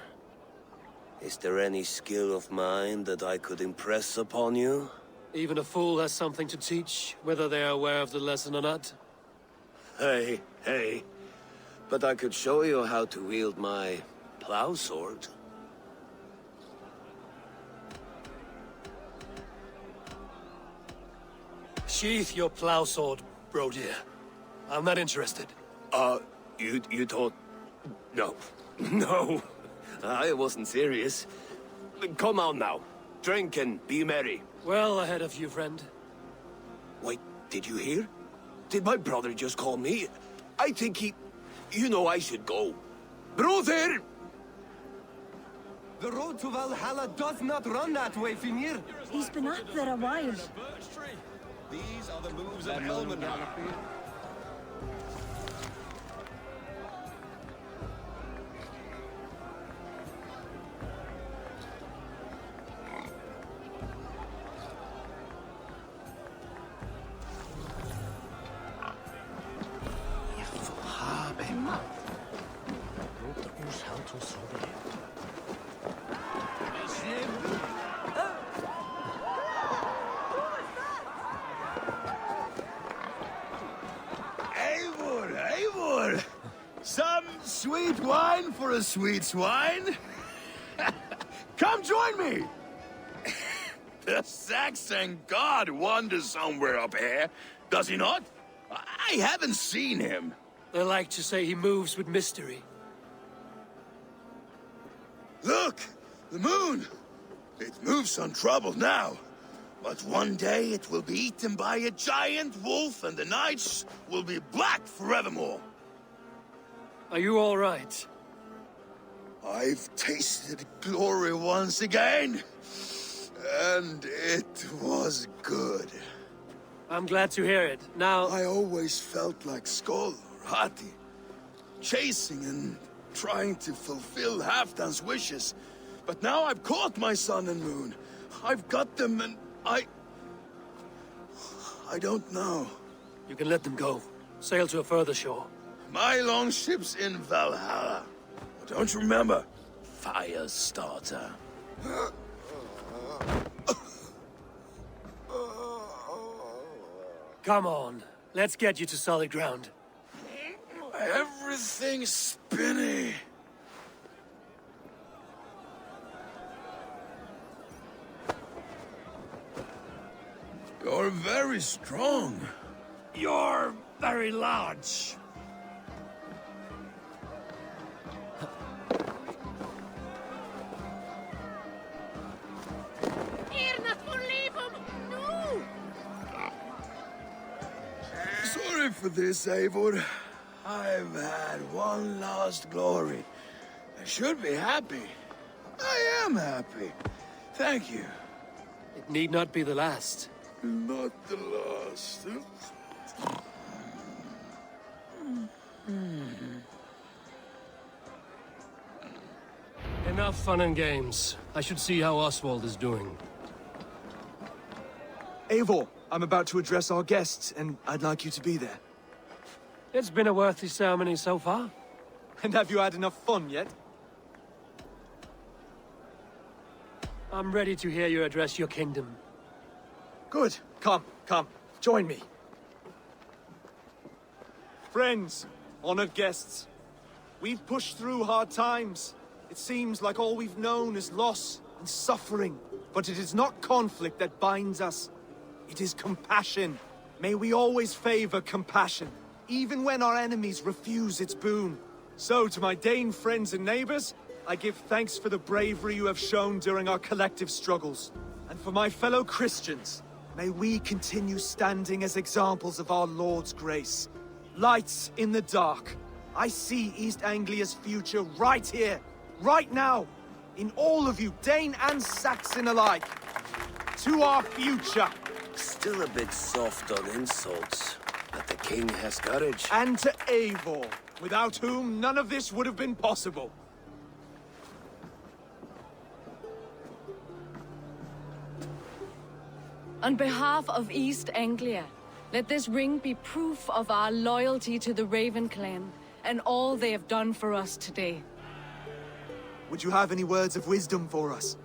is there any skill of mine that I could impress upon you? Even a fool has something to teach, whether they are aware of the lesson or not. Hey, hey. But I could show you how to wield my plow sword. Sheath your plow sword, bro dear. I'm not interested. You thought... No. No. I wasn't serious. Come on now. Drink and be merry. Well ahead of you, friend. Wait, did you hear? Did my brother just call me? I think he... You know I should go. Brother! The road to Valhalla does not run that way, Finir. He's been up there a while. These are the moves of Elmenham. Eivor! Some sweet wine for a sweet swine? Come join me! The Saxon god wanders somewhere up here, does he not? I haven't seen him. They like to say he moves with mystery. Look! The moon! It moves untroubled now. But one day it will be eaten by a giant wolf and the nights will be black forevermore. Are you all right? I've tasted glory once again. And it was good. I'm glad to hear it. Now... I always felt like Skoll or Hati. Chasing and trying to fulfill Halfdan's wishes. But now I've caught my sun and moon. I've got them and I don't know. You can let them go. Sail to a further shore. My longship's in Valhalla. Don't you remember? Firestarter. Come on. Let's get you to solid ground. Everything's spinny. You're very strong. You're very large. Sorry for this, Eivor. I've had one last glory. I should be happy. I am happy. Thank you. It need not be the last. Not the last. Enough fun and games. I should see how Oswald is doing. Eivor, I'm about to address our guests, and I'd like you to be there. It's been a worthy ceremony so far. And have you had enough fun yet? I'm ready to hear you address your kingdom. Good. Come, join me. Friends, honored guests, we've pushed through hard times. It seems like all we've known is loss and suffering. But it is not conflict that binds us. It is compassion. May we always favor compassion, even when our enemies refuse its boon. So, to my Dane friends and neighbors, I give thanks for the bravery you have shown during our collective struggles. And for my fellow Christians, may we continue standing as examples of our Lord's grace. Lights in the dark. I see East Anglia's future right here, right now, in all of you, Dane and Saxon alike. To our future. Still a bit soft on insults, but the king has courage. And to Eivor, without whom none of this would have been possible. On behalf of East Anglia, let this ring be proof of our loyalty to the Raven clan and all they have done for us today. Would you have any words of wisdom for us?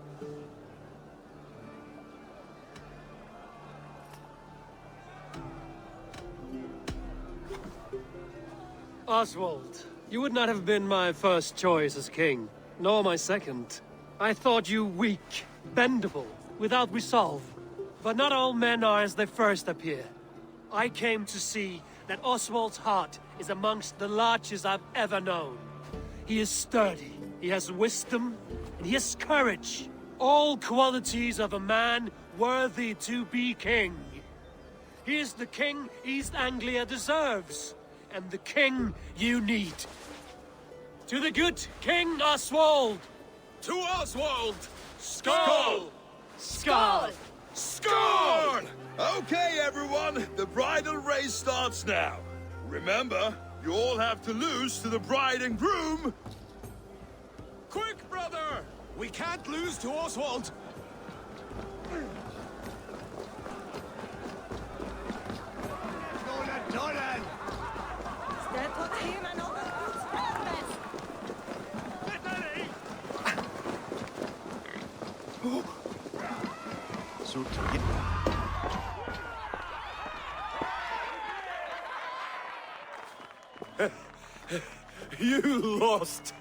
Oswald, you would not have been my first choice as king, nor my second. I thought you weak, bendable, without resolve. But not all men are as they first appear. I came to see that Oswald's heart is amongst the largest I've ever known. He is sturdy, he has wisdom, and he has courage. All qualities of a man worthy to be king. He is the king East Anglia deserves, and the king you need. To the good King Oswald! To Oswald! Skull! Skull! Skull! Okay, everyone, the bridal race starts now. Remember, you all have to lose to the bride and groom. Quick, brother! We can't lose to Oswald! You lost!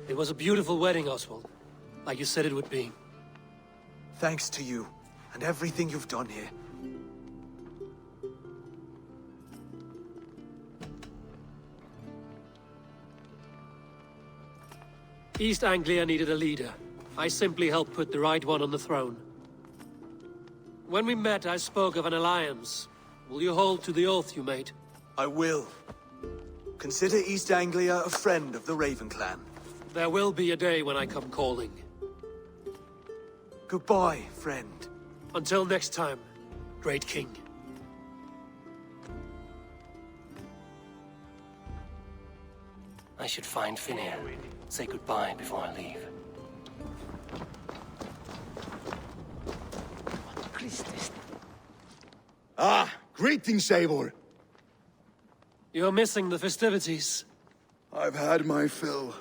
It was a beautiful wedding, Oswald. Like you said it would be. Thanks to you, and everything you've done here. East Anglia needed a leader. I simply helped put the right one on the throne. When we met, I spoke of an alliance. Will you hold to the oath you made? I will. Consider East Anglia a friend of the Raven clan. There will be a day when I come calling. Goodbye, friend. Until next time, great king. I should find Finir. Say goodbye before I leave. Ah, greetings, Eivor. You're missing the festivities. I've had my fill.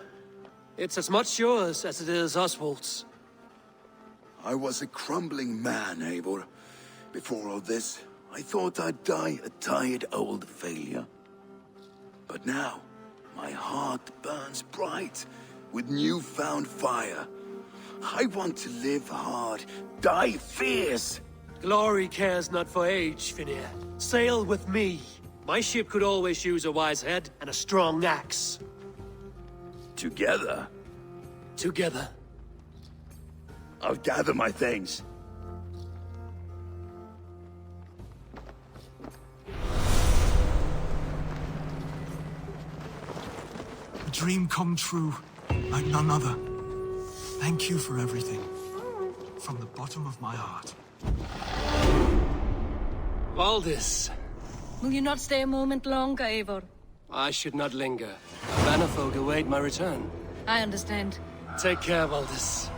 It's as much yours as it is Oswald's. I was a crumbling man, Eivor. Before all this, I thought I'd die a tired old failure. But now, my heart burns bright with newfound fire. I want to live hard, die fierce. Glory cares not for age, Finir. Sail with me. My ship could always use a wise head and a strong axe. Together? Together. I'll gather my things. A dream come true, like none other. Thank you for everything. From the bottom of my heart. Valdis. Will you not stay a moment longer, Eivor? I should not linger. Bannerfolk await my return. I understand. Take care, Valdis.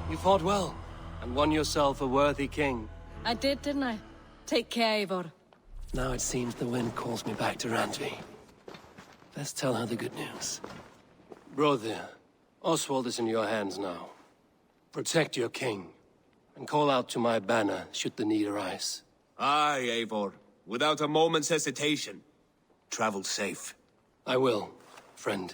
You fought well, and won yourself a worthy king. I did, didn't I? Take care, Eivor. Now it seems the wind calls me back to Randvi. Let's tell her the good news. Brother, Oswald is in your hands now. Protect your king, and call out to my banner should the need arise. Aye, Eivor. Without a moment's hesitation. Travel safe. I will, friend.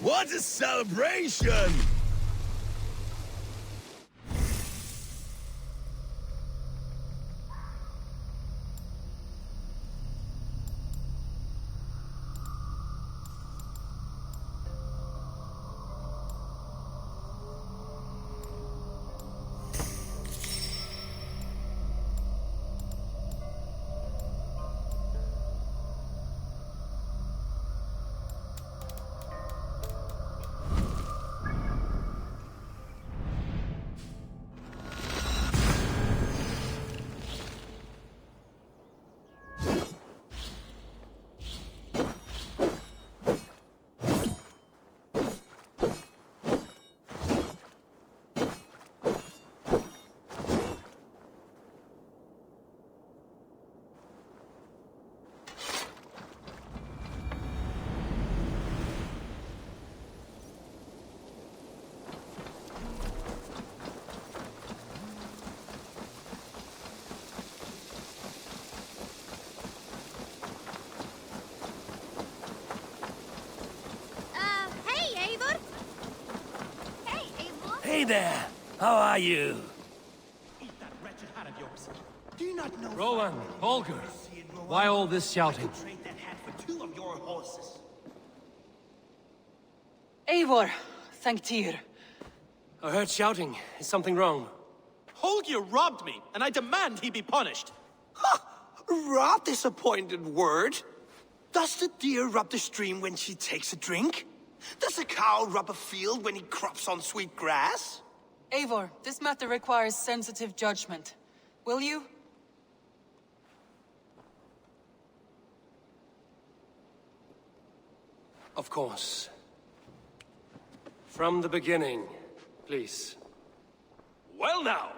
What a celebration! Hey there! How are you? not know. Rowan, Holger, why all this shouting? Trade that hat for 2 of your horses. Eivor, thank Tyr. I heard shouting. Is something wrong? Holger robbed me, and I demand he be punished. Ha! Rub disappointed word. Does the deer rub the stream when she takes a drink? Does a cow rub a field when he crops on sweet grass? Eivor, this matter requires sensitive judgment. Will you? Of course. From the beginning, please. Well now,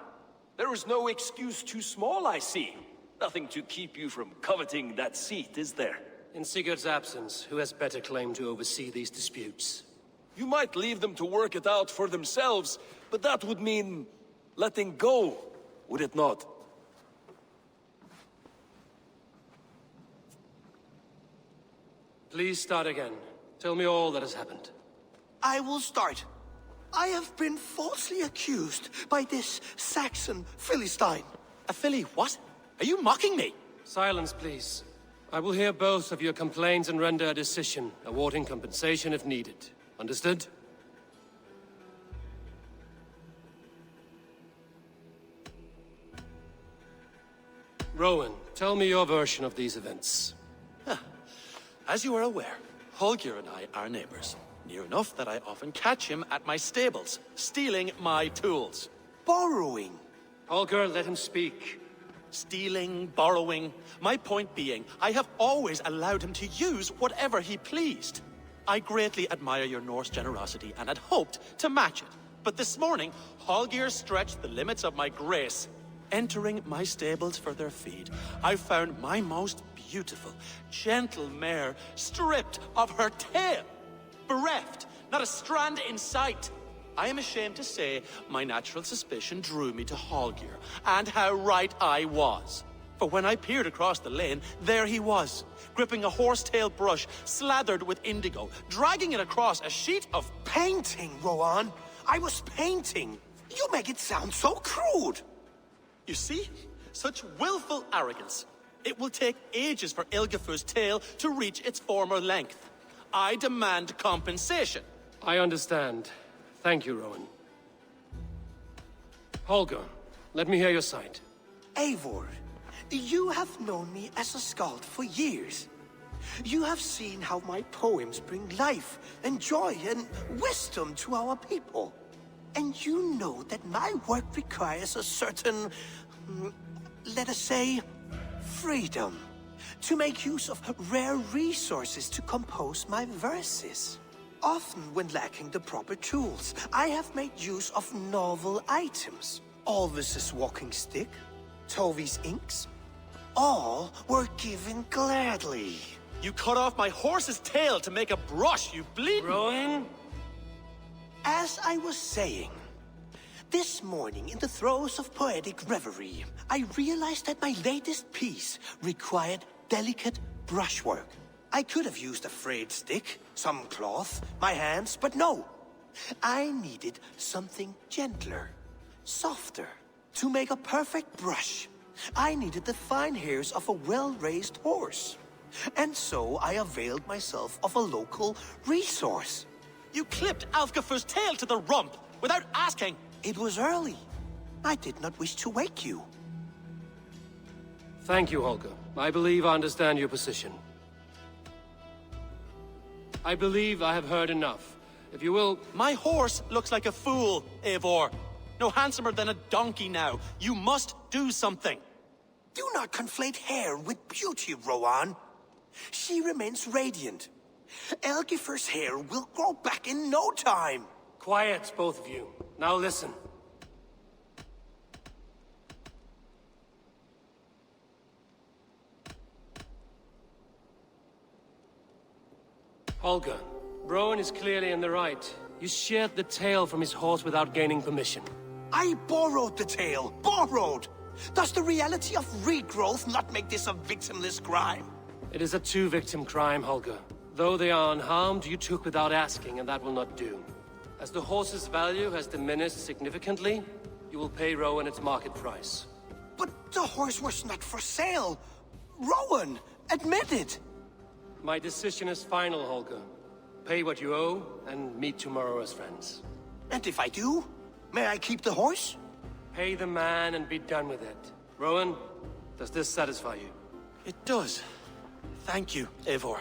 there is no excuse too small, I see. Nothing to keep you from coveting that seat, is there? In Sigurd's absence, who has better claim to oversee these disputes? You might leave them to work it out for themselves, but that would mean letting go, would it not? Please start again. Tell me all that has happened. I will start. I have been falsely accused by this Saxon Philistine. A Philly what? Are you mocking me? Silence, please. I will hear both of your complaints and render a decision, awarding compensation if needed. Understood? Rowan, tell me your version of these events. As you are aware, Holger and I are neighbors. Near enough that I often catch him at my stables, stealing my tools. Borrowing. Holger, let him speak. Stealing, borrowing. My point being, I have always allowed him to use whatever he pleased. I greatly admire your Norse generosity and had hoped to match it. But this morning, Holger stretched the limits of my grace. Entering my stables for their feed, I found my most beautiful, gentle mare stripped of her tail. Bereft, not a strand in sight. I am ashamed to say my natural suspicion drew me to Holger, and how right I was. For when I peered across the lane, there he was, gripping a horsetail brush slathered with indigo, dragging it across a sheet of painting, Rowan. I was painting. You make it sound so crude. You see? Such willful arrogance. It will take ages for Ilgafur's tail to reach its former length. I demand compensation. I understand. Thank you, Rowan. Holger, let me hear your side. Eivor, you have known me as a skald for years. You have seen how my poems bring life and joy and wisdom to our people. And you know that my work requires a certain, let us say, freedom. To make use of rare resources to compose my verses. Often when lacking the proper tools, I have made use of novel items. Alvis's walking stick, Tovi's inks. All were given gladly. You cut off my horse's tail to make a brush, you bleeding... Rowan? As I was saying, this morning in the throes of poetic reverie, I realized that my latest piece required delicate brushwork. I could have used a frayed stick, some cloth, my hands, but no. I needed something gentler, softer. To make a perfect brush, I needed the fine hairs of a well-raised horse. And so I availed myself of a local resource. You clipped Alfgafur's tail to the rump without asking. It was early. I did not wish to wake you. Thank you, Holger. I believe I understand your position. I believe I have heard enough. If you will... My horse looks like a fool, Eivor. No handsomer than a donkey now. You must do something. Do not conflate hair with beauty, Rowan. She remains radiant. Elgifur's hair will grow back in no time. Quiet, both of you. Now listen. Holger, Rowan is clearly in the right. You sheared the tail from his horse without gaining permission. I borrowed the tail. Borrowed! Does the reality of regrowth not make this a victimless crime? It is a two-victim crime, Holger. Though they are unharmed, you took without asking, and that will not do. As the horse's value has diminished significantly, you will pay Rowan its market price. But the horse was not for sale. Rowan, admit it. My decision is final, Holger. Pay what you owe, and meet tomorrow as friends. And if I do, may I keep the horse? Pay the man and be done with it. Rowan, does this satisfy you? It does. Thank you, Eivor.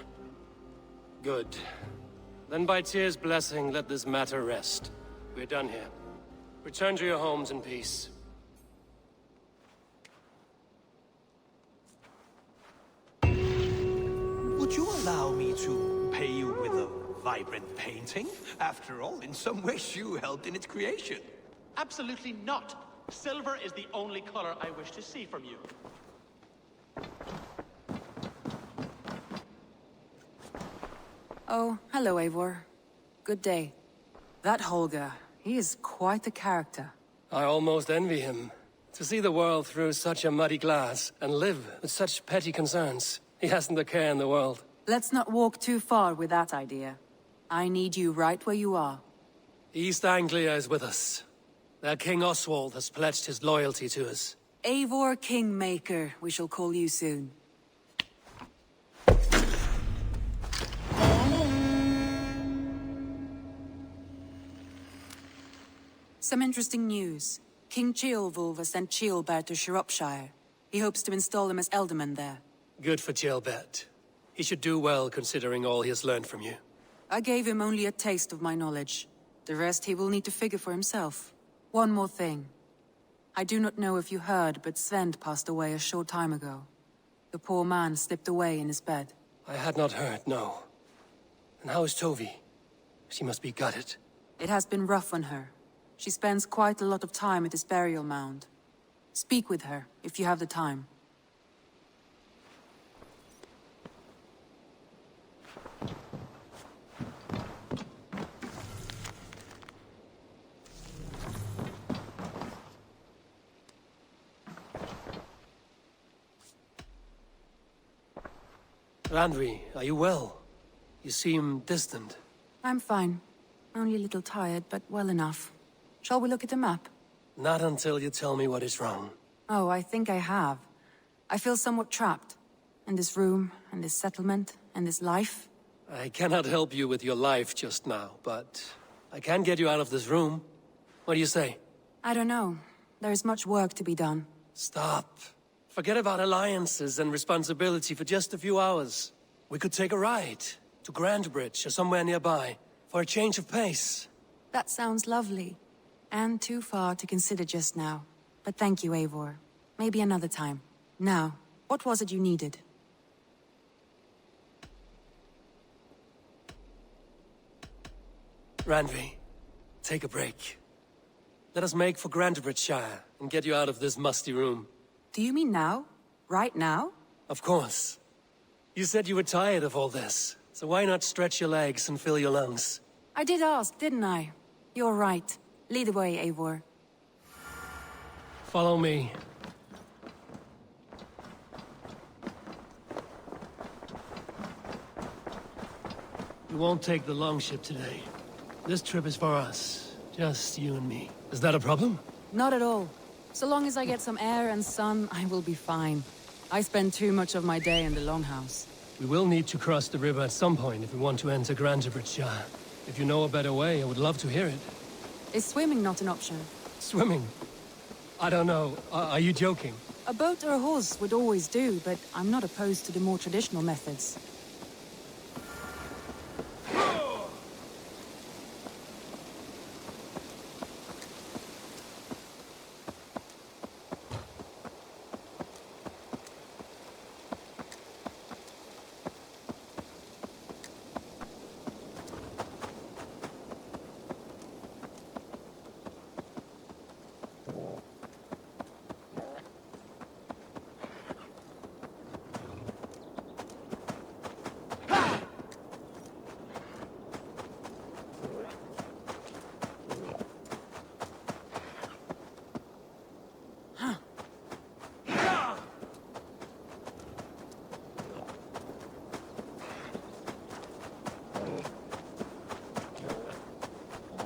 Good. Then by Tyr's blessing, let this matter rest. We're done here. Return to your homes in peace. Would you allow me to pay you with a vibrant painting? After all, in some ways you helped in its creation. Absolutely not. Silver is the only color I wish to see from you. Oh, hello, Eivor. Good day. That Holger, he is quite a character. I almost envy him. To see the world through such a muddy glass and live with such petty concerns. He hasn't a care in the world. Let's not walk too far with that idea. I need you right where you are. East Anglia is with us. Their King Oswald has pledged his loyalty to us. Eivor Kingmaker, we shall call you soon. Some interesting news. King Ceolwulf has sent Ceolbert to Shropshire. He hopes to install him as Elderman there. Good for Ceolbert. He should do well considering all he has learned from you. I gave him only a taste of my knowledge. The rest he will need to figure for himself. One more thing. I do not know if you heard, but Svend passed away a short time ago. The poor man slipped away in his bed. I had not heard, no. And how is Tovi? She must be gutted. It has been rough on her. She spends quite a lot of time at his burial mound. Speak with her, if you have the time. Randvi, are you well? You seem distant. I'm fine. Only a little tired, but well enough. Shall we look at the map? Not until you tell me what is wrong. Oh, I think I have. I feel somewhat trapped. In this room, and this settlement, and this life. I cannot help you with your life just now, but I can get you out of this room. What do you say? I don't know. There is much work to be done. Stop. Forget about alliances and responsibility for just a few hours. We could take a ride to Grandbridge or somewhere nearby for a change of pace. That sounds lovely. And too far to consider just now. But thank you, Eivor. Maybe another time. Now, what was it you needed? Randvi, take a break. Let us make for Grandbridgeshire and get you out of this musty room. Do you mean now? Right now? Of course. You said you were tired of all this, so why not stretch your legs and fill your lungs? I did ask, didn't I? You're right. Lead the way, Eivor. Follow me. We won't take the longship today. This trip is for us. Just you and me. Is that a problem? Not at all. So long as I get some air and sun, I will be fine. I spend too much of my day in the longhouse. We will need to cross the river at some point if we want to enter Grandbridgeshire. If you know a better way, I would love to hear it. Is swimming not an option? Swimming? I don't know. Are you joking? A boat or a horse would always do, but I'm not opposed to the more traditional methods.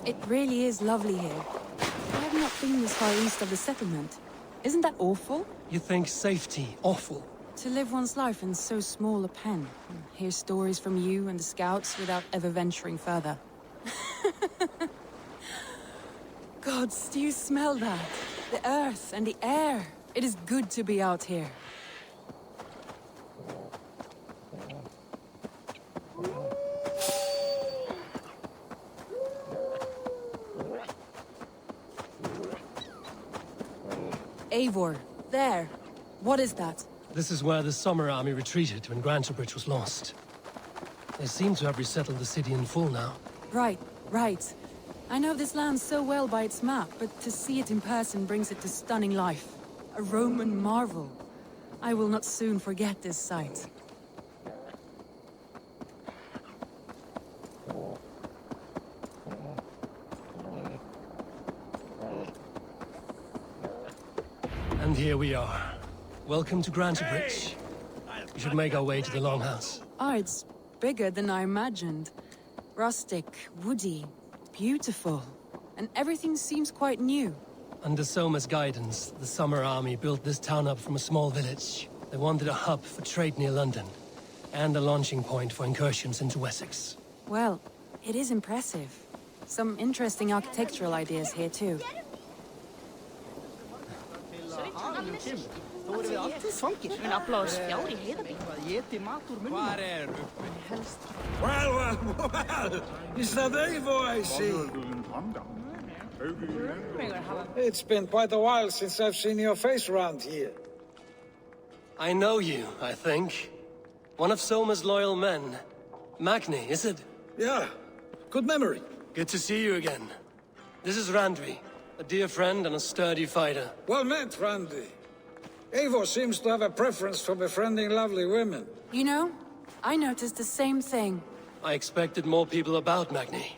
It really is lovely here. I have not been this far east of the settlement. Isn't that awful? You think safety awful? To live one's life in so small a pen. Hear stories from you and the scouts without ever venturing further. Gods, do you smell that? The earth and the air. It is good to be out here. Eivor, there. What is that? This is where the Summer Army retreated when Grantebridge was lost. They seem to have resettled the city in full now. Right. I know this land so well by its map, but to see it in person brings it to stunning life. A Roman marvel. I will not soon forget this sight. And here we are. Welcome to Grantebridge. We should make our way to the Longhouse. Ah, it's bigger than I imagined. Rustic, woody, beautiful. And everything seems quite new. Under Soma's guidance, the Summer Army built this town up from a small village. They wanted a hub for trade near London, and a launching point for incursions into Wessex. Well, it is impressive. Some interesting architectural ideas here too. Well, is that Eivor I see? It's been quite a while since I've seen your face around here. I know you, I think. One of Soma's loyal men. Magni, is it? Yeah, good memory. Good to see you again. This is Randvi, a dear friend and a sturdy fighter. Well met, Randy. Eivor seems to have a preference for befriending lovely women. You know, I noticed the same thing. I expected more people about Magni.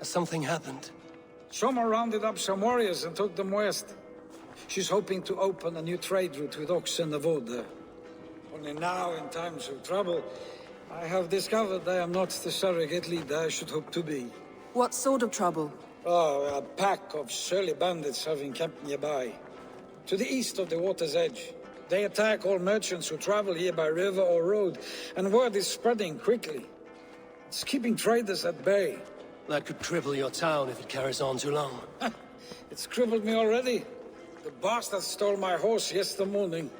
Has something happened? Soma rounded up some warriors and took them west. She's hoping to open a new trade route with oxen of wood. Only now, in times of trouble, I have discovered I am not the surrogate leader I should hope to be. What sort of trouble? Oh, a pack of surly bandits have encamped nearby. To the east of the water's edge. They attack all merchants who travel here by river or road, and word is spreading quickly. It's keeping traders at bay. That could cripple your town if it carries on too long. It's crippled me already. The bastard stole my horse yesterday morning.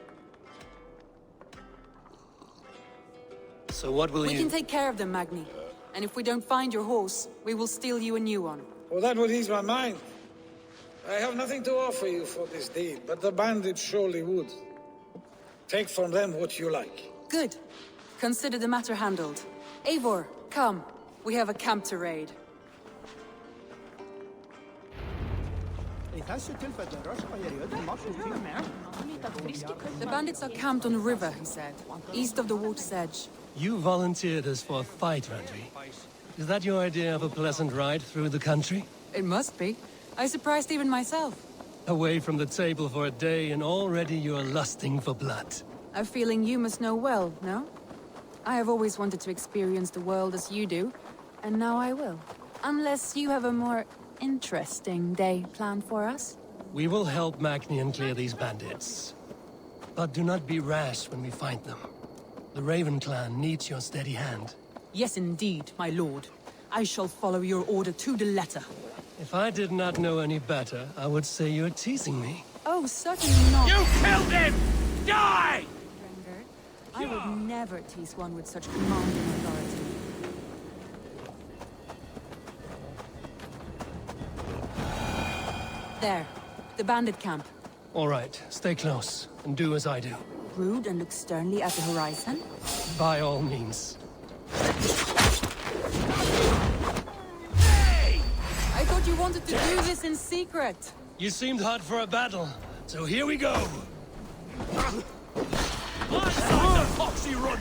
So what will We can take care of them, Magni. And if we don't find your horse, we will steal you a new one. Well, that would ease my mind. I have nothing to offer you for this deed, but the bandits surely would. Take from them what you like. Good. Consider the matter handled. Eivor, come. We have a camp to raid. The bandits are camped on the river, he said, east of the water's edge. You volunteered us for a fight, Randvi. Is that your idea of a pleasant ride through the country? It must be. I surprised even myself. Away from the table for a day and already you're lusting for blood. A feeling you must know well, no? I have always wanted to experience the world as you do, and now I will. Unless you have a more interesting day planned for us? We will help Magni clear these bandits. But do not be rash when we find them. The Raven clan needs your steady hand. Yes, indeed, my lord. I shall follow your order to the letter. If I did not know any better, I would say you're teasing me. Oh, certainly not. You killed him! Die! I would never tease one with such commanding authority. There. The bandit camp. All right, stay close, and do as I do. Brood and look sternly at the horizon? By all means. I thought you wanted to do this in secret. You seemed hot for a battle, so here we go! Inside the foxy runt!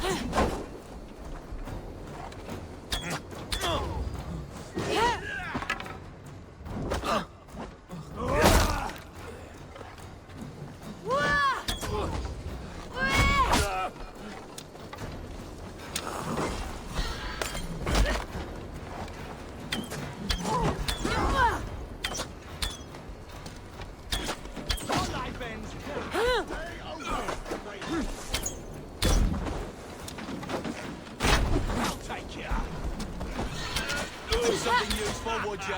do something useful, would ya?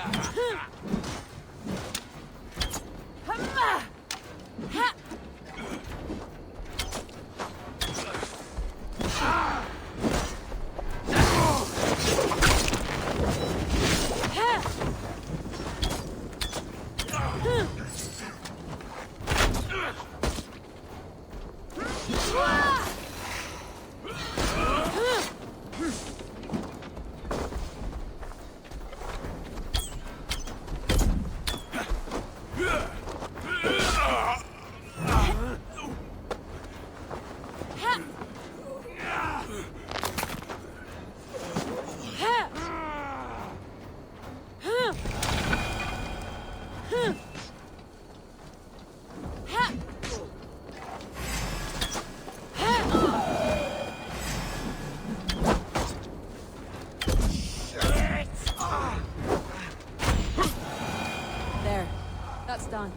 That's done.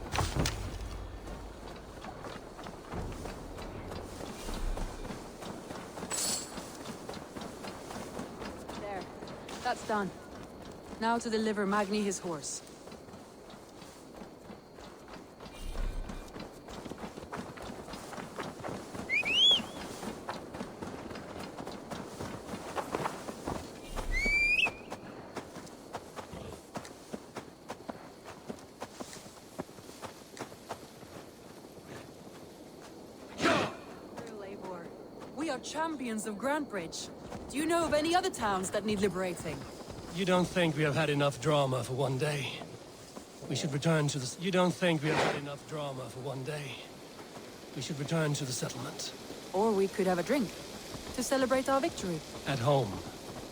There. That's done. Now to deliver Magni his horse. Champions of Grantbridge. Do you know of any other towns that need liberating? You don't think we have had enough drama for one day? We should return to the... You don't think we have had enough drama for one day? We should return to the settlement. Or we could have a drink, to celebrate our victory. At home.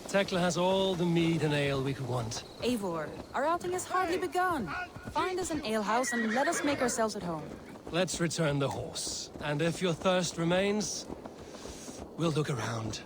Tekla has all the mead and ale we could want. Eivor, our outing has hardly begun. Find us an alehouse and let us make ourselves at home. Let's return the horse. And if your thirst remains... we'll look around.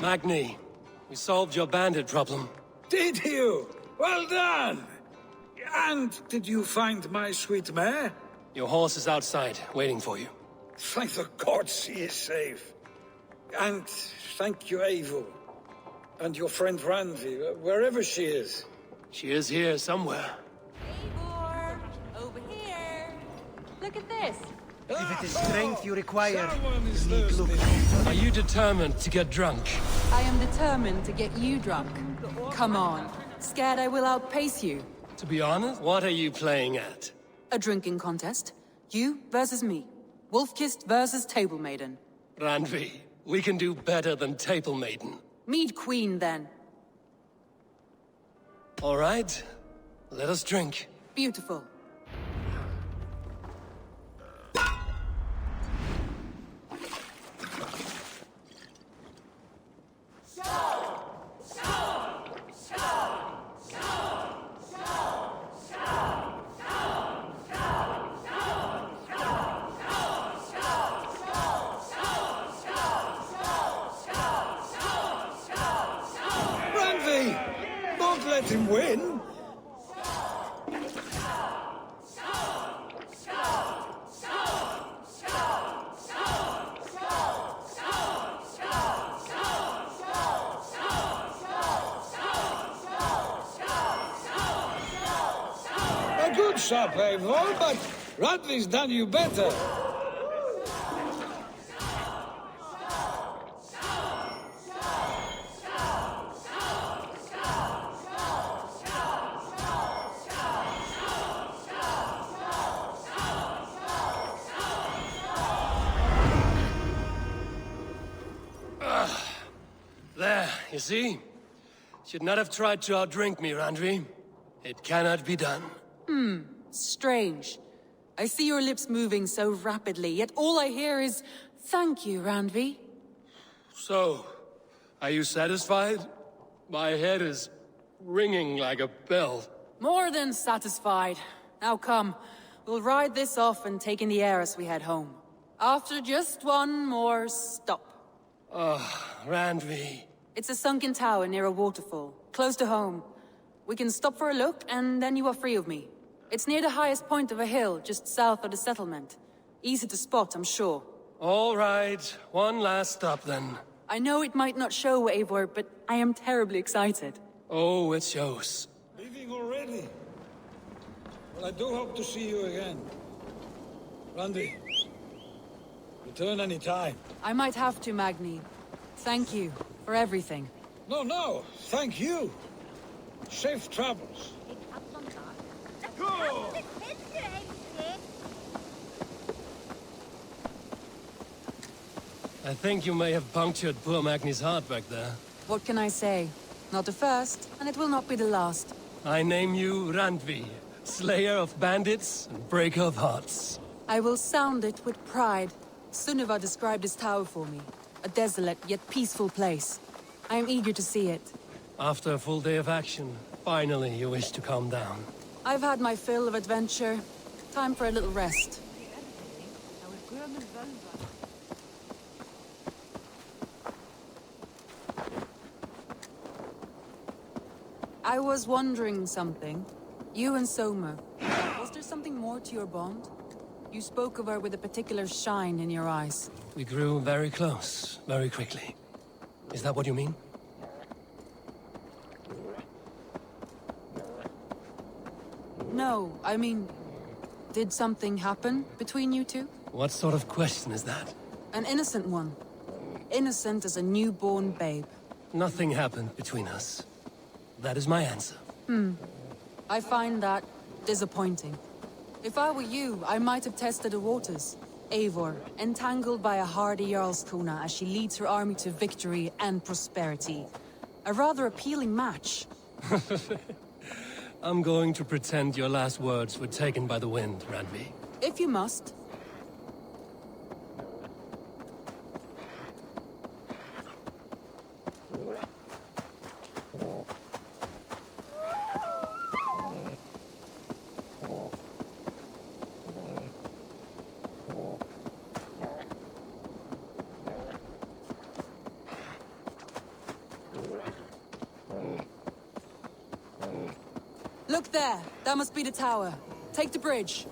Magni, we solved your bandit problem. Did you? Well done! And did you find my sweet mare? Your horse is outside, waiting for you. Thank the gods he is safe. And thank you, Eivor. And your friend Randi, wherever she is. She is here somewhere. Eivor! Over here! Look at this! If it is strength you require, you need look. Are you determined to get drunk? I am determined to get you drunk. Come on. Scared I will outpace you. To be honest, what are you playing at? A drinking contest. You versus me. Wolf-kissed versus Table Maiden. Randvi, we can do better than Table Maiden. Mead Queen, then. All right. Let us drink. Beautiful. Let him win. A good shot, Eivor, but Radley's done you better. You see? Should not have tried to outdrink me, Randvi. It cannot be done. Strange. I see your lips moving so rapidly, yet all I hear is, thank you, Randvi. So, are you satisfied? My head is ringing like a bell. More than satisfied. Now come, we'll ride this off and take in the air as we head home. After just one more stop. Randvi. It's a sunken tower near a waterfall, close to home. We can stop for a look, and then you are free of me. It's near the highest point of a hill, just south of the settlement. Easy to spot, I'm sure. All right, one last stop then. I know it might not show, Eivor, but I am terribly excited. Oh, it shows. Leaving already? Well, I do hope to see you again. Randy, return any time. I might have to, Magni. Thank you for everything. No, thank you. Safe travels. Go! I think you may have punctured poor Magni's heart back there. What can I say? Not the first, and it will not be the last. I name you Randvi, slayer of bandits and breaker of hearts. I will sound it with pride. Sunniva described this tower for me. A desolate yet peaceful place. I am eager to see it. After a full day of action, finally you wish to calm down. I've had my fill of adventure. Time for a little rest. I was wondering something. You and Soma. Was there something more to your bond? You spoke of her with a particular shine in your eyes. We grew very close, very quickly. Is that what you mean? No, I mean... Did something happen between you two? What sort of question is that? An innocent one. Innocent as a newborn babe. Nothing happened between us. That is my answer. I find that disappointing. If I were you, I might have tested the waters. Eivor, entangled by a hardy Jarlskona as she leads her army to victory and prosperity. A rather appealing match. I'm going to pretend your last words were taken by the wind, Randvi. If you must. Look there! That must be the tower. Take the bridge.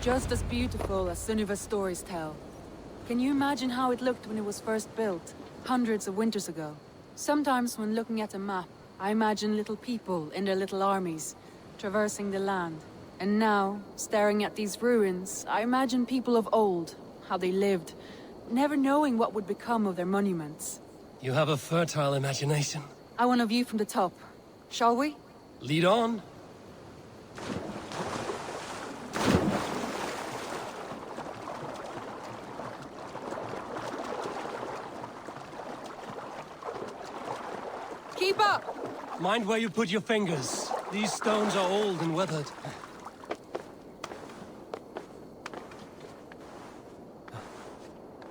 Just as beautiful as Sunniva's stories tell. Can you imagine how it looked when it was first built, hundreds of winters ago? Sometimes when looking at a map, I imagine little people in their little armies, traversing the land. And now, staring at these ruins, I imagine people of old, how they lived, never knowing what would become of their monuments. You have a fertile imagination. I want a view from the top. Shall we? Lead on. Keep up! Mind where you put your fingers. These stones are old and weathered.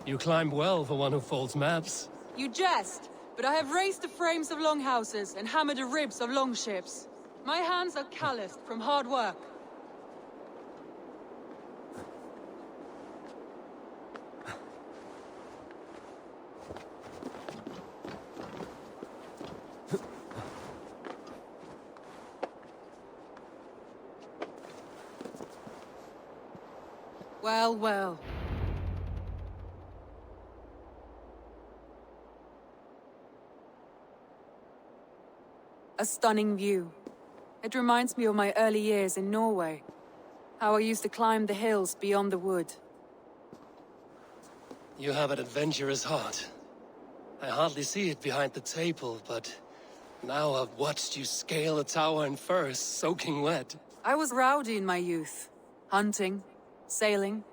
You climb well for one who folds maps. You jest, but I have raised the frames of longhouses and hammered the ribs of longships. My hands are calloused from hard work. Well, well. A stunning view. It reminds me of my early years in Norway. How I used to climb the hills beyond the wood. You have an adventurous heart. I hardly see it behind the table, but now I've watched you scale a tower in furs, soaking wet. I was rowdy in my youth. Hunting, sailing.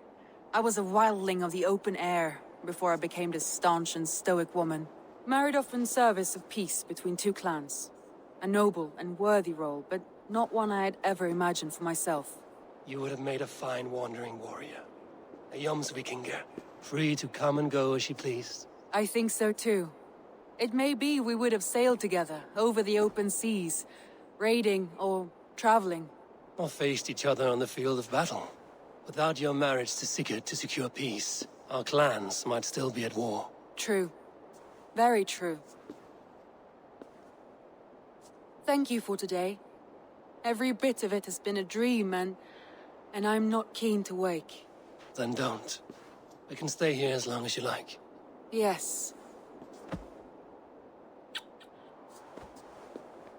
I was a wildling of the open air before I became this staunch and stoic woman. Married off in service of peace between two clans. A noble and worthy role, but not one I had ever imagined for myself. You would have made a fine wandering warrior. A Jomsvikinger, free to come and go as she pleased. I think so too. It may be we would have sailed together, over the open seas, raiding or traveling. Or faced each other on the field of battle. Without your marriage to Sigurd to secure peace, our clans might still be at war. True. Very true. Thank you for today. Every bit of it has been a dream, and I'm not keen to wake. Then don't. I can stay here as long as you like. Yes.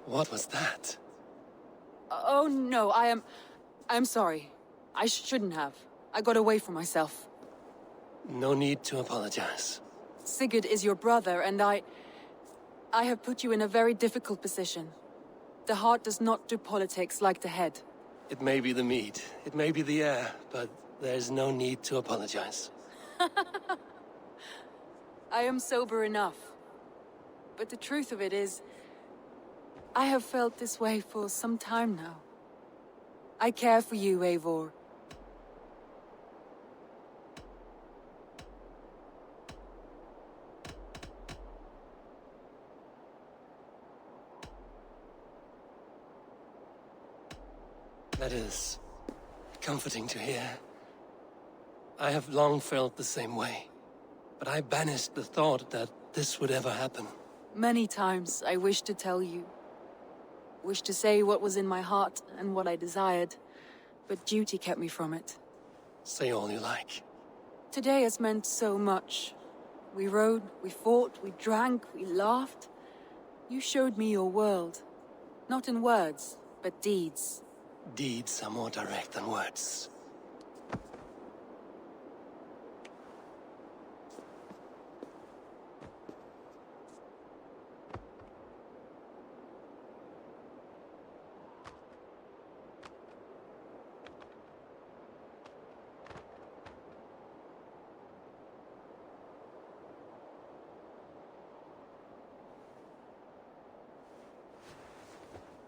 What was that? Oh no, I'm sorry. I shouldn't have. I got away from myself. No need to apologize. Sigurd is your brother, and I have put you in a very difficult position. The heart does not do politics like the head. It may be the meat, it may be the air, but there's no need to apologize. I am sober enough. But the truth of it is, I have felt this way for some time now. I care for you, Eivor. That is comforting to hear. I have long felt the same way, but I banished the thought that this would ever happen. Many times I wished to tell you. Wished to say what was in my heart and what I desired, but duty kept me from it. Say all you like. Today has meant so much. We rode, we fought, we drank, we laughed. You showed me your world. Not in words, but deeds. Deeds are more direct than words.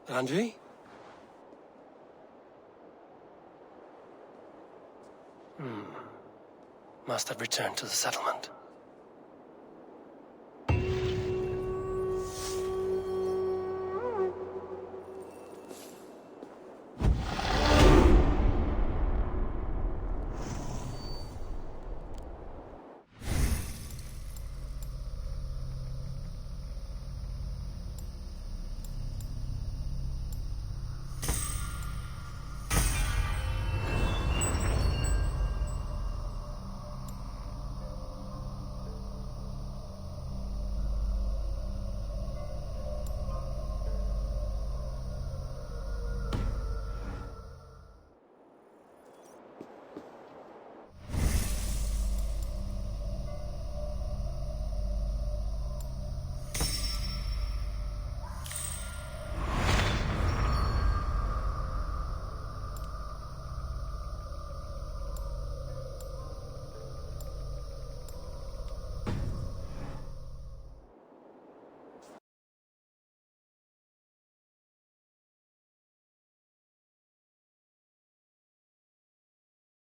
Andri? Must have returned to the settlement.